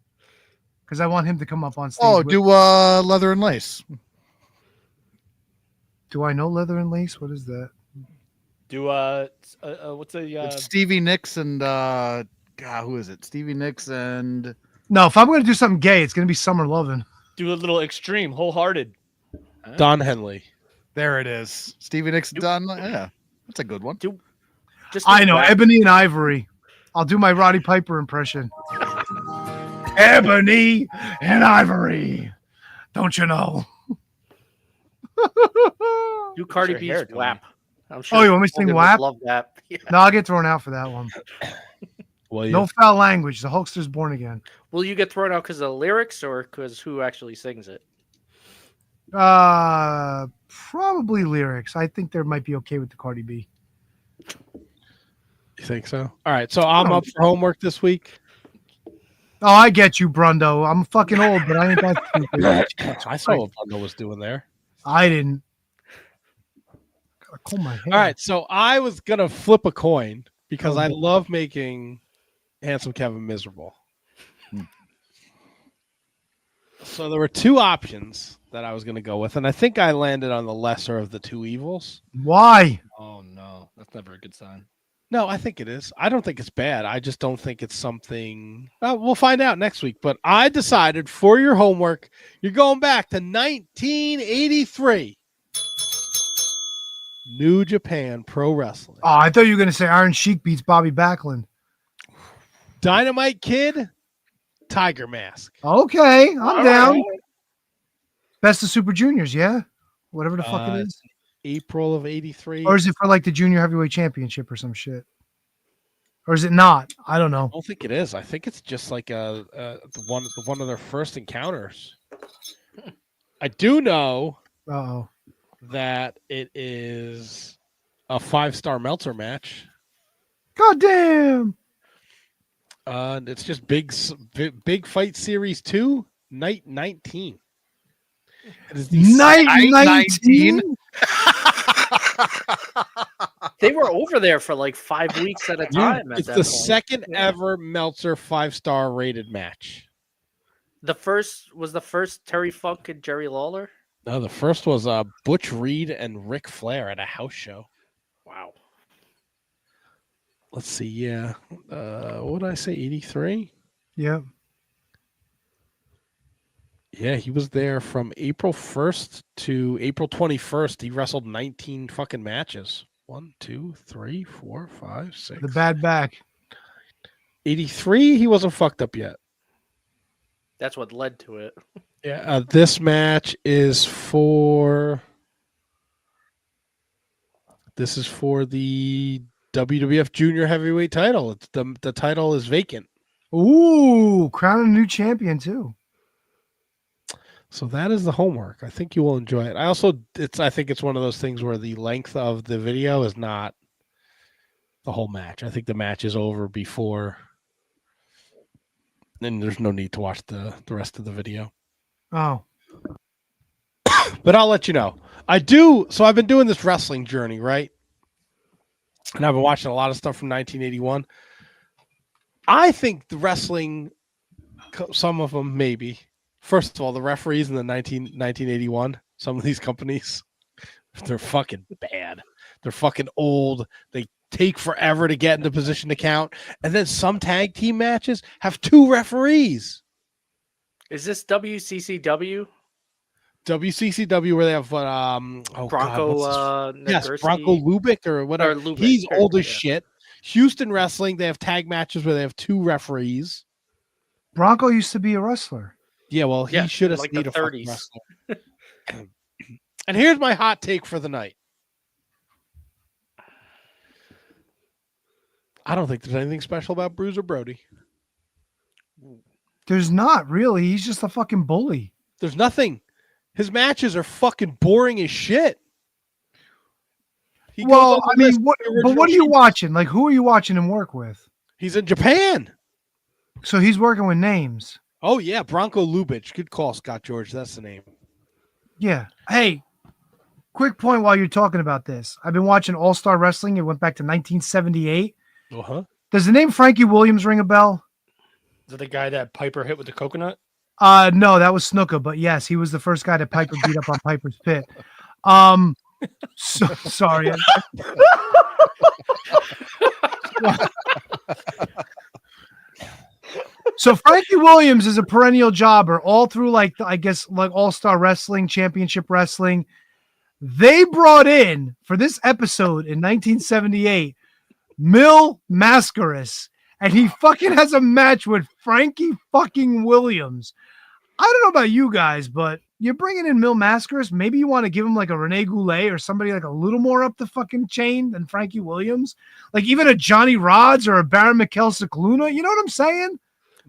because I want him to come up on stage. Oh, do Leather and Lace. Do I know Leather and Lace? What is that? Do what's the It's Stevie Nicks and God, who is it? Stevie Nicks and No, if I'm gonna do something gay, it's gonna be Summer Lovin'. do a little extreme, wholehearted. Don Henley. there it is. Stevie Nicks done. Yeah, that's a good one. I know, Ebony and Ivory. I'll do my Roddy Piper impression. Ebony and Ivory. Don't you know? Do Cardi What's B's your hair, WAP. I'm sure Oh, you want me to sing Hogan would WAP? love that. Yeah. No, I'll get thrown out for that one. Well, No foul language. The Hulkster's born again. Will you get thrown out because of the lyrics or because who actually sings it? Probably lyrics. I think they might be okay with the Cardi B. You think so? All right, so I'm up for homework this week. Oh, I get you, Brundo. I'm fucking old, but I ain't that stupid. I saw what Brundo was doing there. I didn't. Gotta comb my hair. All right, so I was gonna flip a coin because I love making Handsome Kevin miserable. So there were 2 options that I was gonna go with, and I think I landed on the lesser of the 2 evils. Why? Oh no, that's never a good sign. No, I think it is. I don't think it's bad. I just don't think it's something. We'll find out next week. But I decided for your homework, you're going back to 1983. New Japan Pro Wrestling. Oh, I thought you were going to say Iron Sheik beats Bobby Backlund. Dynamite Kid, Tiger Mask. Okay, I'm All down. right. Best of Super Juniors, yeah. Whatever the fuck it is. April of '83. Or is it for like the Junior Heavyweight Championship or some shit? Or is it not? I don't know. I don't think it is. I think it's just like one of their first encounters. I do know that it is a 5-star Meltzer match. God damn. It's just big fight series 2, night 19. It is the Night 19. They were over there for like 5 weeks at a time. It's the second ever Meltzer 5-star rated match. The first Terry Funk and Jerry Lawler. No, the first was Butch Reed and Ric Flair at a house show. Wow. Let's see. Yeah. What did I say? 83? Yeah. Yeah, he was there from April 1st to April 21st. He wrestled 19 fucking matches. 1, 2, 3, 4, 5, 6. The bad back. 83, he wasn't fucked up yet. That's what led to it. Yeah, this match is for. This is for the WWF Junior Heavyweight title. It's the title is vacant. Ooh, crowning a new champion too. So that is the homework. I think you will enjoy it. I think it's one of those things where the length of the video is not the whole match. I think the match is over before. Then there's no need to watch the rest of the video. Oh. But I'll let you know. I've been doing this wrestling journey, right? And I've been watching a lot of stuff from 1981. I think the wrestling, some of them maybe. First of all, the referees in the 1981, some of these companies, they're fucking bad. They're fucking old. They take forever to get into position to count. And then some tag team matches have 2 referees. Is this WCCW? WCCW, where they have Bronco Bronco Lubick or whatever. Or Lubick, He's sure, old as yeah. shit. Houston Wrestling, they have tag matches where they have 2 referees. Bronco used to be a wrestler. Yeah, well, he should have like stayed the a fucking 30s. wrestler. And here's my hot take for the night. I don't think there's anything special about Bruiser Brody. There's not really. He's just a fucking bully. There's nothing. His matches are fucking boring as shit. Well, I mean, what are you watching? Like, who are you watching him work with? He's in Japan. So he's working with names. Oh, yeah. Bronco Lubitsch. Good call, Scott George. That's the name. Yeah. Hey, quick point while you're talking about this. I've been watching All-Star Wrestling. It went back to 1978. Uh-huh. Does the name Frankie Williams ring a bell? Is it the guy that Piper hit with the coconut? No, that was Snuka, but yes, he was the first guy that Piper beat up on Piper's Pit. So, sorry. So Frankie Williams is a perennial jobber all through like All-Star Wrestling, Championship Wrestling. They brought in for this episode in 1978 Mil Mascaras, and he fucking has a match with Frankie fucking Williams. I don't know about you guys, but you're bringing in Mil Mascaras. Maybe you want to give him like a Rene Goulet or somebody like a little more up the fucking chain than Frankie Williams. Like even a Johnny Rods or a Baron Mikel Cicluna. You know what I'm saying?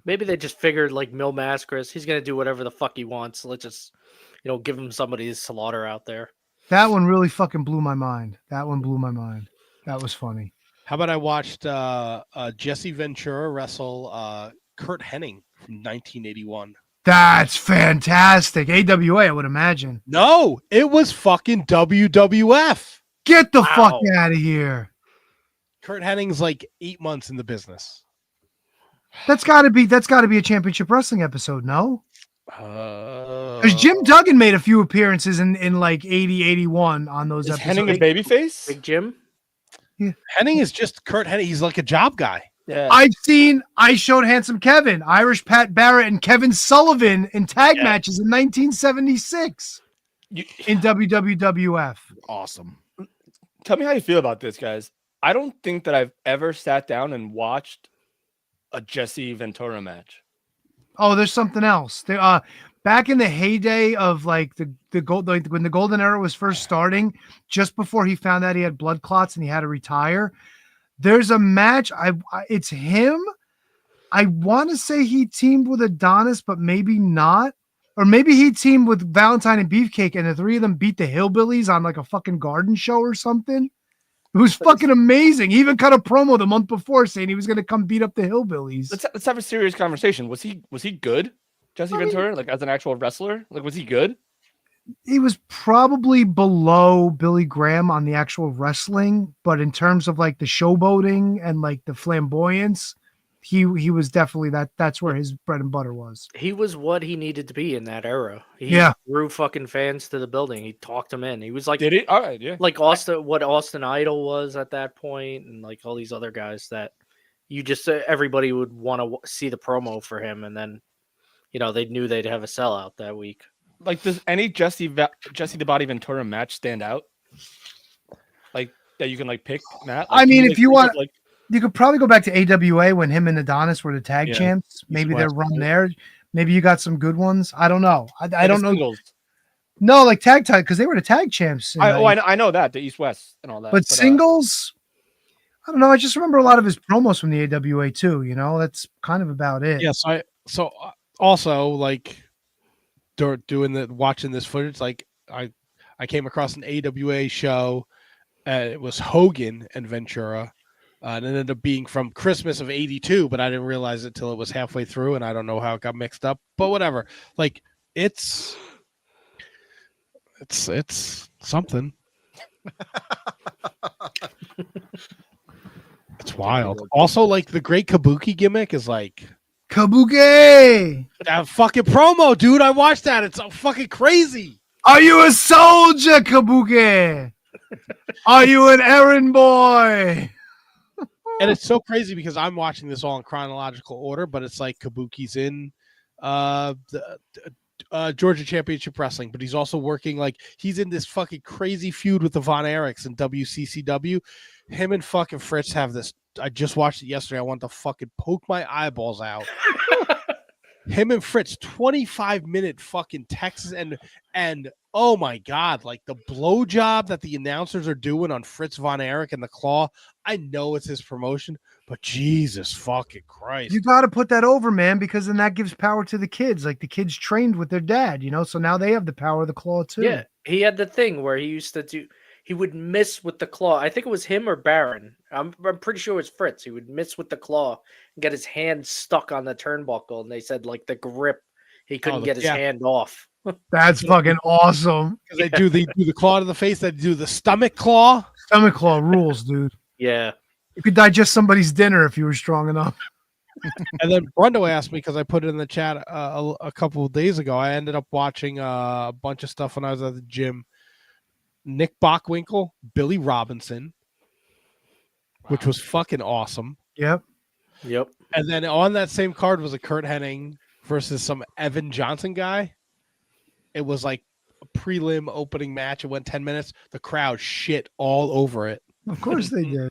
Maybe they just figured like Mil Mascaras, he's gonna do whatever the fuck he wants. Let's just, give him somebody to slaughter out there. That one really fucking blew my mind. That one blew my mind. That was funny. How about I watched Jesse Ventura wrestle Kurt Hennig from 1981. That's fantastic. AWA, I would imagine. No, it was fucking WWF. Get the fuck out of here. Kurt Hennig's like 8 months in the business. That's got to be a Championship Wrestling episode, no? Because Jim Duggan made a few appearances in like 80, 81 on those episodes. Hennig a babyface? Big Jim? Yeah. Hennig is just Kurt Hennig. He's like a job guy. Yeah. I showed Handsome Kevin, Irish Pat Barrett, and Kevin Sullivan in tag matches in 1976 in WWF. Awesome. tell me how you feel about this, guys. I don't think that I've ever sat down and watched a Jesse Ventura match. Oh, there's something else. Back in the heyday of like the gold, like when the golden era was first starting, just before he found out he had blood clots and he had to retire, there's a match. It's him. I want to say he teamed with Adonis, but maybe not. Or maybe he teamed with Valentine and Beefcake, and the three of them beat the Hillbillies on like a fucking garden show or something. It was fucking amazing. He even cut a promo the month before saying he was going to come beat up the Hillbillies. Let's have a serious conversation. Was he good, Jesse Ventura? Like as an actual wrestler, like was he good? He was probably below Billy Graham on the actual wrestling, but in terms of like the showboating and like the flamboyance, he was definitely that's where his bread and butter was. He was what he needed to be in that era. He drew fucking fans to the building. He talked them in. He was like, did he? All right, yeah. Like Austin Idol was at that point, and like all these other guys that you just everybody would want to see the promo for him, and then they knew they'd have a sellout that week. Like, does any Jesse the Body Ventura match stand out? Like that you can like pick, Matt? Like, I mean, if you want, you could probably go back to AWA when him and Adonis were the tag champs. Maybe their run there. Maybe you got some good ones. I don't know. I don't know. Singles. No, like tag because they were the tag champs. I know that the East West and all that. But singles, I don't know. I just remember a lot of his promos from the AWA too. That's kind of about it. Yes. So also like watching this footage, like I came across an AWA show. It was Hogan and Ventura. And it ended up being from Christmas of '82, but I didn't realize it till it was halfway through, and I don't know how it got mixed up. But whatever. Like it's something. It's wild. Also, like the great Kabuki gimmick is like Kabuki. That fucking promo, dude. I watched that. It's so fucking crazy. Are you a soldier, Kabuki? Are you an errand boy? And it's so crazy because I'm watching this all in chronological order, but it's like Kabuki's in Georgia Championship Wrestling, but he's also working like he's in this fucking crazy feud with the Von Erichs in WCCW. Him and fucking Fritz have this. I just watched it yesterday. I want to fucking poke my eyeballs out. Him and Fritz, 25-minute fucking Texas and oh my god, like the blowjob that the announcers are doing on Fritz Von Erich and the Claw. I know it's his promotion, but Jesus fucking Christ. You got to put that over, man, because then that gives power to the kids. Like the kids trained with their dad, so now they have the power of the Claw too. Yeah, he had the thing where he would miss with the Claw. I think it was him or Baron. I'm pretty sure it was Fritz. He would miss with the Claw and get his hand stuck on the turnbuckle, and they said like the grip, he couldn't get his hand off. That's fucking awesome. They do the claw to the face. They do the stomach claw. Stomach claw rules, dude. Yeah. You could digest somebody's dinner if you were strong enough. And then Brundo asked me, because I put it in the chat a couple of days ago, I ended up watching a bunch of stuff when I was at the gym. Nick Bockwinkel, Billy Robinson, which was fucking awesome. Yep. And then on that same card was a Kurt Hennig versus some Evan Johnson guy. It was like a prelim opening match. It went 10 minutes. The crowd shit all over it. Of course they did.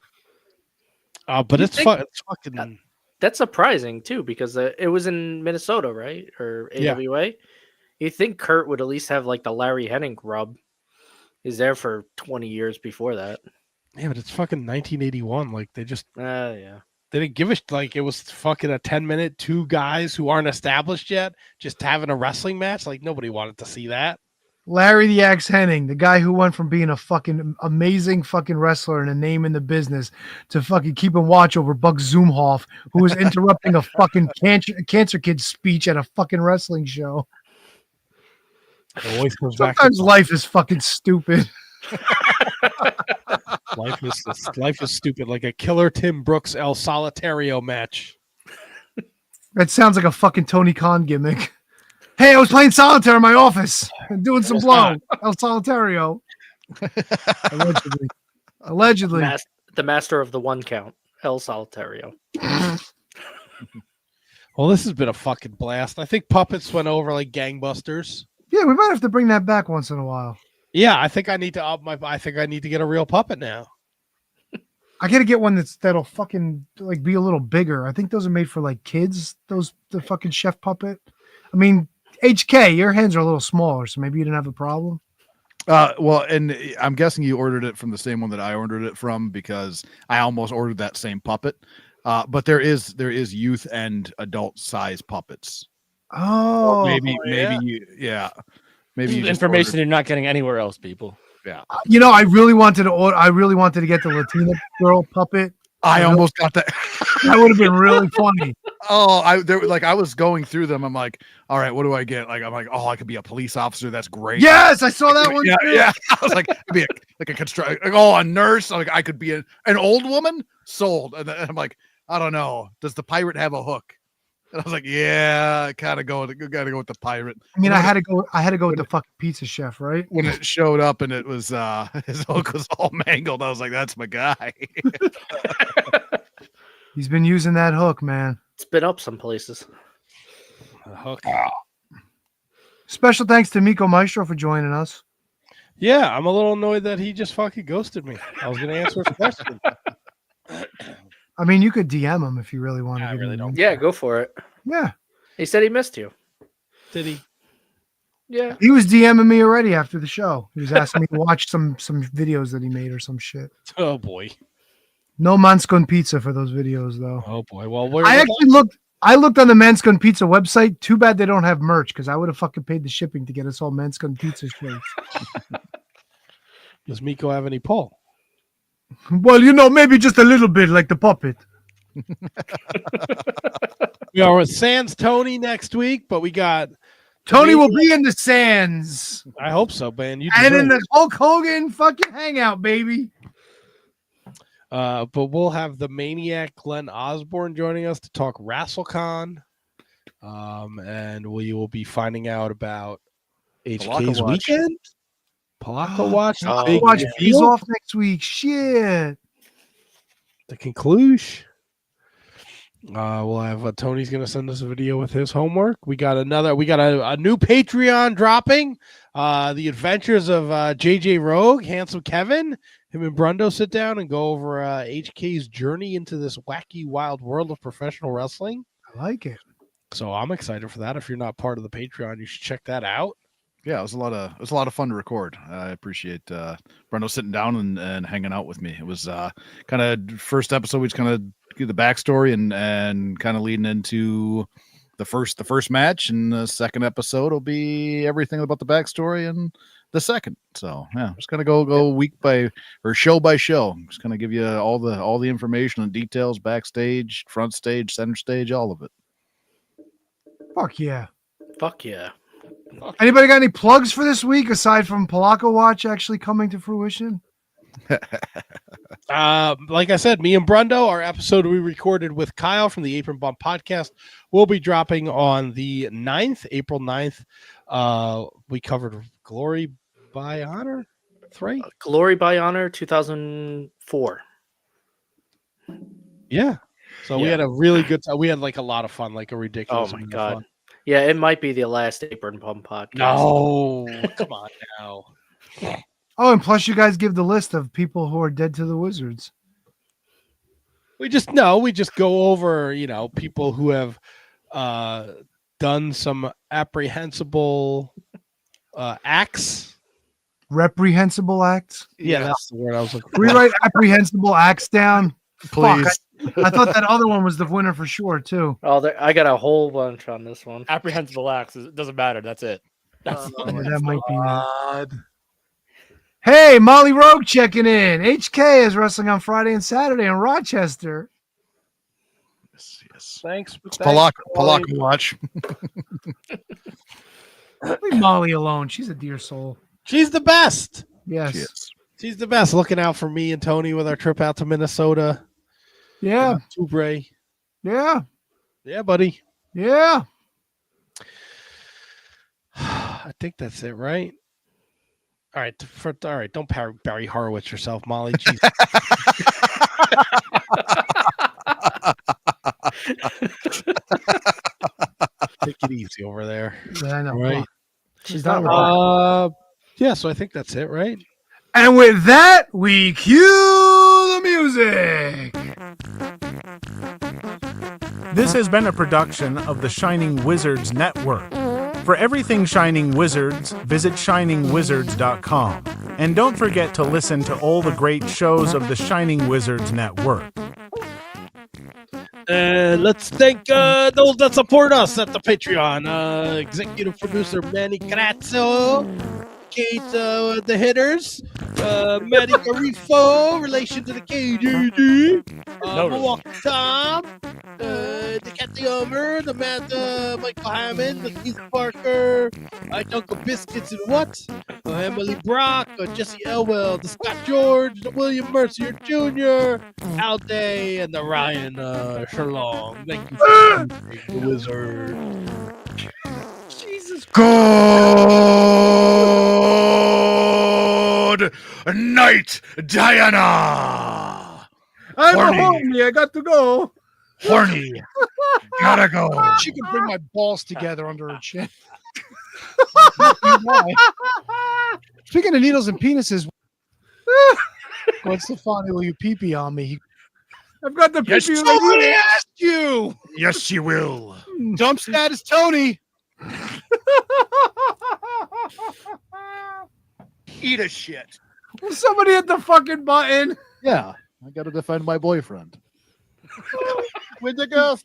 But it's fucking... That's surprising, too, because it was in Minnesota, right? Or AWA? Yeah. You think Kurt would at least have, like, the Larry Hennig rub. He's there for 20 years before that. Yeah, but it's fucking 1981. Like, they just... yeah. They didn't give a... Like, it was fucking a 10-minute, two guys who aren't established yet, just having a wrestling match. Like, nobody wanted to see that. Larry the Axe Hennig, the guy who went from being a fucking amazing fucking wrestler and a name in the business to fucking keeping watch over Buck Zumhoff, who was interrupting a fucking cancer kid speech at a fucking wrestling show. Sometimes life is fucking stupid. Life is stupid, like a Killer Tim Brooks El Solitario match. That sounds like a fucking Tony Khan gimmick. Hey, I was playing solitaire in my office and doing some blow. El Solitario. Allegedly. The master of the one count. El Solitario. Well, this has been a fucking blast. I think Puppets went over like gangbusters. Yeah, we might have to bring that back once in a while. Yeah, I think I need to up my. I think I need to get a real puppet now. I gotta get one that'll fucking like be a little bigger. I think those are made for like kids. The fucking chef puppet. I mean, HK, your hands are a little smaller, so maybe you didn't have a problem. Well, and I'm guessing you ordered it from the same one that I ordered it from because I almost ordered that same puppet. But there is youth and adult size puppets. Oh, maybe yeah. Maybe you just information ordered- you're not getting anywhere else, people. Yeah. You know, I really wanted to order. I really wanted to get the Latina girl puppet. I almost got that. That would have been really funny. Oh, I was going through them. I'm like, all right, what do I get? Like, I'm like, oh, I could be a police officer. That's great. Yes, I saw that one. Yeah, too. yeah. I was like, be a construct. Like, oh, a nurse. Like, I could be an old woman. Sold. And then I'm like, I don't know. Does the pirate have a hook? And I was like, yeah, gotta go with the pirate. I mean, I had to go with the fucking pizza chef, right? When it showed up and it was his hook was all mangled, I was like, that's my guy. He's been using that hook, man. It's been up some places. The hook. Special thanks to Mikko Maestro for joining us. Yeah, I'm a little annoyed that he just fucking ghosted me. I was gonna answer his question. I mean, you could DM him if you really want to. I really don't. Yeah, go for it. Yeah. He said he missed you. Did he? Yeah. He was DMing me already after the show. He was asking me to watch some videos that he made or some shit. Oh boy. No Manscone Pizza for those videos though. Oh boy. Well, I looked on the Manscone Pizza website. Too bad they don't have merch because I would have fucking paid the shipping to get us all Manscone Pizza shirts. Does Mikko have any pull? Well, you know, maybe just a little bit like the puppet. We are with Sans Tony next week, but we got Tony will be in the Sands. I hope so, man. You And in deserve the Hulk Hogan fucking hangout, baby. But we'll have the Maniac Glenn Osborne joining us to talk WrestleCon. And we will be finding out about HK's weekend. Polaco Watch. Polaco Watch is off next week. Shit. The conclusion. We'll have Tony's going to send us a video with his homework. We got a new Patreon dropping. The Adventures of JJ Rogue, Handsome Kevin. Him and Brundo sit down and go over HK's journey into this wacky, wild world of professional wrestling. I like it. So I'm excited for that. If you're not part of the Patreon, you should check that out. Yeah, it was a lot of fun to record. I appreciate Brundo sitting down and hanging out with me. It was kind of first episode. We just kind of do the backstory and kind of leading into the first match, and the second episode will be everything about the backstory and the second. So yeah, just gonna go week by or show by show. Just gonna give you all the information and details, backstage, front stage, center stage, all of it. Fuck yeah. Fuck yeah. Anybody got any plugs for this week aside from Polaco Watch actually coming to fruition? Like I said, me and Brundo, our episode we recorded with Kyle from the Apron Bump podcast will be dropping on the 9th, April 9th. We covered Glory by Honor 3. Glory by Honor 2004. Yeah. So we had a really good time. We had like a lot of fun, like a ridiculous. Oh my amount of god. fun. Yeah, it might be the last Apron Pump podcast. No, come on now. Oh, and plus you guys give the list of people who are dead to the Wizards. We just go over, people who have done some apprehensible acts. Reprehensible acts? Yeah, that's the word I was looking for. We write apprehensible acts down. Please. Fuck, I thought that other one was the winner for sure, too. Oh, I got a whole bunch on this one. Apprehensible acts. It doesn't matter. That's it. That's Yeah, that might be. Hey, Molly Rogue checking in. HK is wrestling on Friday and Saturday in Rochester. Yes. Thanks. Polaco Watch. Leave Molly alone. She's a dear soul. She's the best. Yes. She's the best. Looking out for me and Tony with our trip out to Minnesota. Yeah. Tubre. Yeah. Yeah, buddy. Yeah. I think that's it, right? All right. Don't Barry Horowitz yourself, Molly. Jesus. Take it easy over there. Yeah, I know. Right. She's not. Yeah, so I think that's it, right? And with that, we cue the music. This has been a production of the Shining Wizards Network. For everything Shining Wizards, visit shiningwizards.com. And don't forget to listen to all the great shows of the Shining Wizards Network. And let's thank those that support us at the Patreon. Executive producer Manny Grazzo, Kate the Hitters, Matty Garifo, relation to the KJD, Milwaukee Tom, the Kathy Omer, the Matt Michael Hammond, the Keith Parker, Uncle Biscuits and what? Emily Brock, Jesse Elwell, the Scott George, the William Mercier Jr., Al Day, and the Ryan Sherlong. Thank you for the Wizard. Jesus. Good night, Diana. I'm Horny. hungry. I got to go. Horny. Gotta go. She can bring my balls together under her chin. Speaking of needles and penises, Gwen Stefani, will you pee-pee on me? I've got the Yes, pee-pee. Somebody asked you. Yes, she will. Dump status Tony. Eat a shit. Somebody hit the fucking button. Yeah, I got to defend my boyfriend. With the girl.